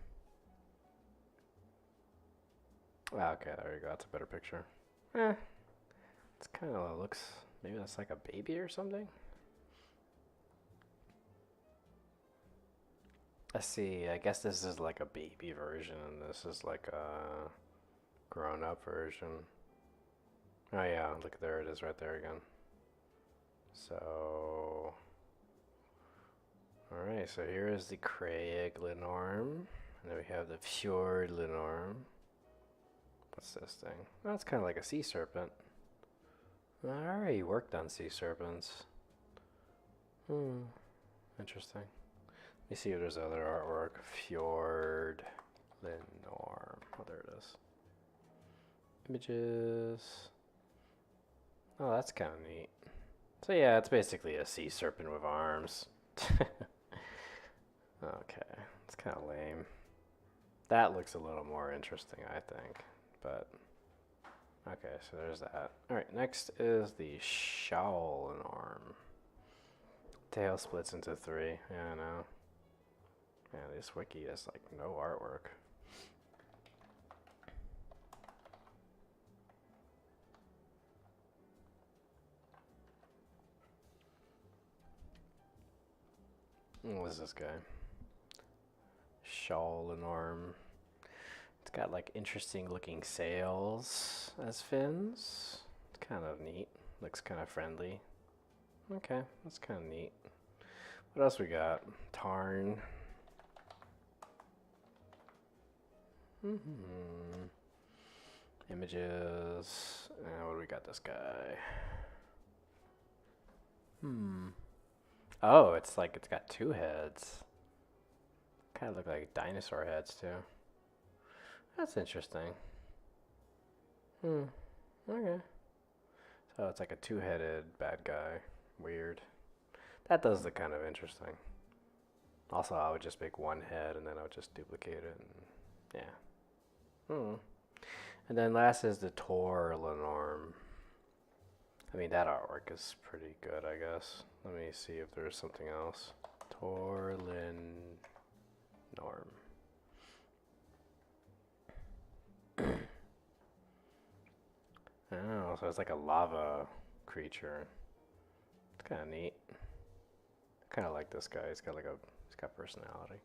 Okay, there you go. That's a better picture. It's kind of looks, maybe that's like a baby or something. Let's see, I guess this is like a baby version and this is like a grown-up version. Oh yeah, look, there it is right there again. So, alright, so here is the Crag Linorm. And then we have the Fjord Linorm. What's this thing? Oh, it's kind of like a sea serpent. I already worked on sea serpents. Interesting. Let me see if there's other artwork. Fjord Linorm. Oh, there it is. Images. Oh, that's kind of neat. So yeah, it's basically a sea serpent with arms. Okay, it's kind of lame. That looks a little more interesting, I think. But, okay, so there's that. Alright, next is the Shawl Linorm. Tail splits into 3. Yeah, I know. Yeah, this wiki has like no artwork. What is this guy? Shawl Linorm. It's got like interesting looking sails as fins. It's kind of neat. Looks kind of friendly. Okay, that's kind of neat. What else we got? Tarn. Images. What do we got this guy? Oh, it's got 2 heads. Kind of look like dinosaur heads too. That's interesting. Okay. So it's like a 2-headed bad guy. Weird. That does look kind of interesting. Also, I would just make 1 head and then I would just duplicate it. And yeah. And then last is the Tor Linorm. I mean, that artwork is pretty good, I guess. Let me see if there's something else. Tor Linorm. Oh, so it's like a lava creature. It's kind of neat. I kind of like this guy. He's got personality.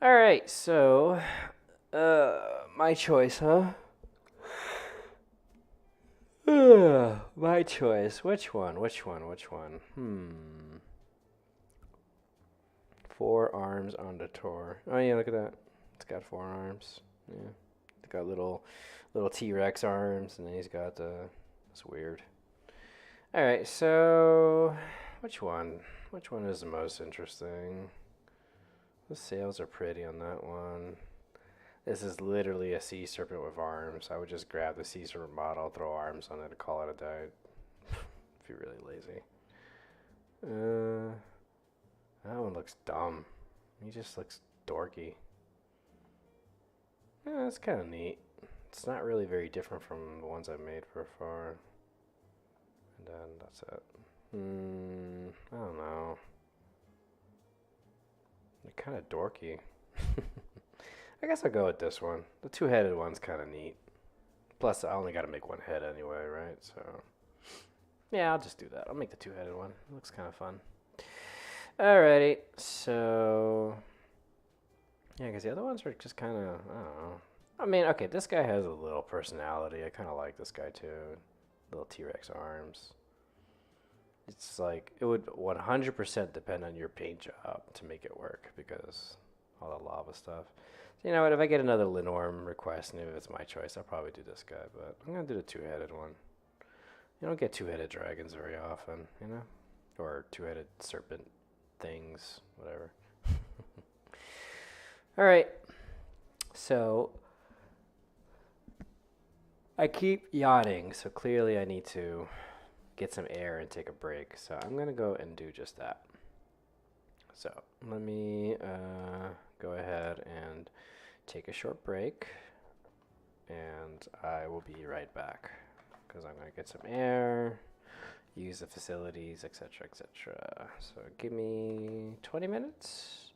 All right, so my choice, huh? My choice. Which one? 4 arms on the Tor. Oh yeah, look at that. It's got 4 arms. Yeah. He's got little T-Rex arms, and then he's got it's weird. All right, so which one? Which one is the most interesting? The sails are pretty on that one. This is literally a sea serpent with arms. I would just grab the sea serpent model, throw arms on it, and call it a day. If you're really lazy. That one looks dumb. He just looks dorky. Yeah, that's kind of neat. It's not really very different from the ones I've made so far. And then that's it. I don't know. They're kind of dorky. I guess I'll go with this one. The two-headed one's kind of neat. Plus, I only got to make one head anyway, right? So, yeah, I'll just do that. I'll make the two-headed one. It looks kind of fun. Alrighty, so yeah, because the other ones are just kind of, I don't know. I mean, okay, this guy has a little personality. I kind of like this guy too. Little T-Rex arms. It's like, it would 100% depend on your paint job to make it work because all the lava stuff. So, you know what, if I get another Linorm request and if it's my choice, I'll probably do this guy, but I'm going to do the two-headed one. You don't get two-headed dragons very often, you know? Or two-headed serpent things, whatever. All right. So I keep yawning, so clearly I need to get some air and take a break. So I'm going to go and do just that. So let me go ahead and take a short break, and I will be right back because I'm going to get some air, use the facilities, etc., etc. So give me 20 minutes.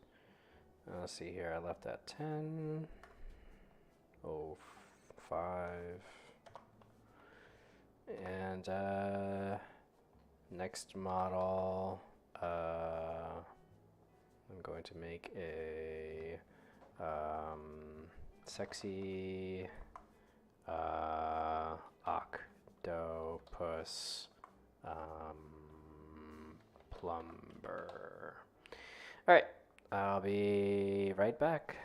Let's see here. I left at 10. Oh, 5. And next model, I'm going to make a sexy octopus plumber. All right, I'll be right back.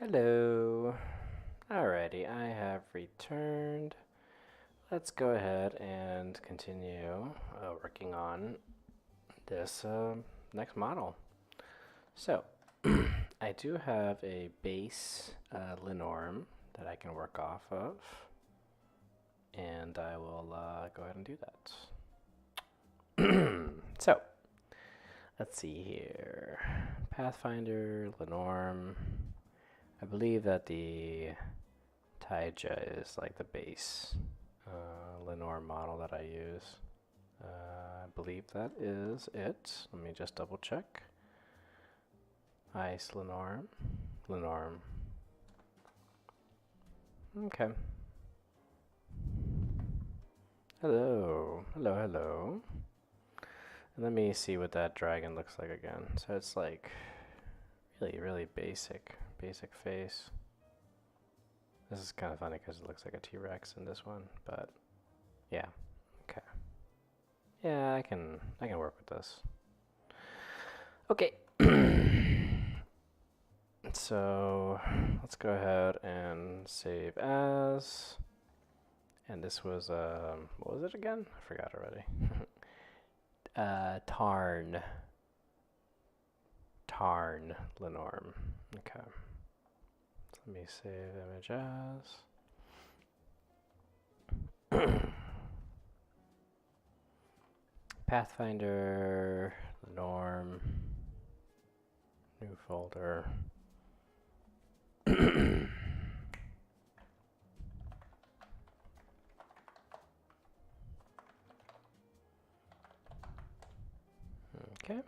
Hello. Alrighty, I have returned. Let's go ahead and continue working on this next model. So, I do have a base Linorm that I can work off of, and I will go ahead and do that. So, let's see here. Pathfinder, Linorm. I believe that the Taija is like the base Linorm model that I use. I believe that is it. Let me just double check. Ice Linorm. Linorm. Okay. Hello. Hello, hello. And let me see what that dragon looks like again. So it's like really, really basic face. This is kind of funny because it looks like a T-Rex in this one, but yeah, okay. Yeah, I can work with this. Okay. So let's go ahead and save as. And this was what was it again? I forgot already. Tarn Linorm. Okay. Let me save image as. Pathfinder, Linorm, new folder. Okay.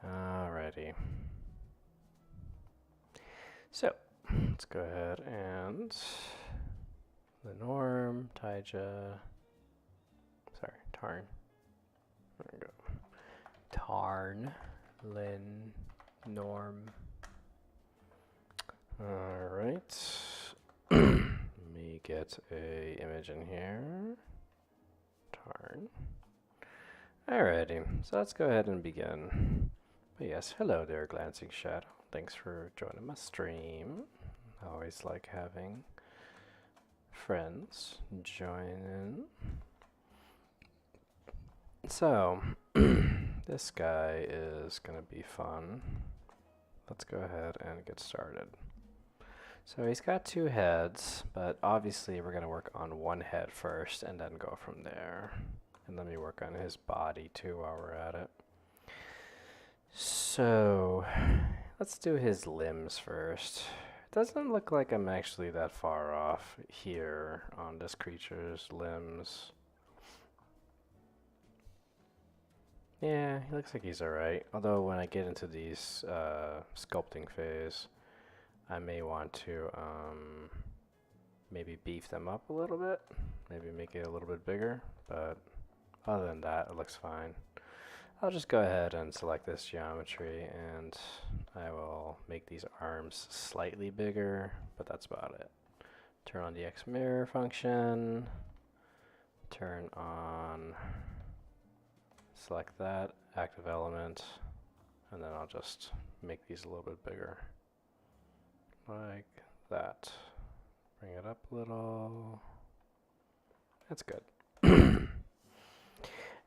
Alrighty. So, let's go ahead and Linorm, Taija, sorry, Tarn. There we go. Tarn, Linorm. Alright. Let me get a image in here. Tarn. Alrighty, so let's go ahead and begin. But yes, hello there, Glancing Shadow. Thanks for joining my stream. I always like having friends join in. So, this guy is going to be fun. Let's go ahead and get started. So he's got 2 heads, but obviously we're going to work on 1 head first and then go from there. And let me work on his body too while we're at it. So, let's do his limbs first. It doesn't look like I'm actually that far off here on this creature's limbs. Yeah, he looks like he's alright. Although when I get into these sculpting phase, I may want to maybe beef them up a little bit. Maybe make it a little bit bigger. But other than that, it looks fine. I'll just go ahead and select this geometry and I will make these arms slightly bigger, but that's about it. Turn on the X mirror function. Turn on, select that, active element, and then I'll just make these a little bit bigger. Like that. Bring it up a little. That's good.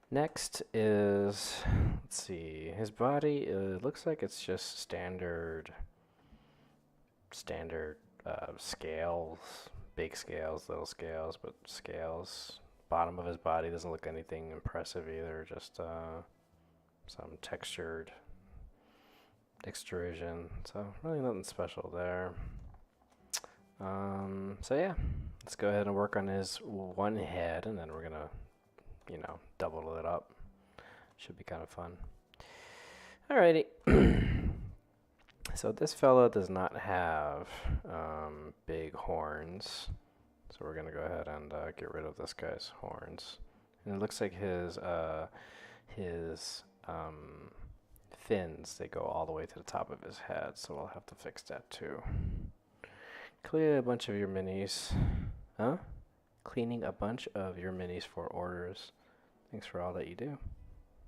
Next is, let's see, his body, it looks like it's just standard scales, big scales, little scales, but scales. Bottom of his body doesn't look anything impressive either, just some textured extrusion, so really nothing special there. So yeah, let's go ahead and work on his 1 head, and then we're gonna double it up. Should be kind of fun. Alrighty. So this fella does not have big horns. So we're going to go ahead and get rid of this guy's horns. And it looks like his fins, they go all the way to the top of his head. So we'll have to fix that too. Clear a bunch of your minis. Huh? Cleaning a bunch of your minis for orders. Thanks for all that you do.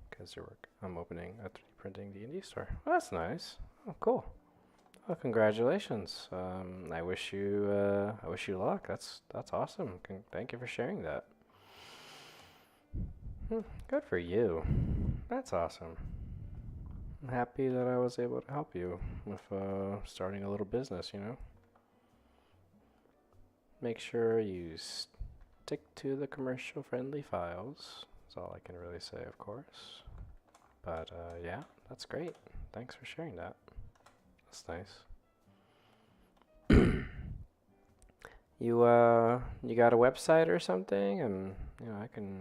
Because your work. I'm opening a printing D&D store. Well, that's nice. Oh, cool. Well, congratulations. I wish you luck. That's awesome. Thank you for sharing that. Good for you. That's awesome. I'm happy that I was able to help you with starting a little business, you know? Make sure you stick to the commercial friendly files. That's all I can really say, of course. But yeah, that's great. Thanks for sharing that. That's nice. You got a website or something? And I can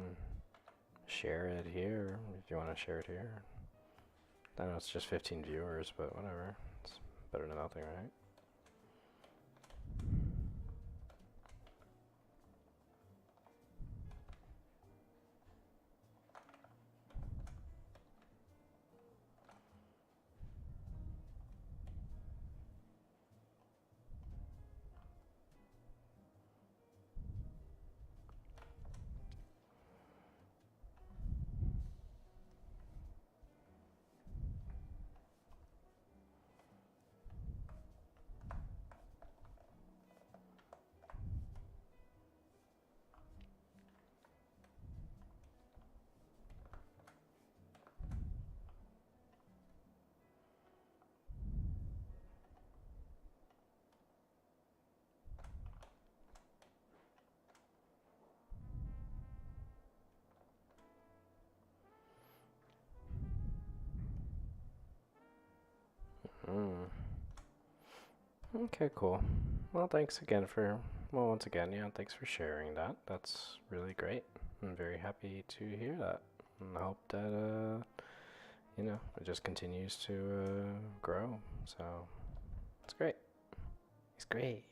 share it here if you want to share it here. I know it's just 15 viewers, but whatever. It's better than nothing, right? Okay, cool. Well, thanks again once again, thanks for sharing that. That's really great. I'm very happy to hear that. And I hope that, it just continues to grow. So, it's great. It's great.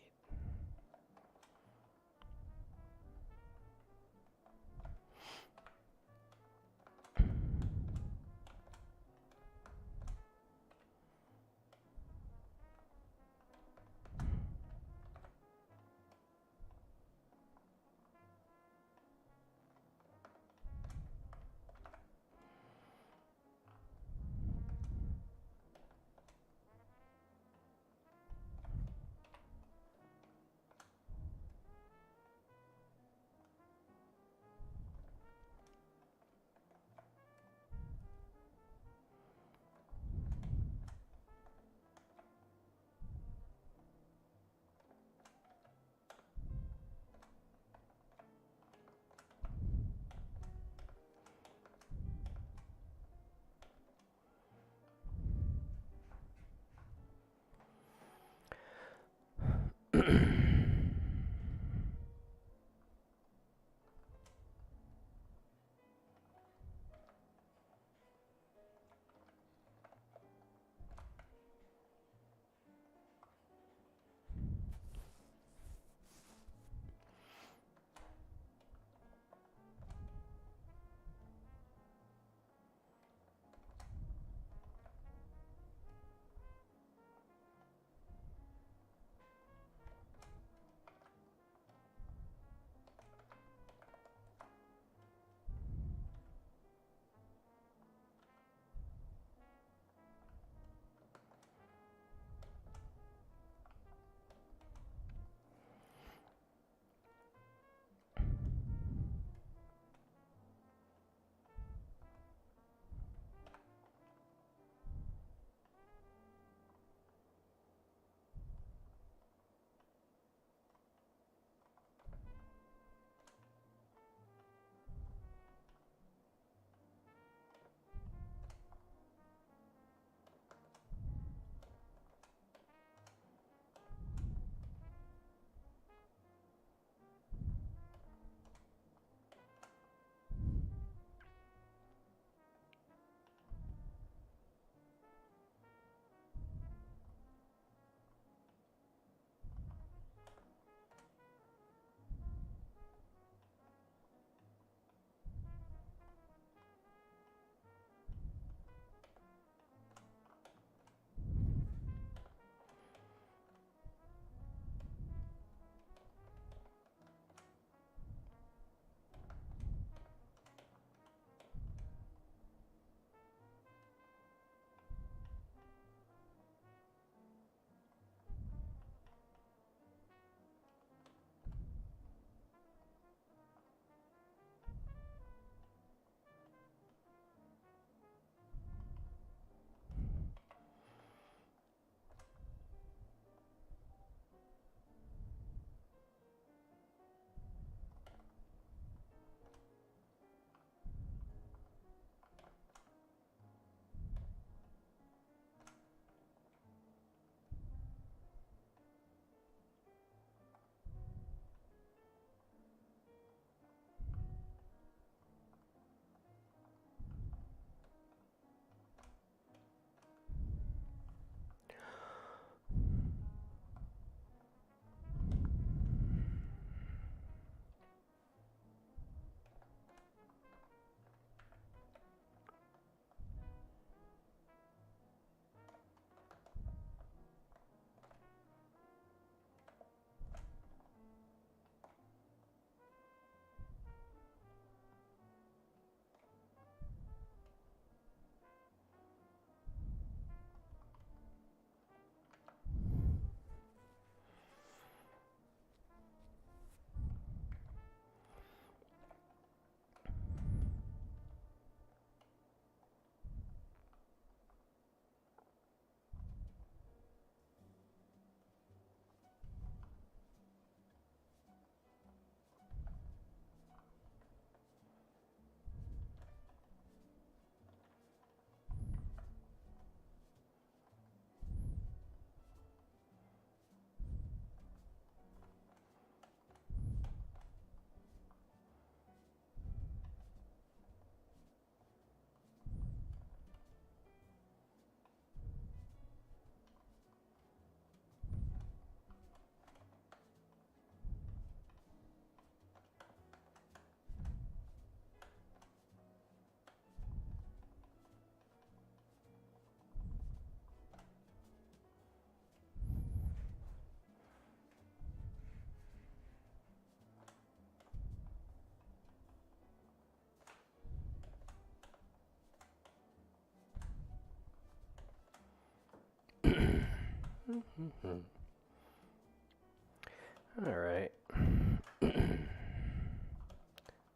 Alright.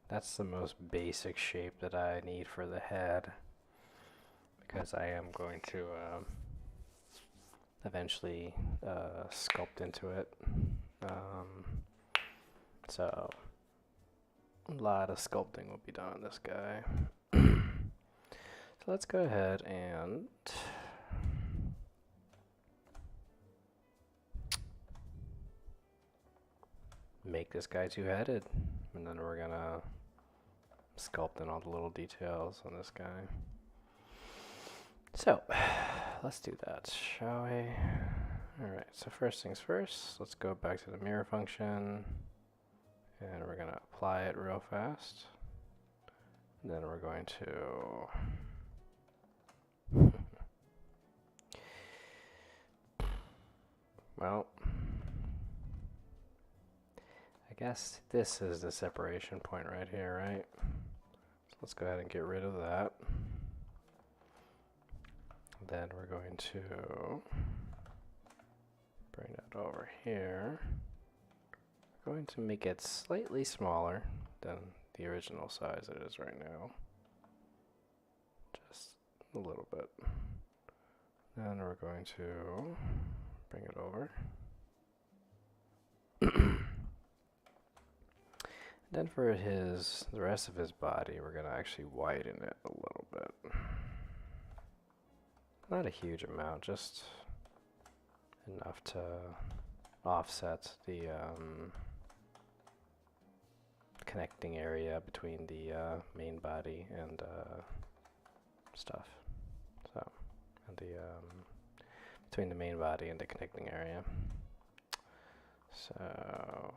That's the most basic shape that I need for the head, because I am going to eventually sculpt into it. So a lot of sculpting will be done on this guy. So let's go ahead and make this guy two-headed, and then we're gonna sculpt in all the little details on this guy. So let's do that, shall we? Alright, so first things first, let's go back to the mirror function, and we're gonna apply it real fast. And then we're going to well, I guess this is the separation point right here, right? So let's go ahead and get rid of that. Then we're going to bring that over here. We're going to make it slightly smaller than the original size it is right now. Just a little bit. Then we're going to bring it over. Then for the rest of his body, we're going to actually widen it a little bit. Not a huge amount, just enough to offset the connecting area between the main body and stuff. So, and the between the main body and the connecting area. So.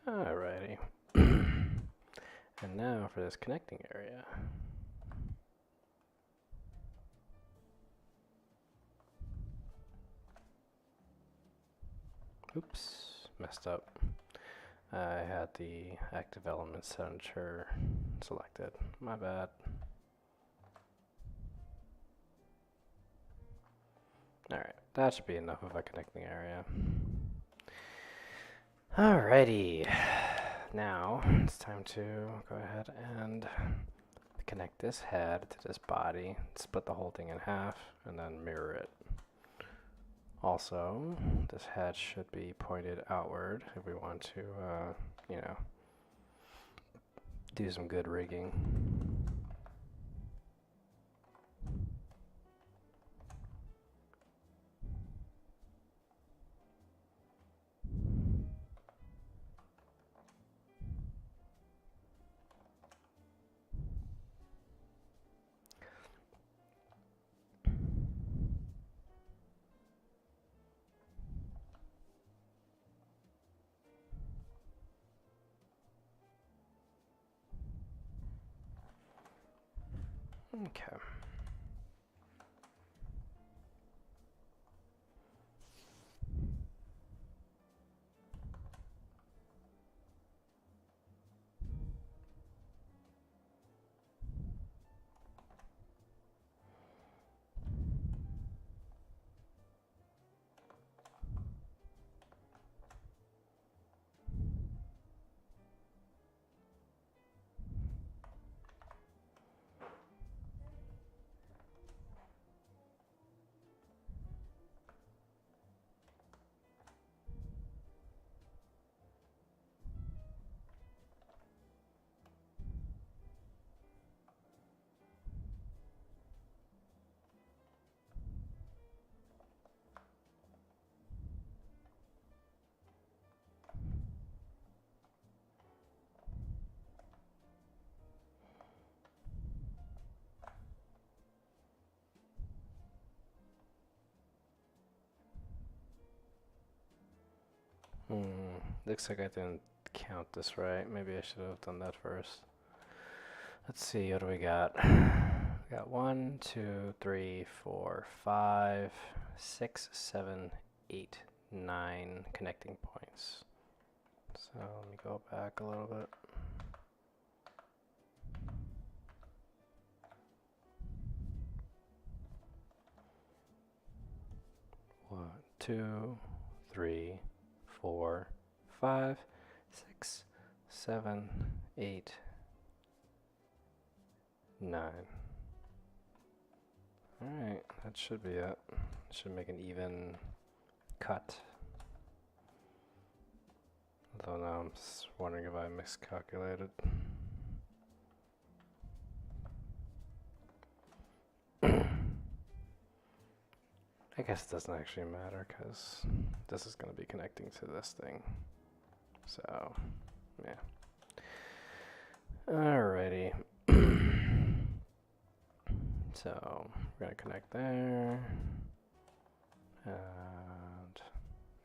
Alrighty. And now for this connecting area. Oops, messed up. I had the active element center selected. My bad. Alright, that should be enough of a connecting area. Alrighty, now it's time to go ahead and connect this head to this body, split the whole thing in half, and then mirror it. Also, this head should be pointed outward if we want to, do some good rigging. Okay. Looks like I didn't count this right. Maybe I should have done that first. Let's see, what do we got? We got 1, 2, 3, 4, 5, 6, 7, 8, 9 connecting points. So let me go back a little bit. One, 2, 3, 4, 5, 6, 7, 8, 9. Alright, that should be it. Should make an even cut. Although now I'm just wondering if I miscalculated. I guess it doesn't actually matter because this is going to be connecting to this thing. So, yeah. Alrighty. So, we're going to connect there. And,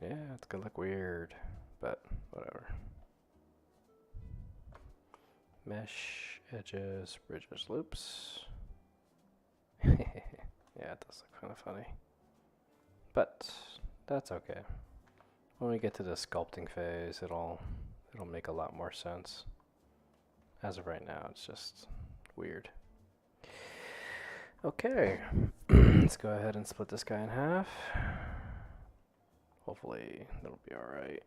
yeah, it's going to look weird, but whatever. Mesh, edges, bridges, loops. Yeah, it does look kind of funny. But that's okay. When we get to the sculpting phase, it'll make a lot more sense. As of right now, it's just weird. Okay, let's go ahead and split this guy in half. Hopefully that'll be all right.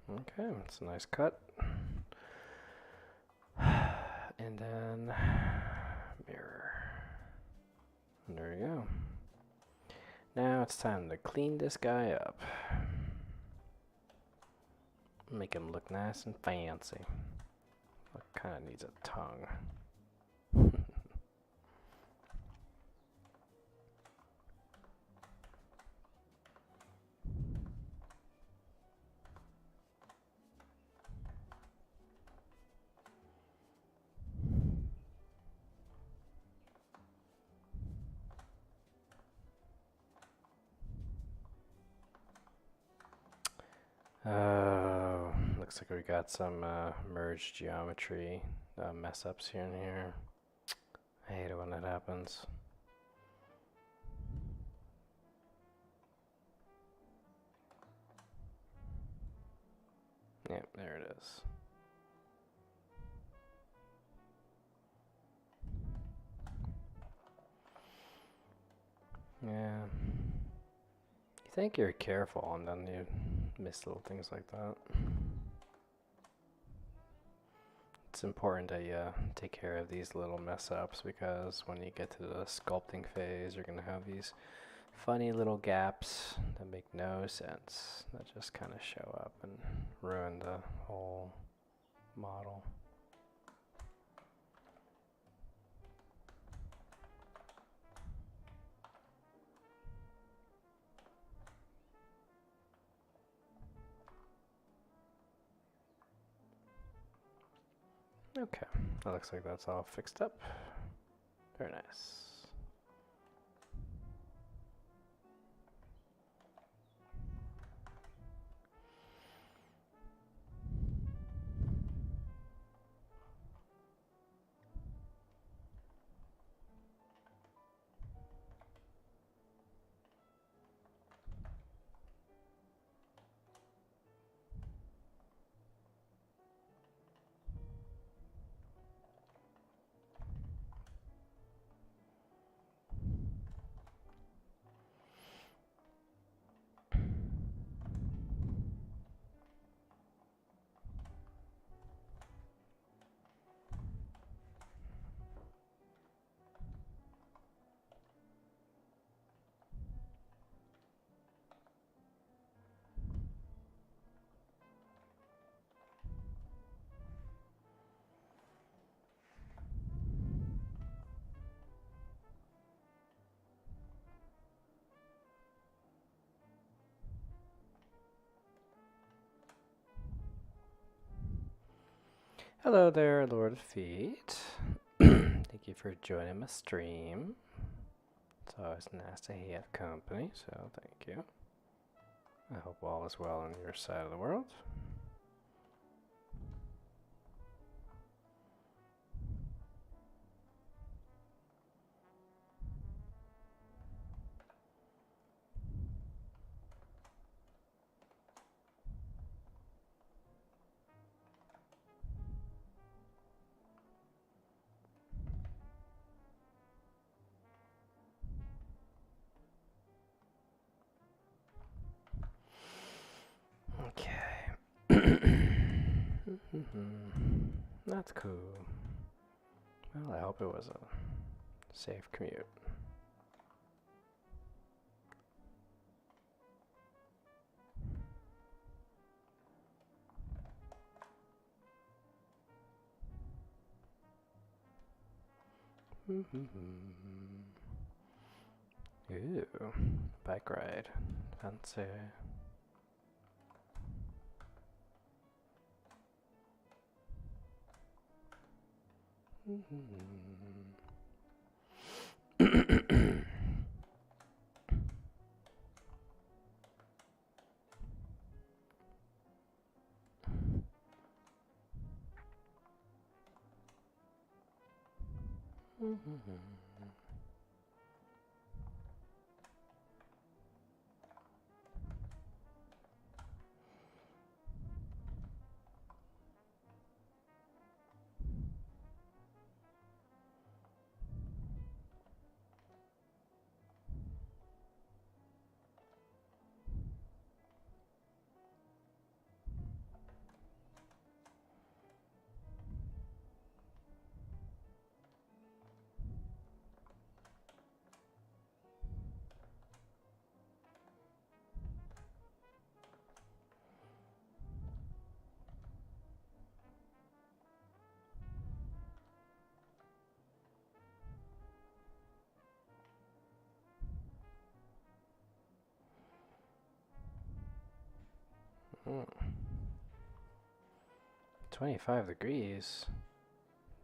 Okay, that's a nice cut. And then mirror. And there you go. Now it's time to clean this guy up. Make him look nice and fancy. Look, kind of needs a tongue. Looks like we got some merged geometry mess ups here and here. I hate it when that happens. Yep, there it is. Yeah. You think you're careful and then you miss little things like that. It's important that you take care of these little mess ups because when you get to the sculpting phase, you're going to have these funny little gaps that make no sense, that just kind of show up and ruin the whole model. Okay, that looks like that's all fixed up. Very nice. Hello there, Lord of Feet. Thank you for joining my stream. It's always nice to have company, so thank you. I hope all is well on your side of the world. Okay. That's cool. Well, I hope it was a safe commute. Ooh, bike ride. Fancy. Mm. 25 degrees?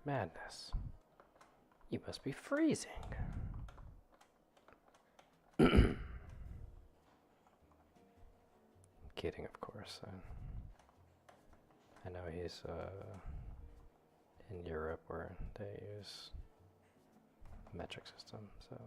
Madness. You must be freezing. Kidding, of course. I know he's in Europe where they use metric system, so.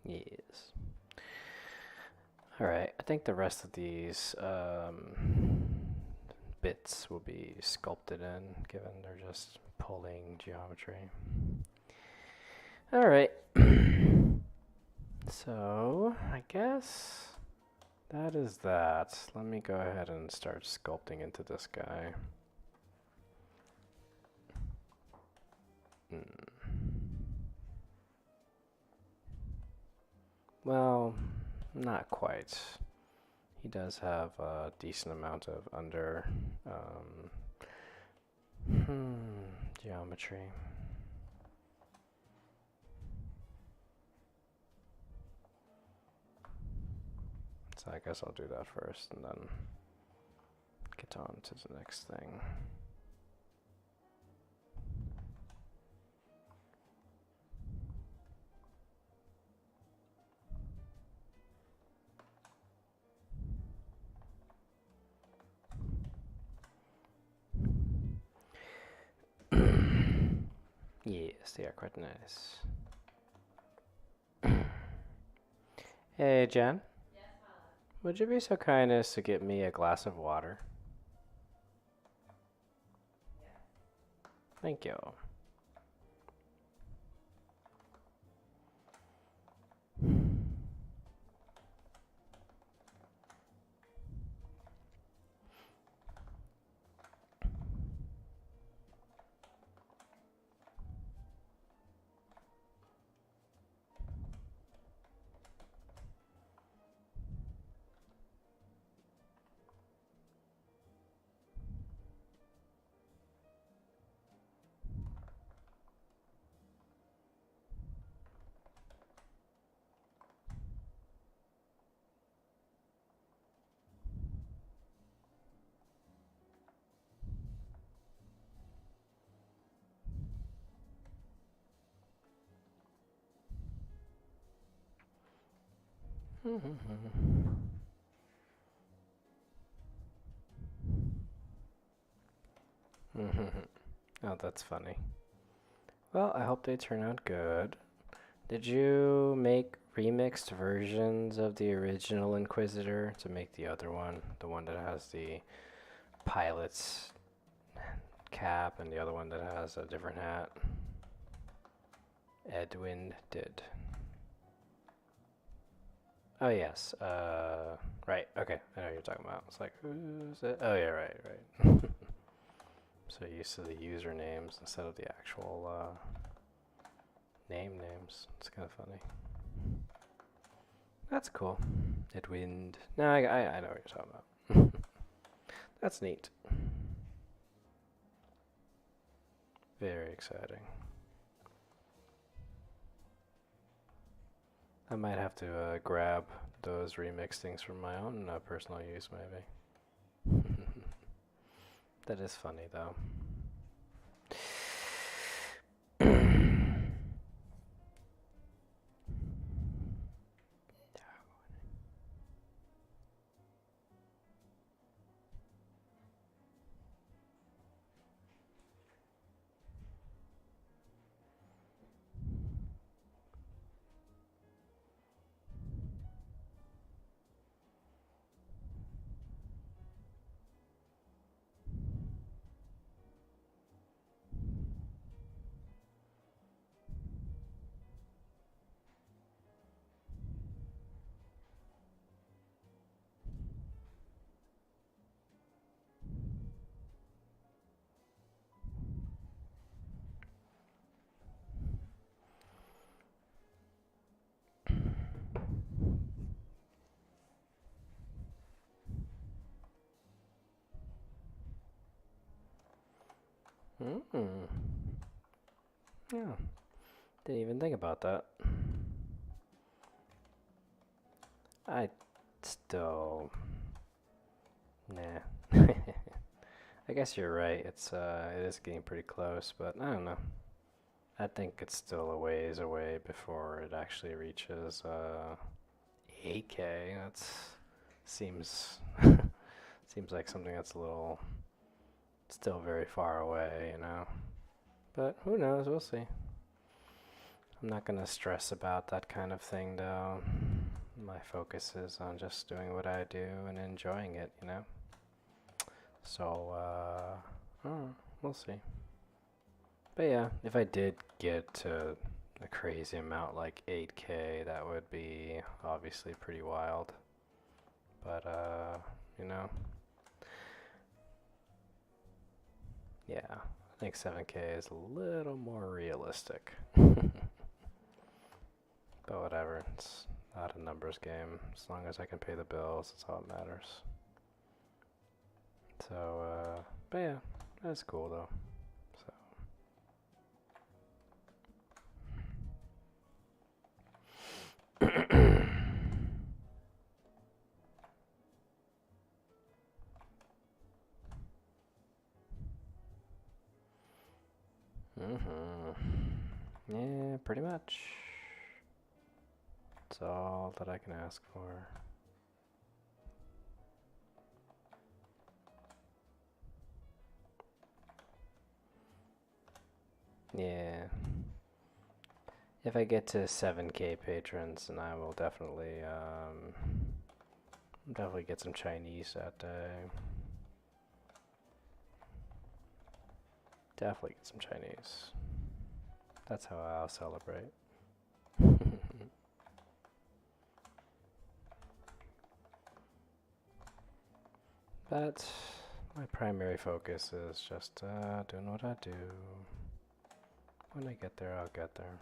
Yes. Alright, I think the rest of these bits will be sculpted in, given they're just pulling geometry. Alright. So, I guess that is that. Let me go ahead and start sculpting into this guy. Well, not quite. He does have a decent amount of under geometry. So I guess I'll do that first and then get on to the next thing. Yes, they are quite nice. Hey, Jen. Yes, would you be so kind as to get me a glass of water? Yes. Thank you. Oh, that's funny. Well, I hope they turn out good. Did you make remixed versions of the original Inquisitor to make the other one? The one that has the pilot's cap and the other one that has a different hat? Edwin did. Oh, yes. Right. Okay. I know what you're talking about. It's like, who's it? Oh, yeah, right. So used to the usernames instead of the actual names. It's kind of funny. That's cool. Edwin. No, I know what you're talking about. That's neat. Very exciting. I might have to grab those remix things from my own personal use, maybe. That is funny, though. Yeah, didn't even think about that. I still, nah. I guess you're right. It is getting pretty close, but I don't know. I think it's still a ways away before it actually reaches 8K. That seems seems like something that's a little still very far away, you know. But who knows? We'll see. I'm not gonna stress about that kind of thing, though. My focus is on just doing what I do and enjoying it, you know. So, we'll see. But yeah, if I did get to a crazy amount like 8K, that would be obviously pretty wild. But, you know, yeah, I think 7K is a little more realistic. But whatever, it's not a numbers game. As long as I can pay the bills, that's all that matters. So, but yeah, that's cool though. So. Yeah, pretty much. That's all that I can ask for. Yeah. If I get to 7K patrons, then I will definitely get some Chinese that day. Definitely get some Chinese. That's how I'll celebrate. But my primary focus is just doing what I do. When I get there, I'll get there.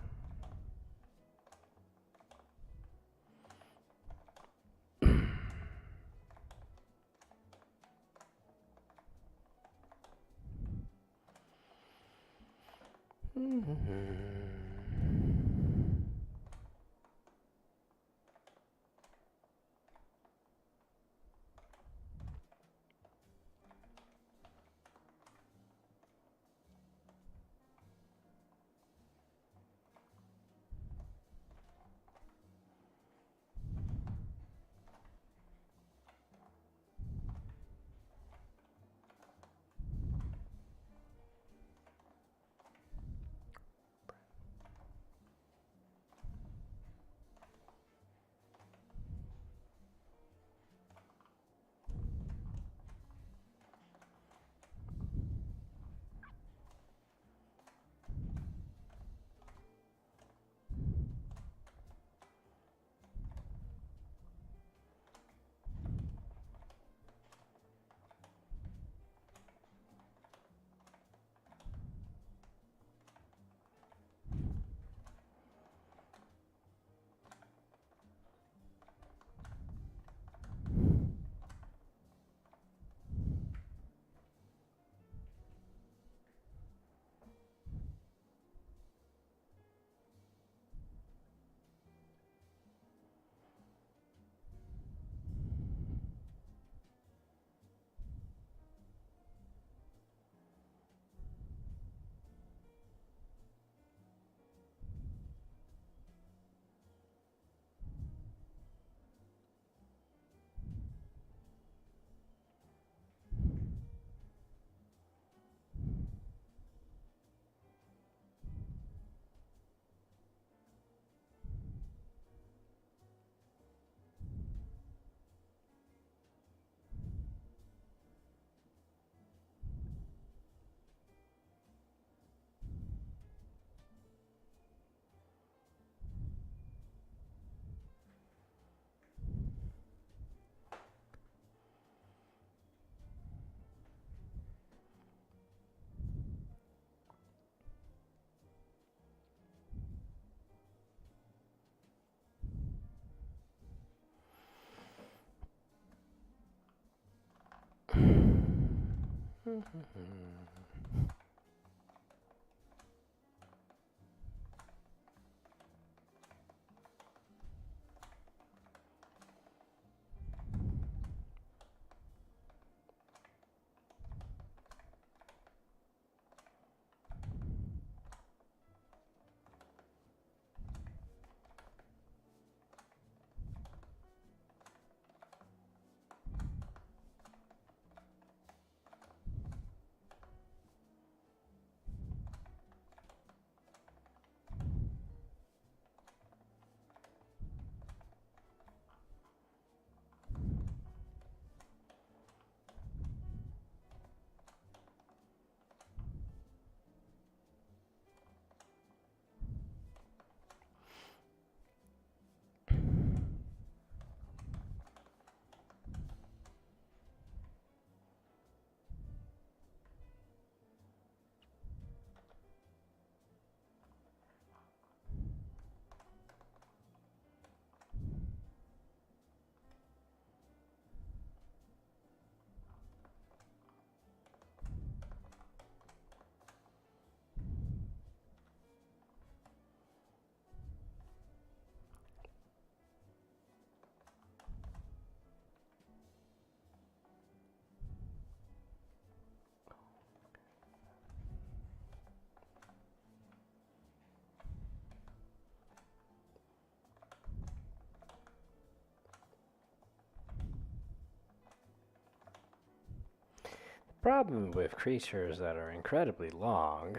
Problem with creatures that are incredibly long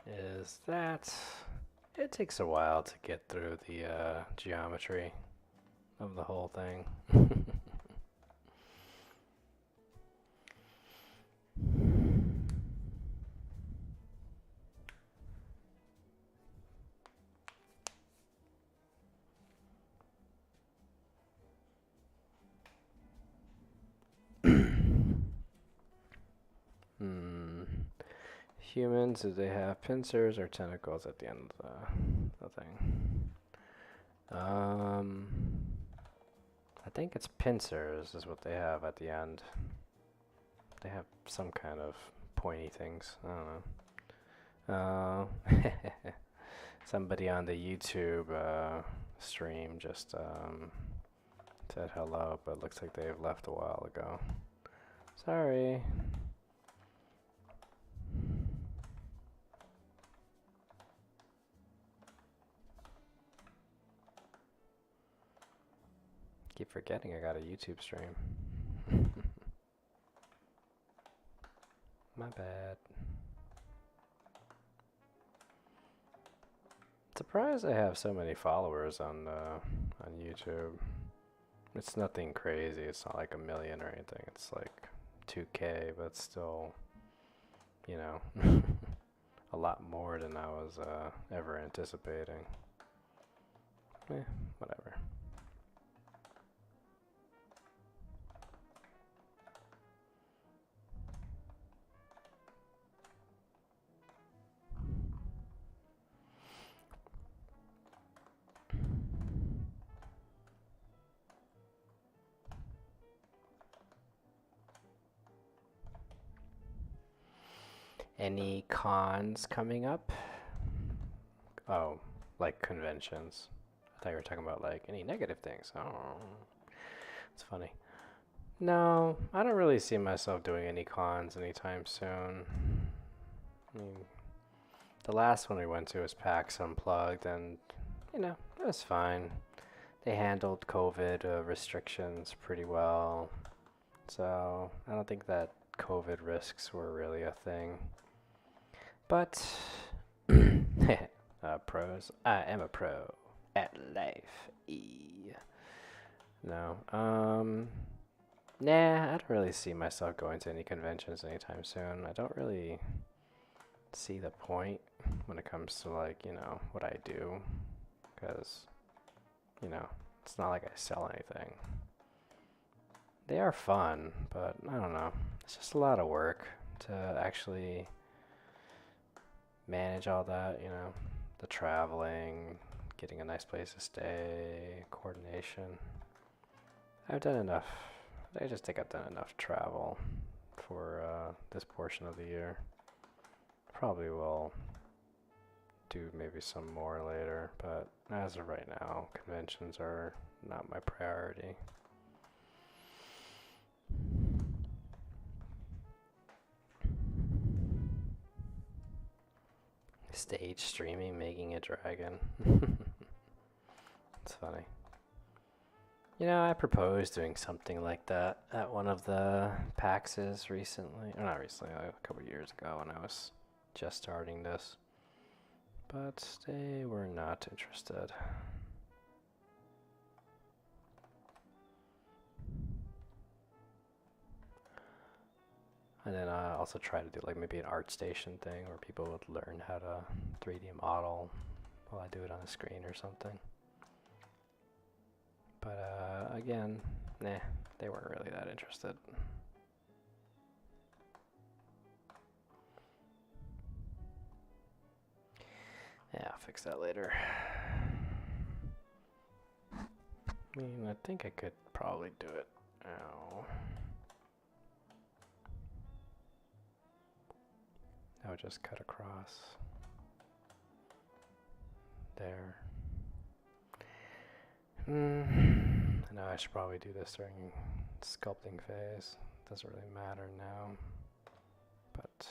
is that it takes a while to get through the geometry of the whole thing. Hmm. Humans, do they have pincers or tentacles at the end of the thing? I think it's pincers is what they have at the end. They have some kind of pointy things. I don't know. Somebody on the YouTube stream just said hello, but it looks like they've left a while ago. Sorry. Keep forgetting I got a YouTube stream. My bad. Surprised I have so many followers on YouTube. It's nothing crazy. It's not like 1 million or anything. It's like 2K, but still, you know, a lot more than I was ever anticipating. Whatever. Any cons coming up? Oh, like conventions. I thought you were talking about like any negative things. Oh, it's funny. No, I don't really see myself doing any cons anytime soon. I mean, the last one we went to was PAX Unplugged, and you know, it was fine. They handled COVID restrictions pretty well, so I don't think that COVID risks were really a thing. But pros, I am a pro at life. No, nah, I don't really see myself going to any conventions anytime soon. I don't really see the point when it comes to like, you know, what I do, because, you know, it's not like I sell anything. They are fun, but I don't know. It's just a lot of work to actually manage all that, you know, the traveling, getting a nice place to stay, coordination. I've done enough. I just think I've done enough travel for this portion of the year. Probably will do maybe some more later, but as of right now, conventions are not my priority. Stage streaming, making a dragon. It's funny. You know, I proposed doing something like that at one of the PAXs recently. Or not recently, like a couple years ago when I was just starting this. But they were not interested. And then I also try to do like maybe an ArtStation thing where people would learn how to 3D model while I do it on a screen or something. But again, nah, they weren't really that interested. Yeah, I'll fix that later. I mean, I think I could probably do it. Ow. I would just cut across there. I know I should probably do this during sculpting phase. Doesn't really matter now. But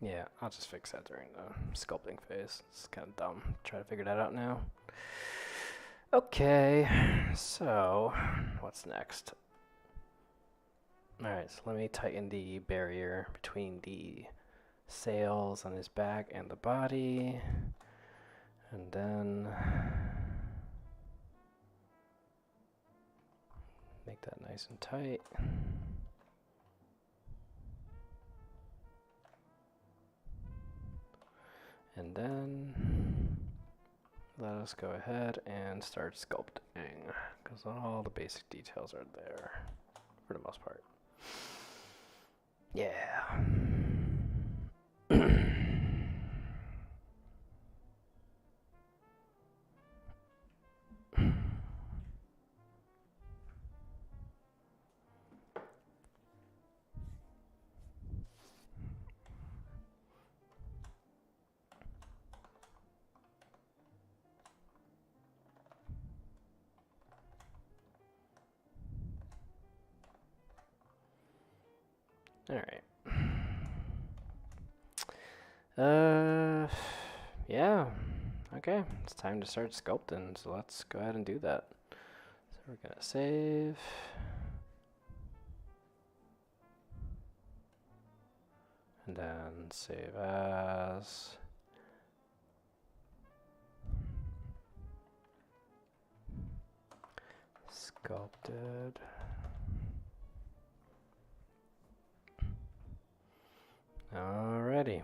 Yeah, I'll just fix that during the sculpting phase. It's kind of dumb. Try to figure that out now. Okay, so what's next? Alright, so let me tighten the barrier between the sails on his back and the body. And then make that nice and tight. And then let us go ahead and start sculpting, because all the basic details are there for the most part. Yeah. All right. Yeah. Okay, it's time to start sculpting, so let's go ahead and do that. So we're gonna save. And then save as. Sculpted. Alrighty.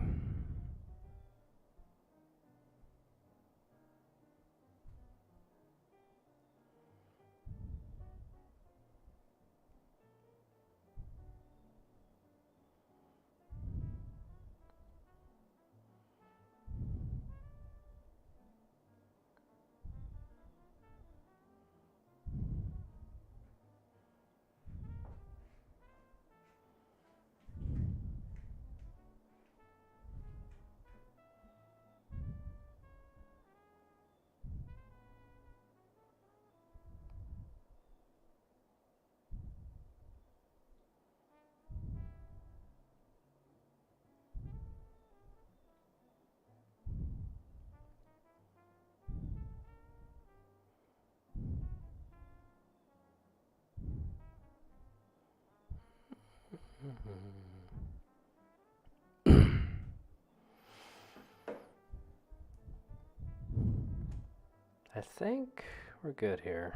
I think we're good here.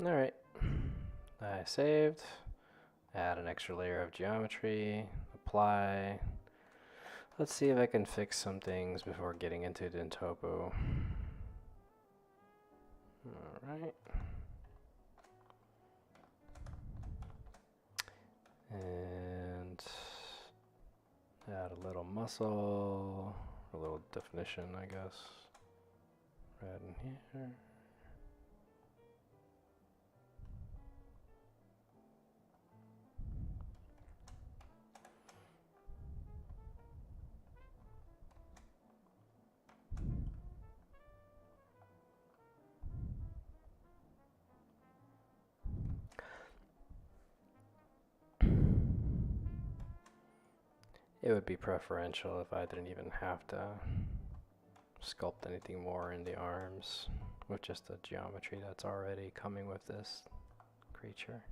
Alright. I saved. Add an extra layer of geometry. Apply. Let's see if I can fix some things before getting into Dintopo. Alright. And add a little muscle, a little definition, I guess. Right in here. It would be preferential if I didn't even have to sculpt anything more in the arms with just the geometry that's already coming with this creature.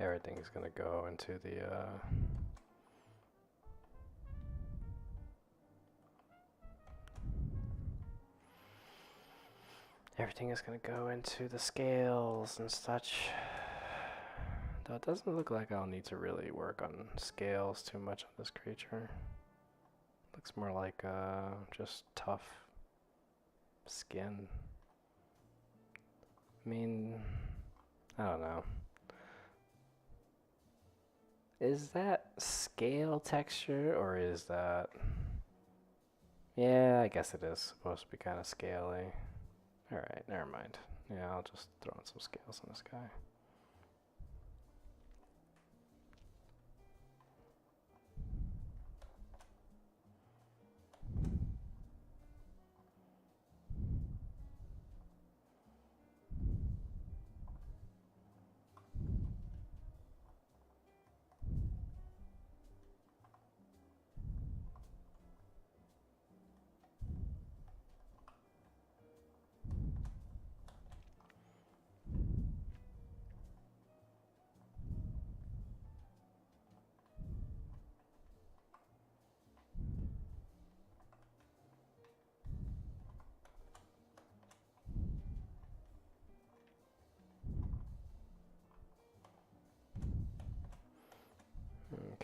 Everything's gonna go into the everything is gonna go into the scales and such. Though it doesn't look like I'll need to really work on scales too much on this creature. Looks more like just tough skin. I mean, I don't know. Is that scale texture or is that... Yeah, I guess it is supposed to be kind of scaly. Alright, never mind. Yeah, I'll just throw in some scales on this guy.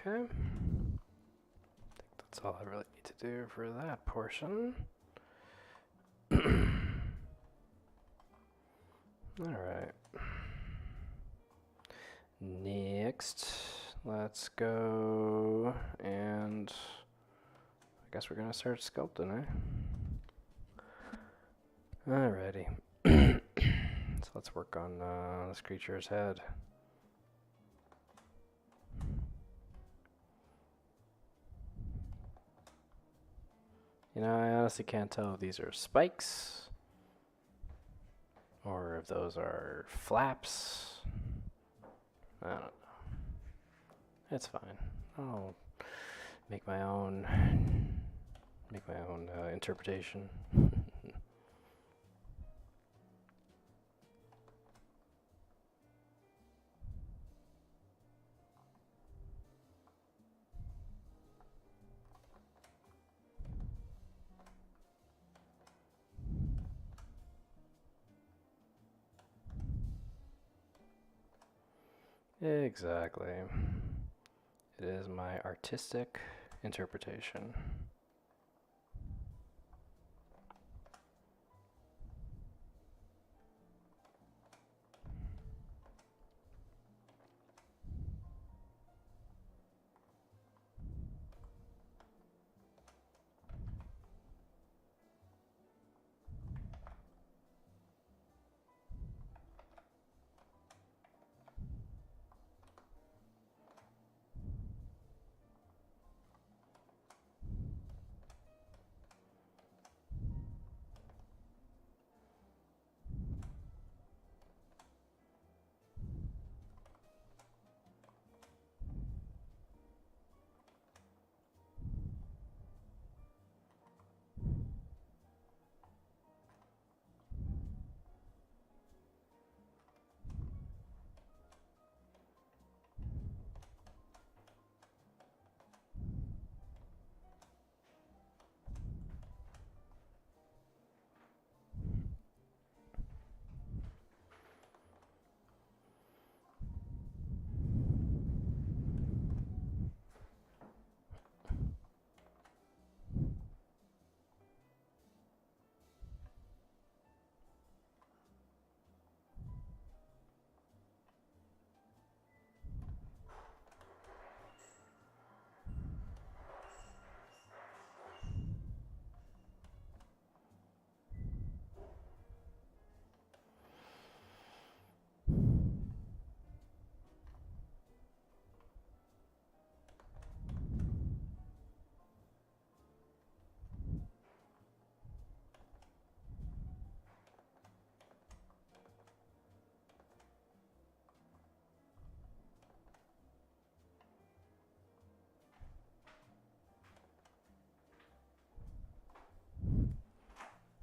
Okay. I think that's all I really need to do for that portion. Alright. Next, let's go and I guess we're gonna start sculpting, eh? Alrighty. So let's work on this creature's head. You know, I honestly can't tell if these are spikes or if those are flaps. I don't know. It's fine. I'll make my own interpretation. Exactly. It is my artistic interpretation.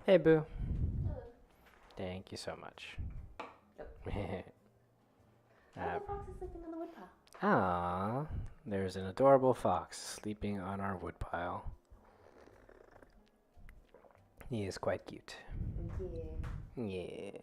Hey, Boo. Hello. Thank you so much. Oh, the fox is sleeping on the woodpile. Ah, there's an adorable fox sleeping on our woodpile. He is quite cute. Yeah. Yeah.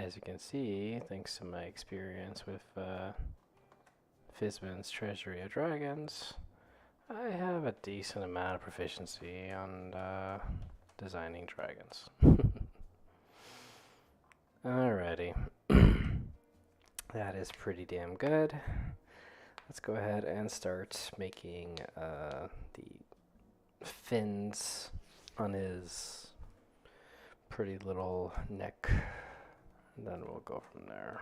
As you can see, thanks to my experience with Fizban's Treasury of Dragons, I have a decent amount of proficiency on designing dragons. Alrighty. That is pretty damn good. Let's go ahead and start making the fins on his pretty little neck, and then we'll go from there.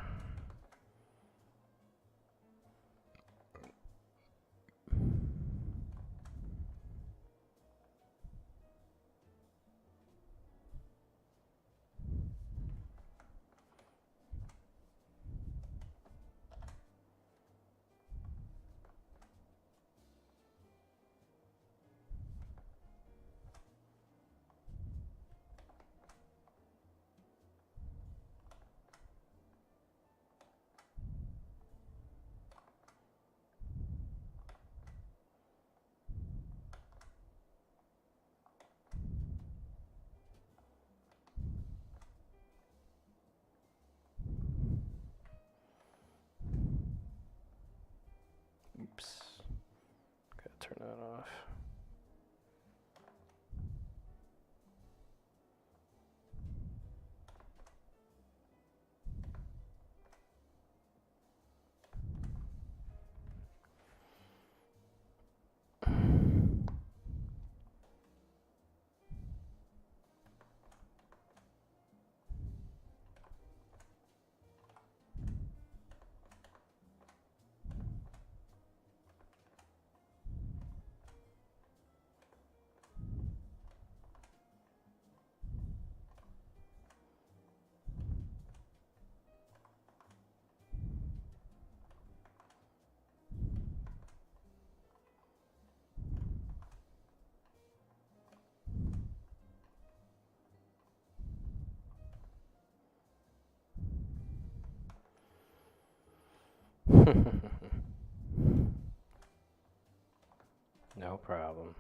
Oops. Gotta turn that off. No problem.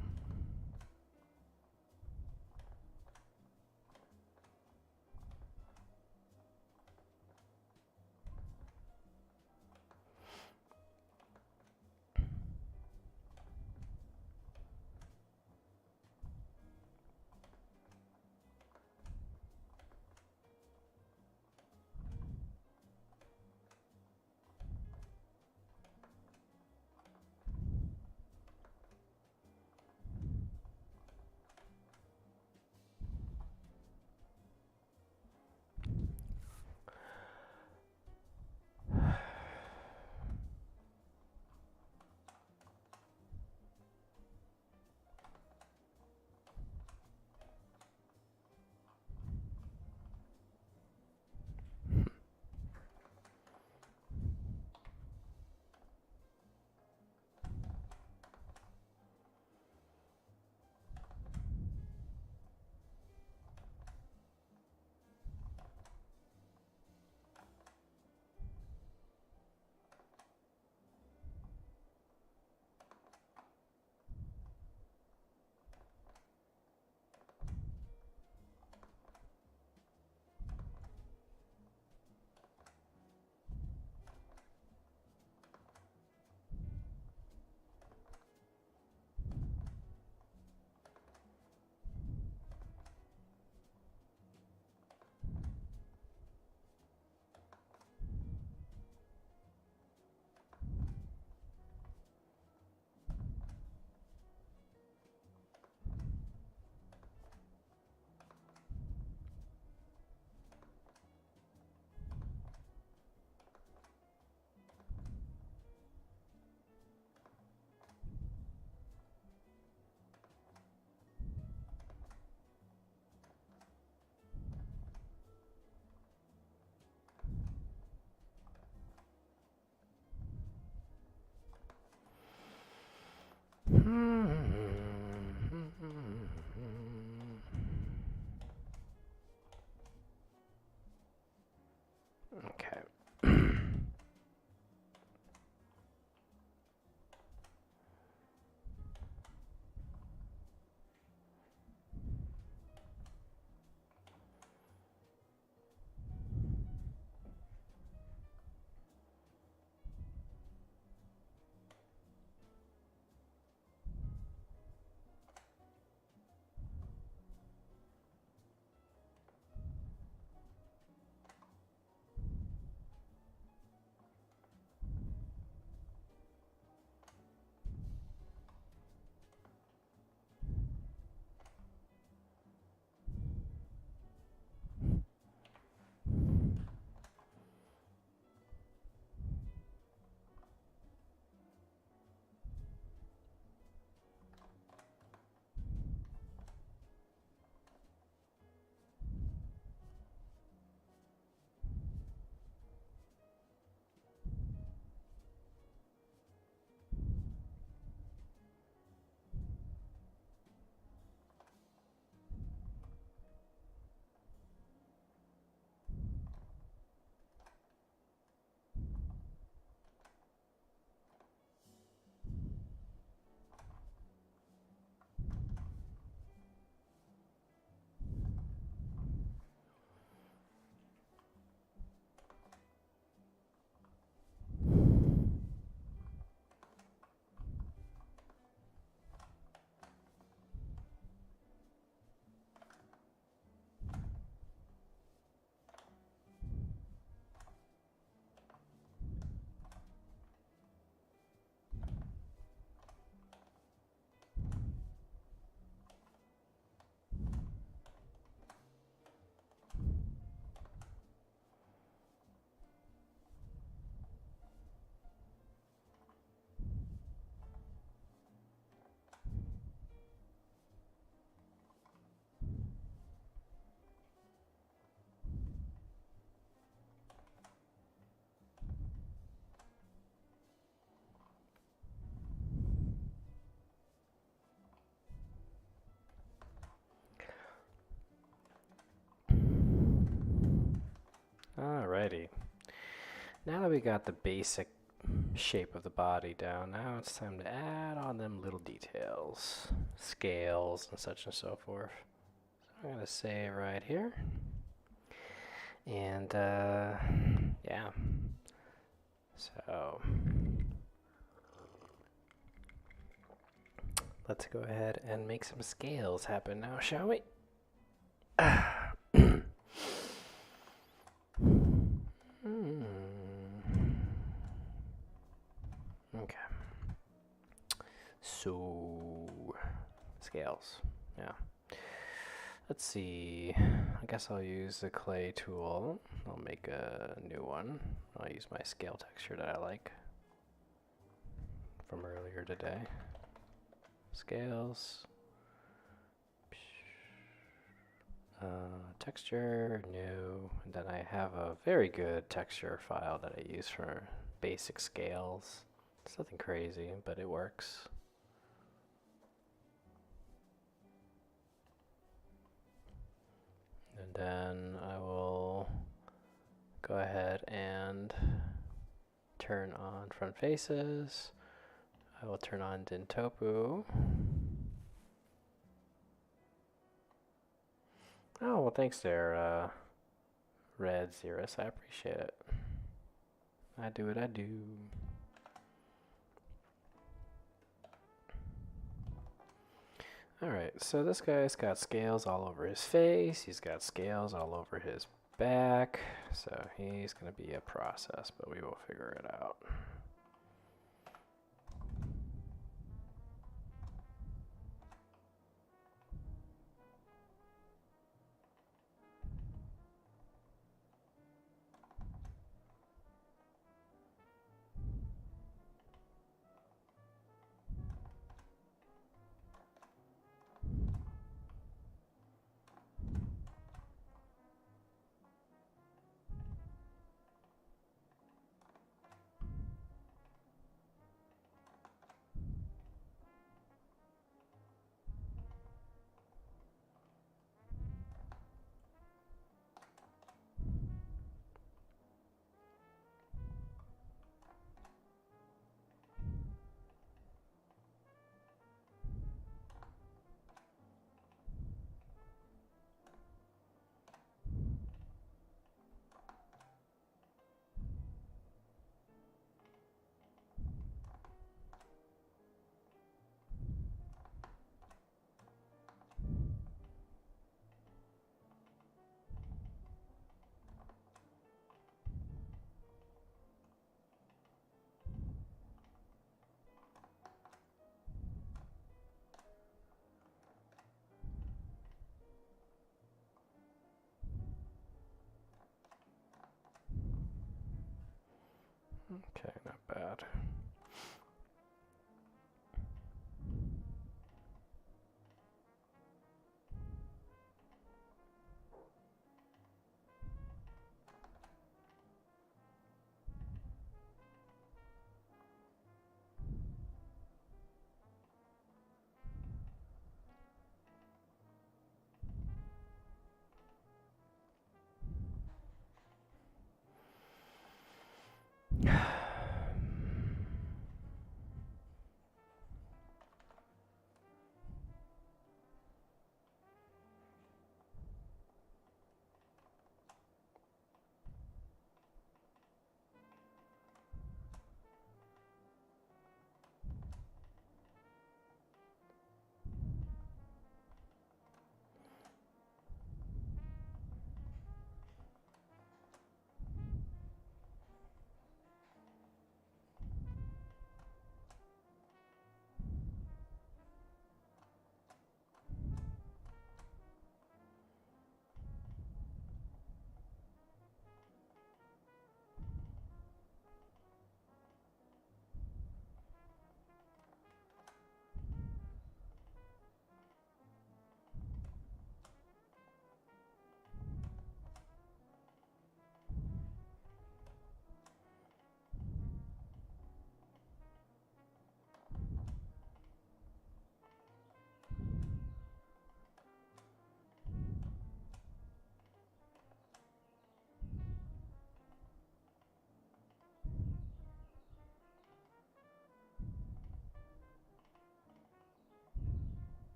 Okay. Alrighty. Now that we got the basic shape of the body down, now it's time to add on them little details, scales and such and so forth. So I'm gonna say right here, and yeah, so let's go ahead and make some scales happen now, shall we? Okay. So, scales. Yeah. Let's see. I guess I'll use the clay tool. I'll make a new one. I'll use my scale texture that I like from earlier today. Scales. Texture, new. And then I have a very good texture file that I use for basic scales. It's nothing crazy, but it works. And then I will go ahead and turn on front faces. I will turn on Dintopu. Oh, well, thanks there, Red Xerus. I appreciate it. I do what I do. Alright, so this guy's got scales all over his face. He's got scales all over his back. So he's going to be a process, but we will figure it out. Okay, not bad.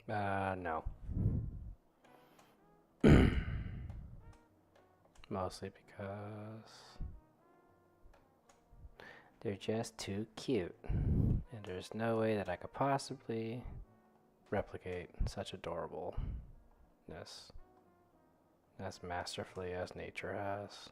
No. Mostly because they're just too cute. And there's no way that I could possibly replicate such adorableness as masterfully as nature has.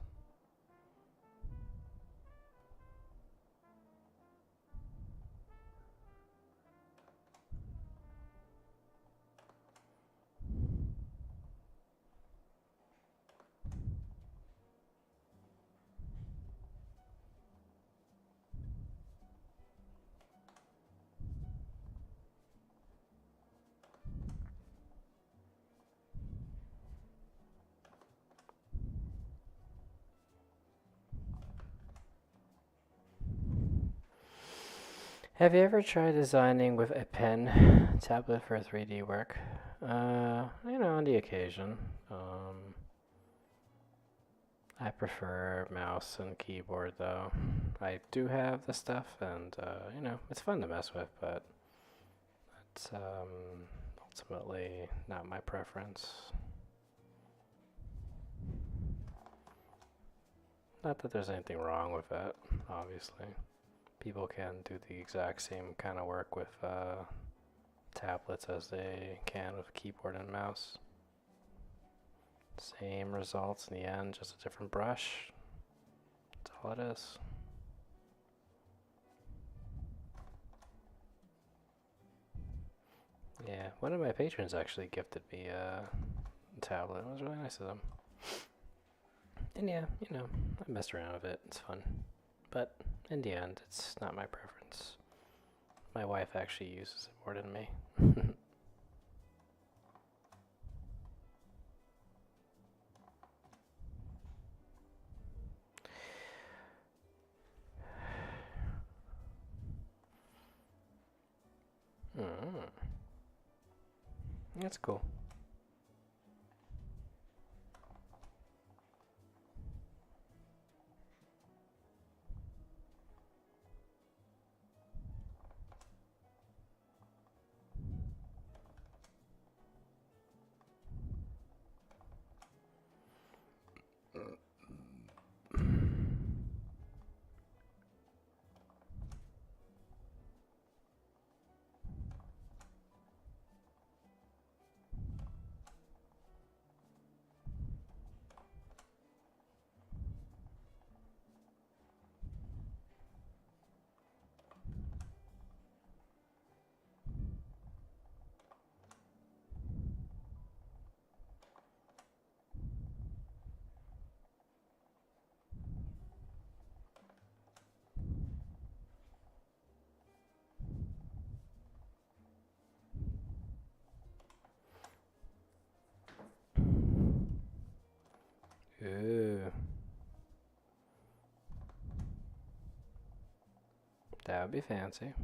Have you ever tried designing with a pen tablet for 3D work? On the occasion. I prefer mouse and keyboard though. I do have the stuff and, it's fun to mess with, but it's ultimately not my preference. Not that there's anything wrong with it, obviously. People can do the exact same kind of work with tablets as they can with keyboard and mouse. Same results in the end, just a different brush. That's all it is. Yeah, one of my patrons actually gifted me a tablet. It was really nice of them. And yeah, I messed around with it. It's fun. But in the end, it's not my preference. My wife actually uses it more than me. That's cool. Ooh. That would be fancy.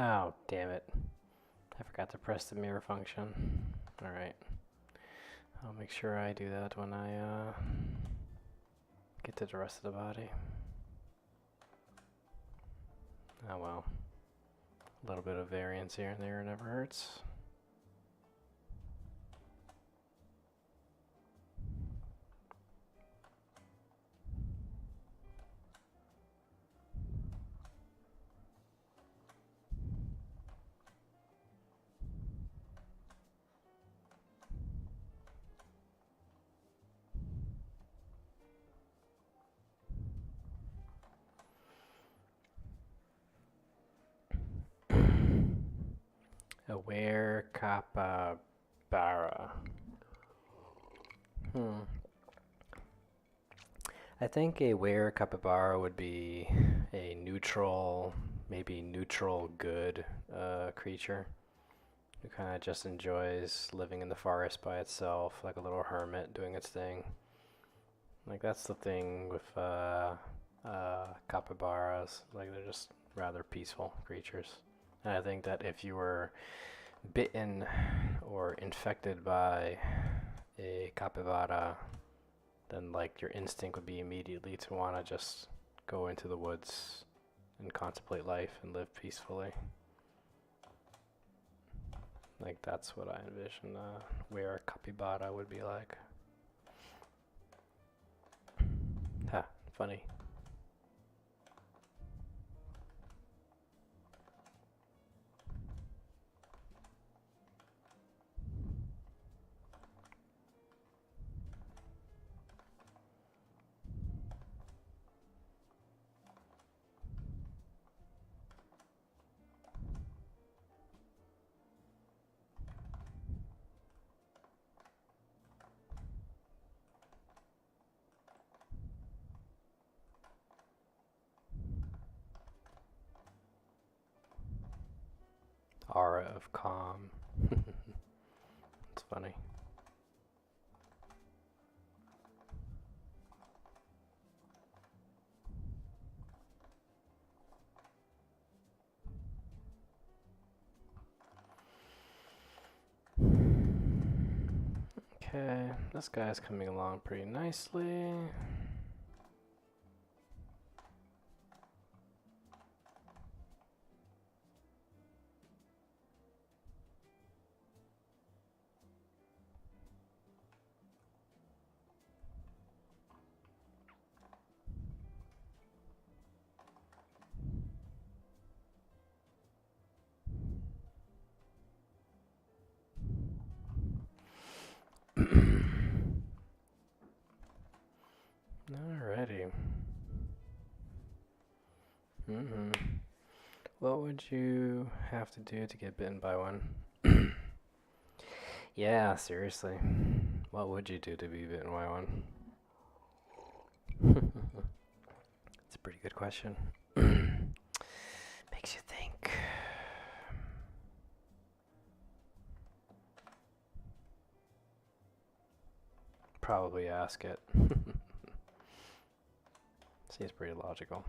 Oh, damn it. I forgot to press the mirror function. Alright. I'll make sure I do that when I get to the rest of the body. Oh well. A little bit of variance here and there never hurts. Aware Capybara. I think a Were Capybara would be a neutral, maybe neutral good creature who kind of just enjoys living in the forest by itself, like a little hermit doing its thing. Like that's the thing with capybaras. Like they're just rather peaceful creatures. And I think that if you were bitten or infected by a capybara, then like your instinct would be immediately to want to just go into the woods and contemplate life and live peacefully. Like that's what I envision where a capybara would be like. Ha, funny. Aura of calm. It's funny. Okay, this guy's coming along pretty nicely. Alrighty. What would you have to do to get bitten by one? Yeah, seriously. What would you do to be bitten by one? It's a pretty good question. Makes you think. Probably ask it. Seems pretty logical.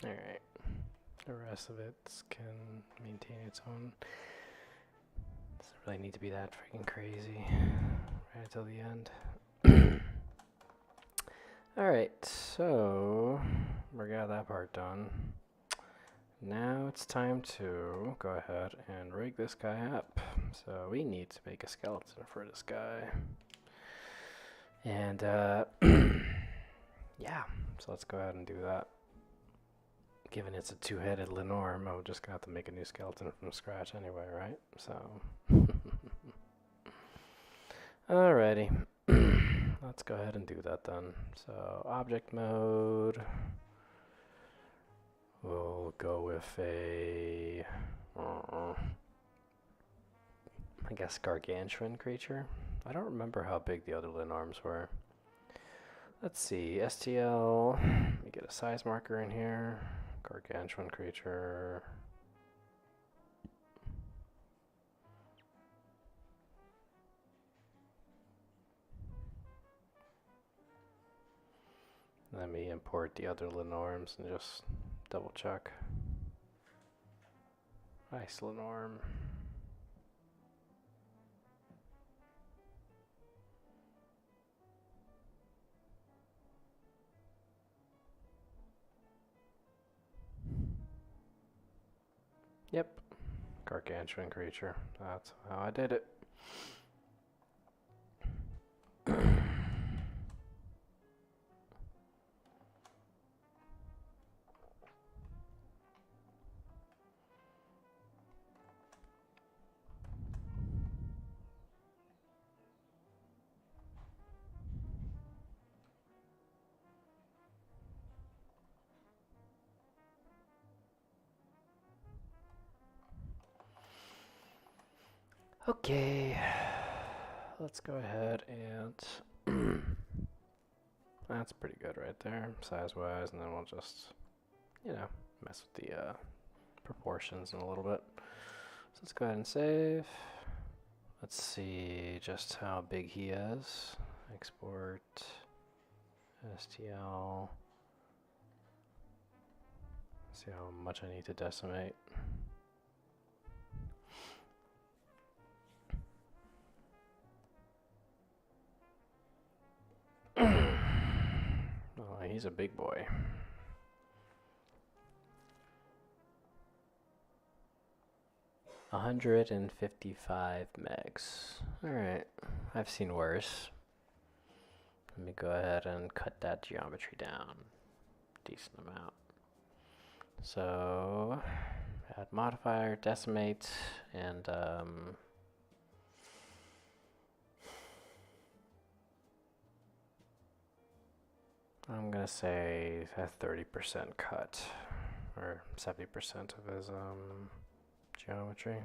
Alright. The rest of it can maintain its own. Doesn't really need to be that freaking crazy right until the end. Alright, so we got that part done. Now it's time to go ahead and rig this guy up. So we need to make a skeleton for this guy. And yeah, so let's go ahead and do that. Given it's a two-headed Lenorm, I'm just gonna have to make a new skeleton from scratch anyway, right? So alrighty. Let's go ahead and do that then. So object mode. We'll go with a, I guess, gargantuan creature. I don't remember how big the other Lenorms were. Let's see, STL, let me get a size marker in here. Gargantuan creature. Let me import the other Lenorms and just double check. Nice Lenorm. Yep, gargantuan creature. That's how I did it. Okay, let's go ahead and that's pretty good right there, size-wise, and then we'll just, mess with the proportions in a little bit. So let's go ahead and save. Let's see just how big he is. Export, STL. See how much I need to decimate. Oh, he's a big boy. $155 megs. Alright, I've seen worse. Let me go ahead and cut that geometry down. Decent amount. So, add modifier, decimate, and I'm gonna say a 30% cut, or 70% of his geometry.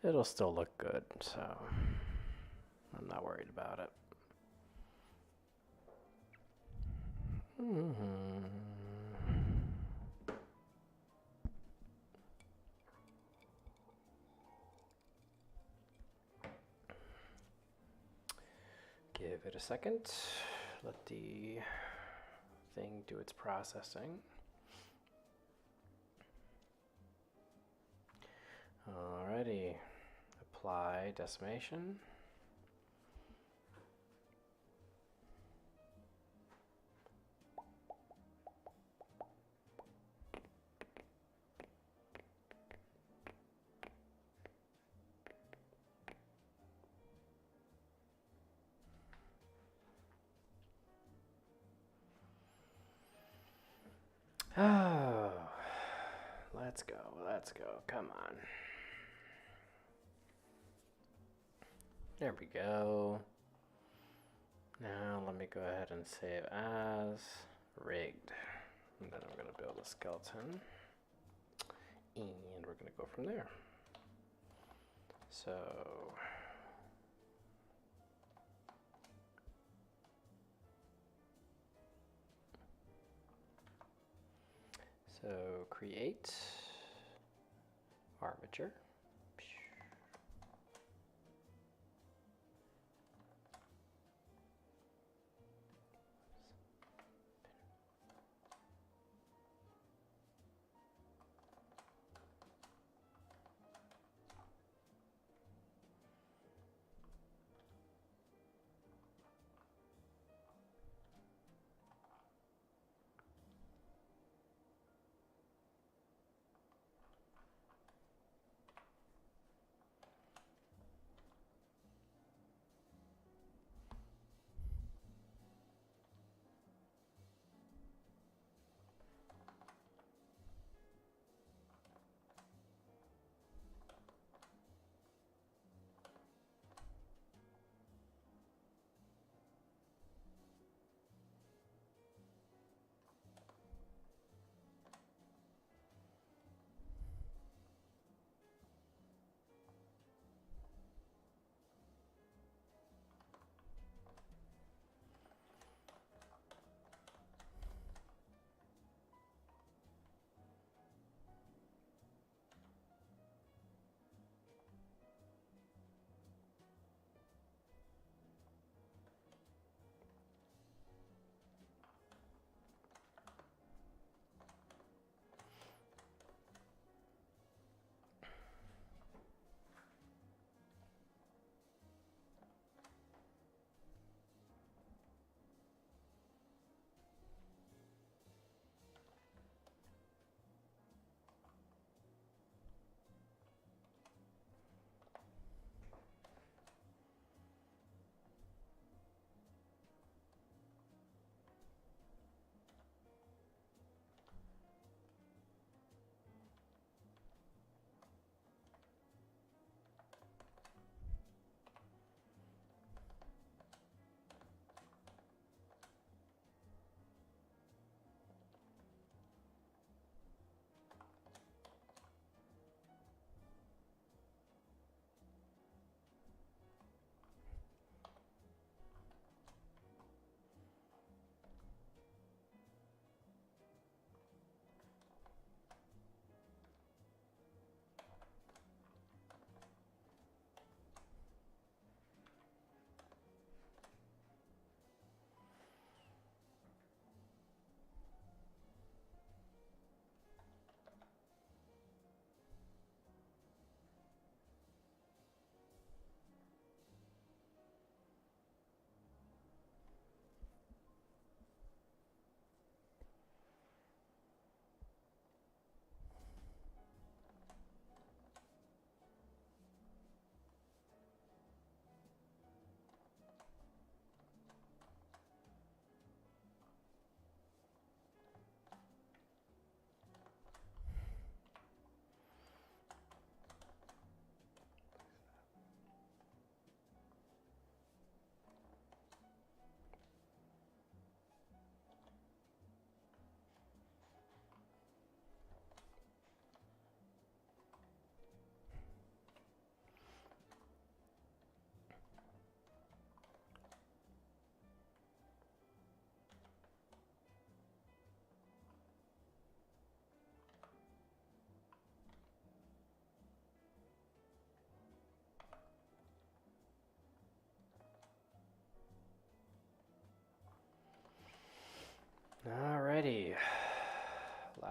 It'll still look good, so I'm not worried about it. Give it a second. Let the thing do its processing. Alrighty. Apply decimation. Oh, let's go, come on. There we go. Now let me go ahead and save as rigged. And then I'm gonna build a skeleton. And we're gonna go from there. So create armature.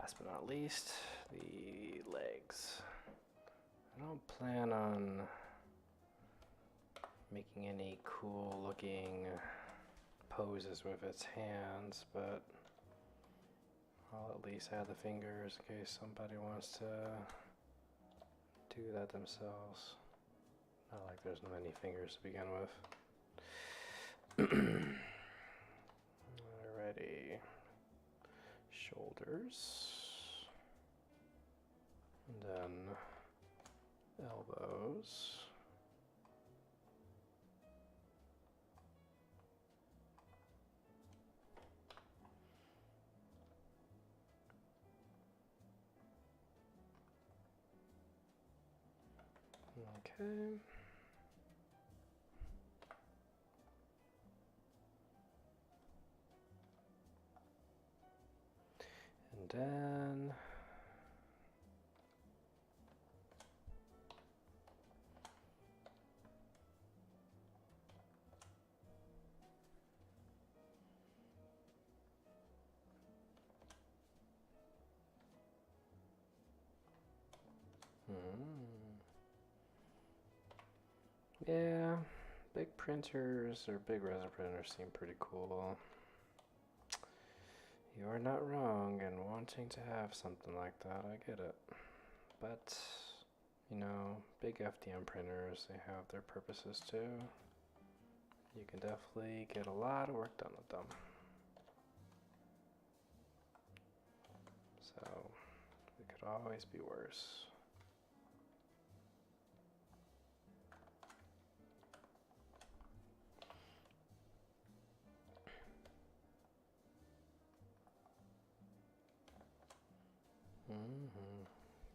last but not least, the legs. I don't plan on making any cool looking poses with its hands, but I'll at least add the fingers in case somebody wants to do that themselves. Not like there's many fingers to begin with. Alrighty. Shoulders. And then elbows. Okay. And then yeah, big printers or big resin printers seem pretty cool. You are not wrong in wanting to have something like that, I get it. But, you know, big FDM printers, they have their purposes too. You can definitely get a lot of work done with them. So, it could always be worse.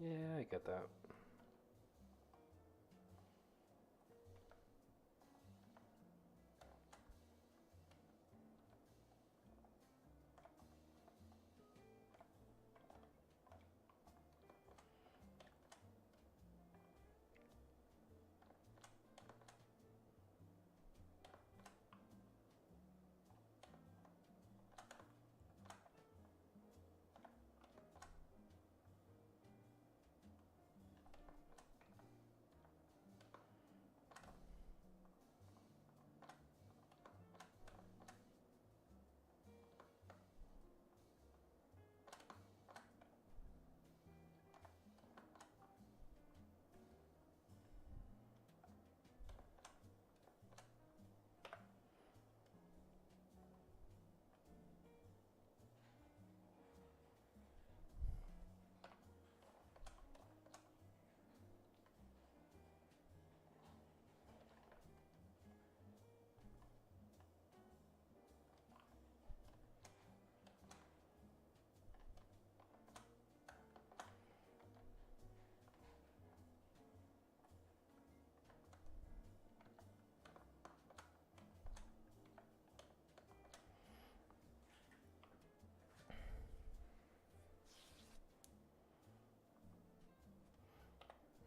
Yeah, I get that.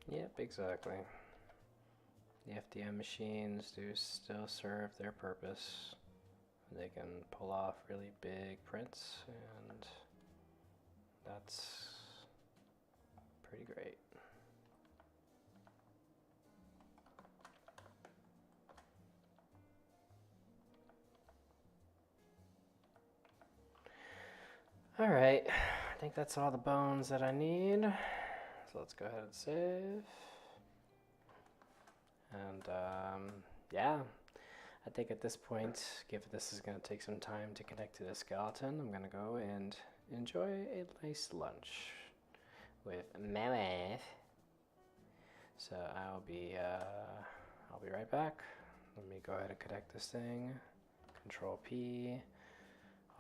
Yep, exactly. The FDM machines do still serve their purpose. They can pull off really big prints, and that's pretty great. Alright, I think that's all the bones that I need. So let's go ahead and save. And yeah, I think at this point, given this is going to take some time to connect to the skeleton, I'm going to go and enjoy a nice lunch with my wife. So I'll be right back. Let me go ahead and connect this thing. Control P,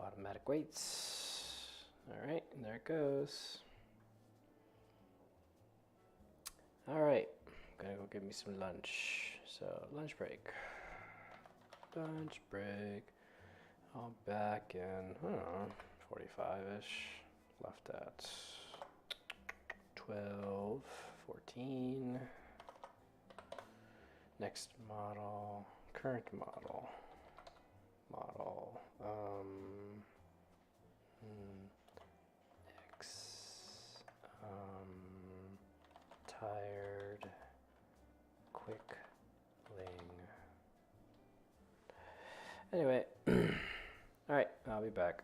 automatic weights. All right, and there it goes. All right, I'm gonna go get me some lunch. So lunch break. Lunch break. I'll back in, I don't know, 45-ish. Left at 12, 14. Next model, current model. Model, X Anyway, all right, I'll be back.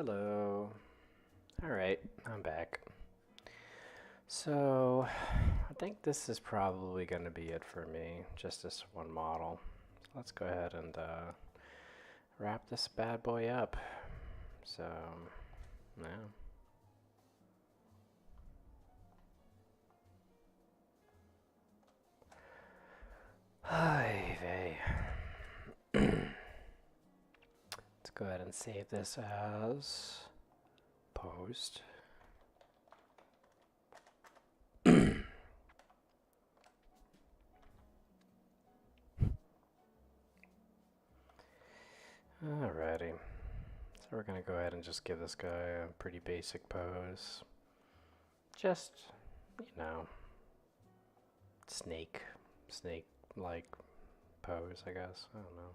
Hello. Alright, I'm back. So, I think this is probably going to be it for me, just this one model. So let's go ahead and wrap this bad boy up. So, yeah. Hi, vey. Let's go ahead and save this as post. Alrighty. So we're gonna go ahead and just give this guy a pretty basic pose. Just, you know, snake-like pose, I guess. I don't know.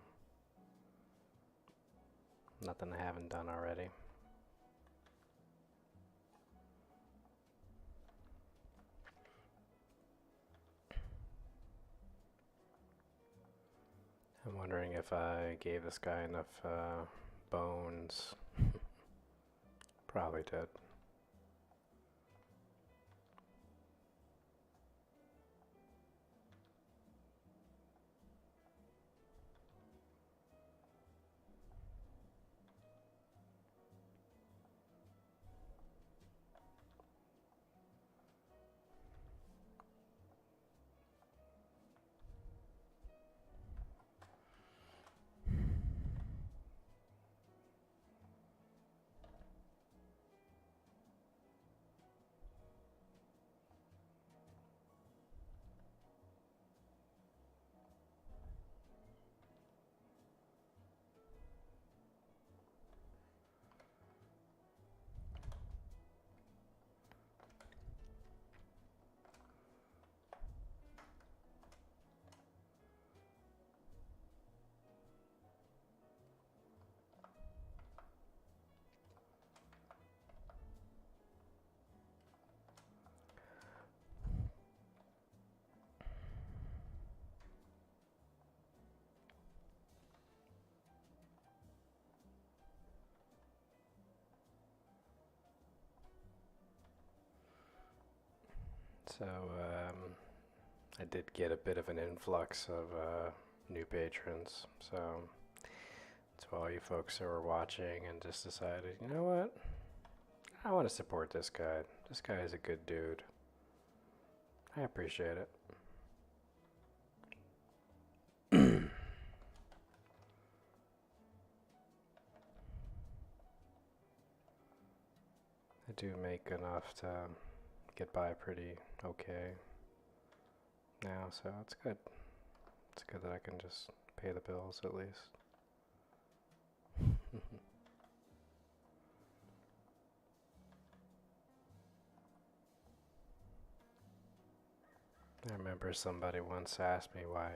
Nothing I haven't done already. I'm wondering if I gave this guy enough bones. Probably did. So, I did get a bit of an influx of new patrons, so to all you folks who are watching and just decided, you know what? I want to support this guy. This guy is a good dude. I appreciate it. I do make enough to get by pretty okay now, so it's good. It's good that I can just pay the bills at least. I remember somebody once asked me, why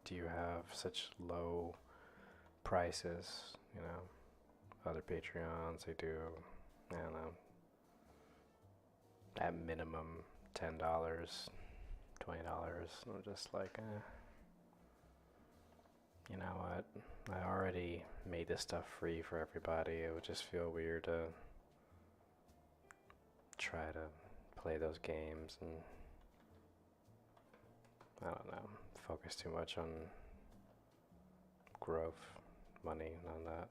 do you have such low prices? You know, other Patreons, they do, I don't know, at minimum $10, $20. I'm just like, you know what? I already made this stuff free for everybody. It would just feel weird to try to play those games and, I don't know, focus too much on growth, money, none of that.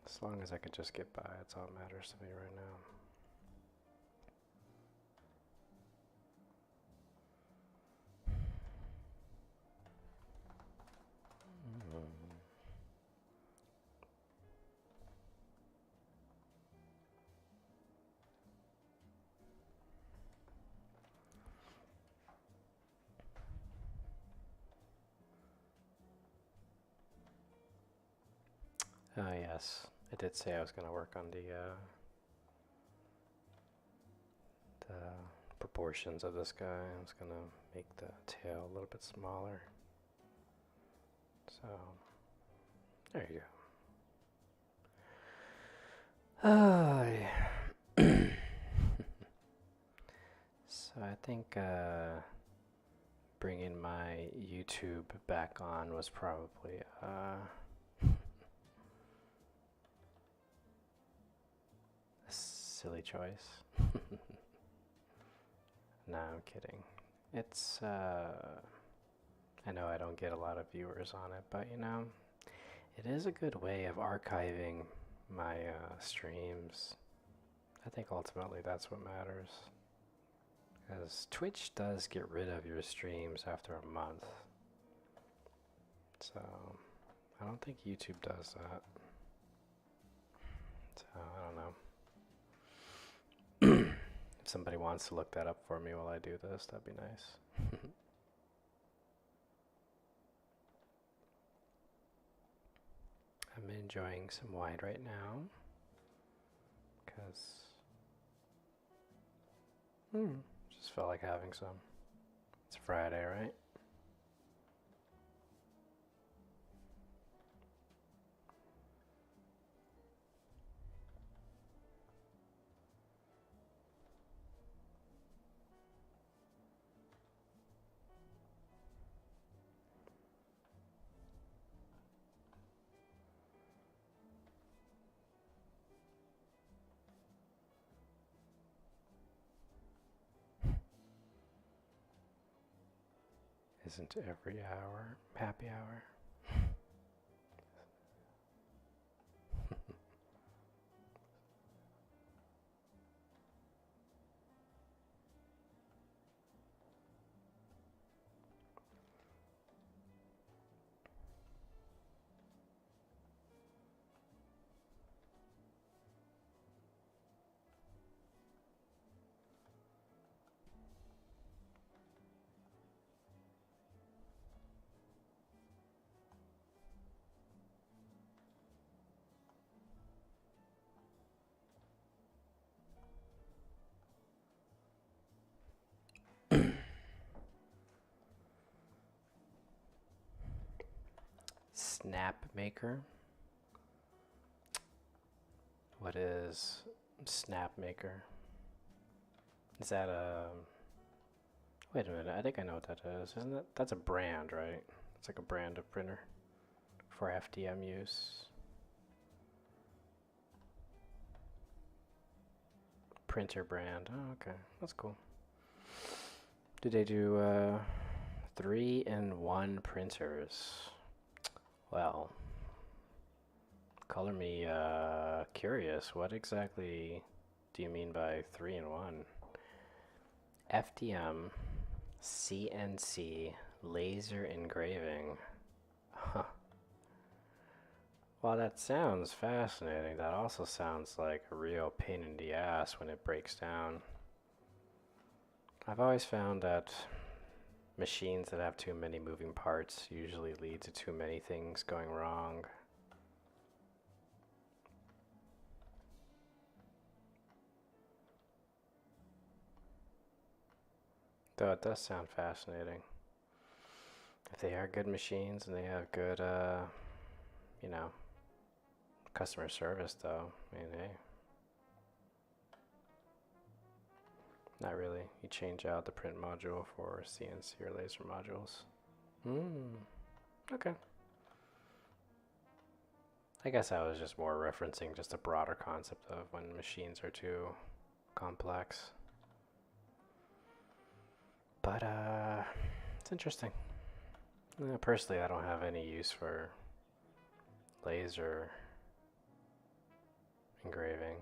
As long as I could just get by, it's all that matters to me right now. Yes, I did say I was going to work on the proportions of this guy. I was going to make the tail a little bit smaller. So, there you go. So I think bringing my YouTube back on was probably silly choice. No, I'm kidding. It's, I know I don't get a lot of viewers on it, but you know, it is a good way of archiving my streams. I think ultimately that's what matters. Because Twitch does get rid of your streams after a month. So, I don't think YouTube does that. So, I don't know. If somebody wants to look that up for me while I do this, that'd be nice. I'm enjoying some wine right now. Because just felt like having some. It's Friday, right? Isn't every hour happy hour? Snapmaker. What is Snapmaker? Is that a... Wait a minute, I think I know what that is. Isn't that... That's a brand, right? It's like a brand of printer for FDM use. Printer brand. Oh, okay. That's cool. Do they do 3-in-1 printers? Well, color me curious. What exactly do you mean by 3-in-1? FDM, CNC, laser engraving. Huh. While that sounds fascinating, that also sounds like a real pain in the ass when it breaks down. I've always found that machines that have too many moving parts usually lead to too many things going wrong. Though it does sound fascinating. If they are good machines and they have good, you know, customer service though, I mean, hey. Not really. You change out the print module for CNC or laser modules. Okay. I guess I was just more referencing just a broader concept of when machines are too complex. But, it's interesting. Personally, I don't have any use for laser engraving.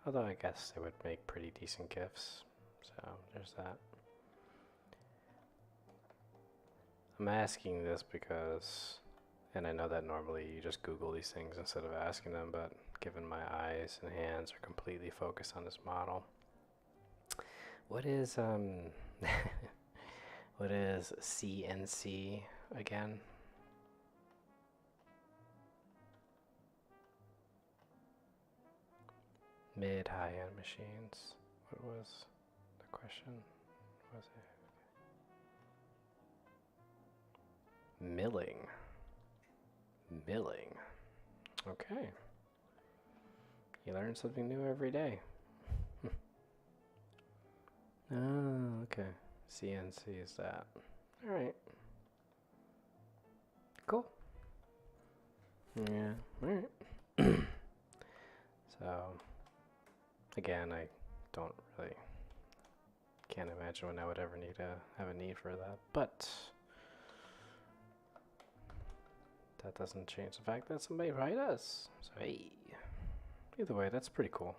Although I guess they would make pretty decent GIFs. So, there's that. I'm asking this because, and I know that normally you just Google these things instead of asking them, but given my eyes and hands are completely focused on this model. What is, what is CNC again? Mid high-end machines. What was the question? Was it milling? Milling. Okay. You learn something new every day. Oh, okay. CNC is that. Alright. Cool. Yeah, alright. So, Again, I don't really can't imagine when I would ever need to have a need for that, but that doesn't change the fact that somebody probably does. So hey, either way, that's pretty cool.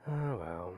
Oh well.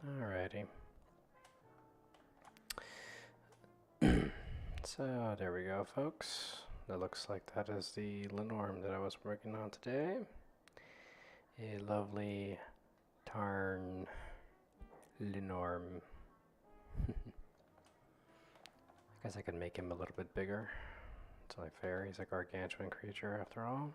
Alrighty. So there we go, folks. That looks like that is the Lenorm that I was working on today. A lovely Tarn Lenorm. I guess I could make him a little bit bigger. It's only fair. He's a gargantuan creature after all.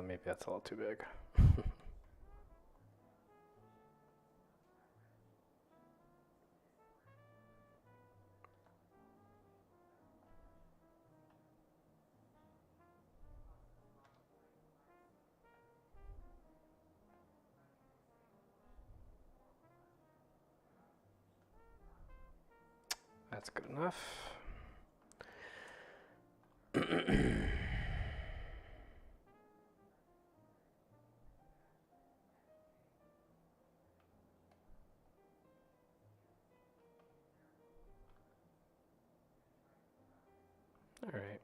Maybe that's a little too big. That's good enough. All right.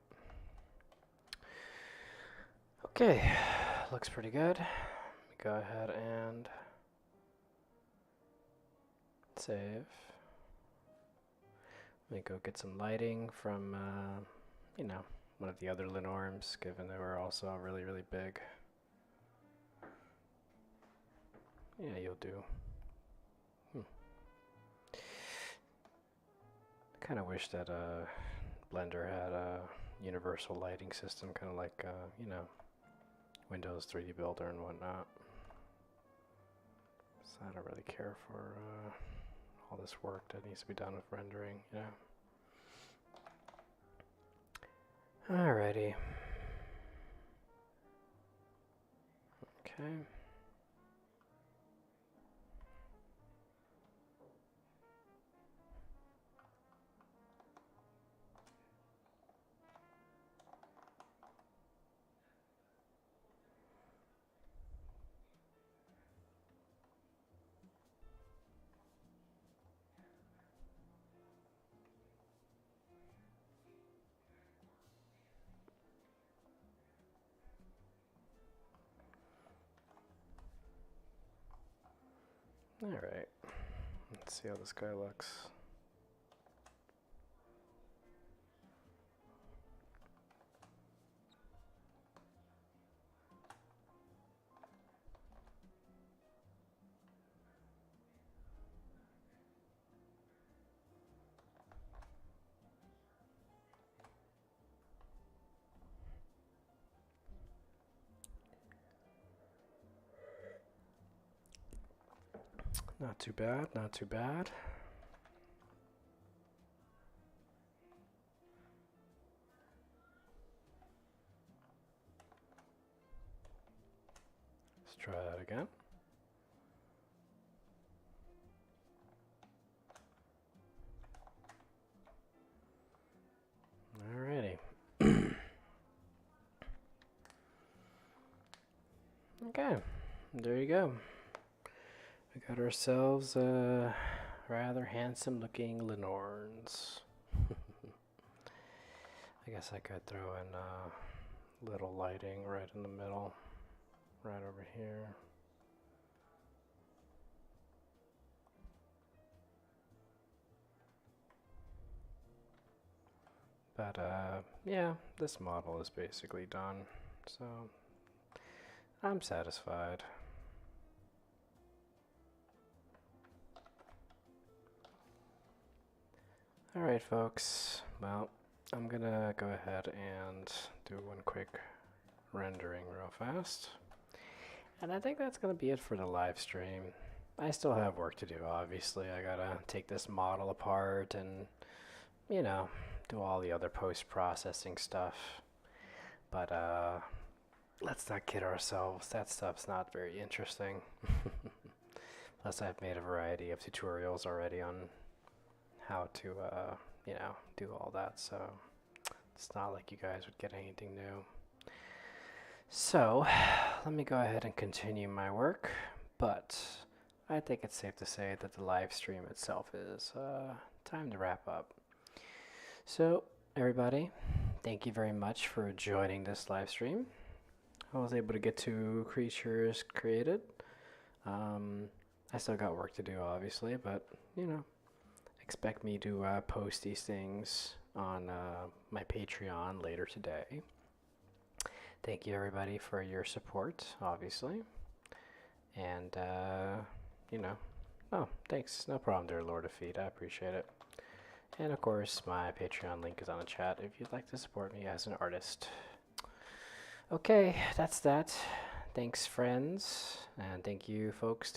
Okay, looks pretty good. Let me go ahead and save. Let me go get some lighting from, one of the other Lenorms, given they were also really, really big. Yeah, you'll do. Kind of wish that Blender had a universal lighting system, kind of like, Windows 3D Builder and whatnot. So I don't really care for all this work that needs to be done with rendering, Alrighty. Okay. Alright. Let's see how this guy looks. Not too bad, not too bad. Let's try that again. Alrighty. Okay, there you go. We got ourselves a rather handsome looking Lenorns. I guess I could throw in a little lighting right in the middle, right over here. But yeah, this model is basically done, so I'm satisfied. Alright folks, well, I'm gonna go ahead and do one quick rendering real fast. And I think that's gonna be it for the live stream. I still have work to do, obviously. I gotta take this model apart and, you know, do all the other post-processing stuff. But let's not kid ourselves, that stuff's not very interesting. Plus I've made a variety of tutorials already on how to, you know, do all that, so it's not like you guys would get anything new. So, let me go ahead and continue my work, but I think it's safe to say that the live stream itself is time to wrap up. So, everybody, thank you very much for joining this live stream. I was able to get 2 creatures created. I still got work to do, obviously, but, you know, expect me to post these things on my Patreon later today. Thank you everybody for your support, obviously. And, you know, oh, thanks. No problem there, Lord of Feet. I appreciate it. And of course, my Patreon link is on the chat if you'd like to support me as an artist. Okay, that's that. Thanks, friends. And thank you, folks,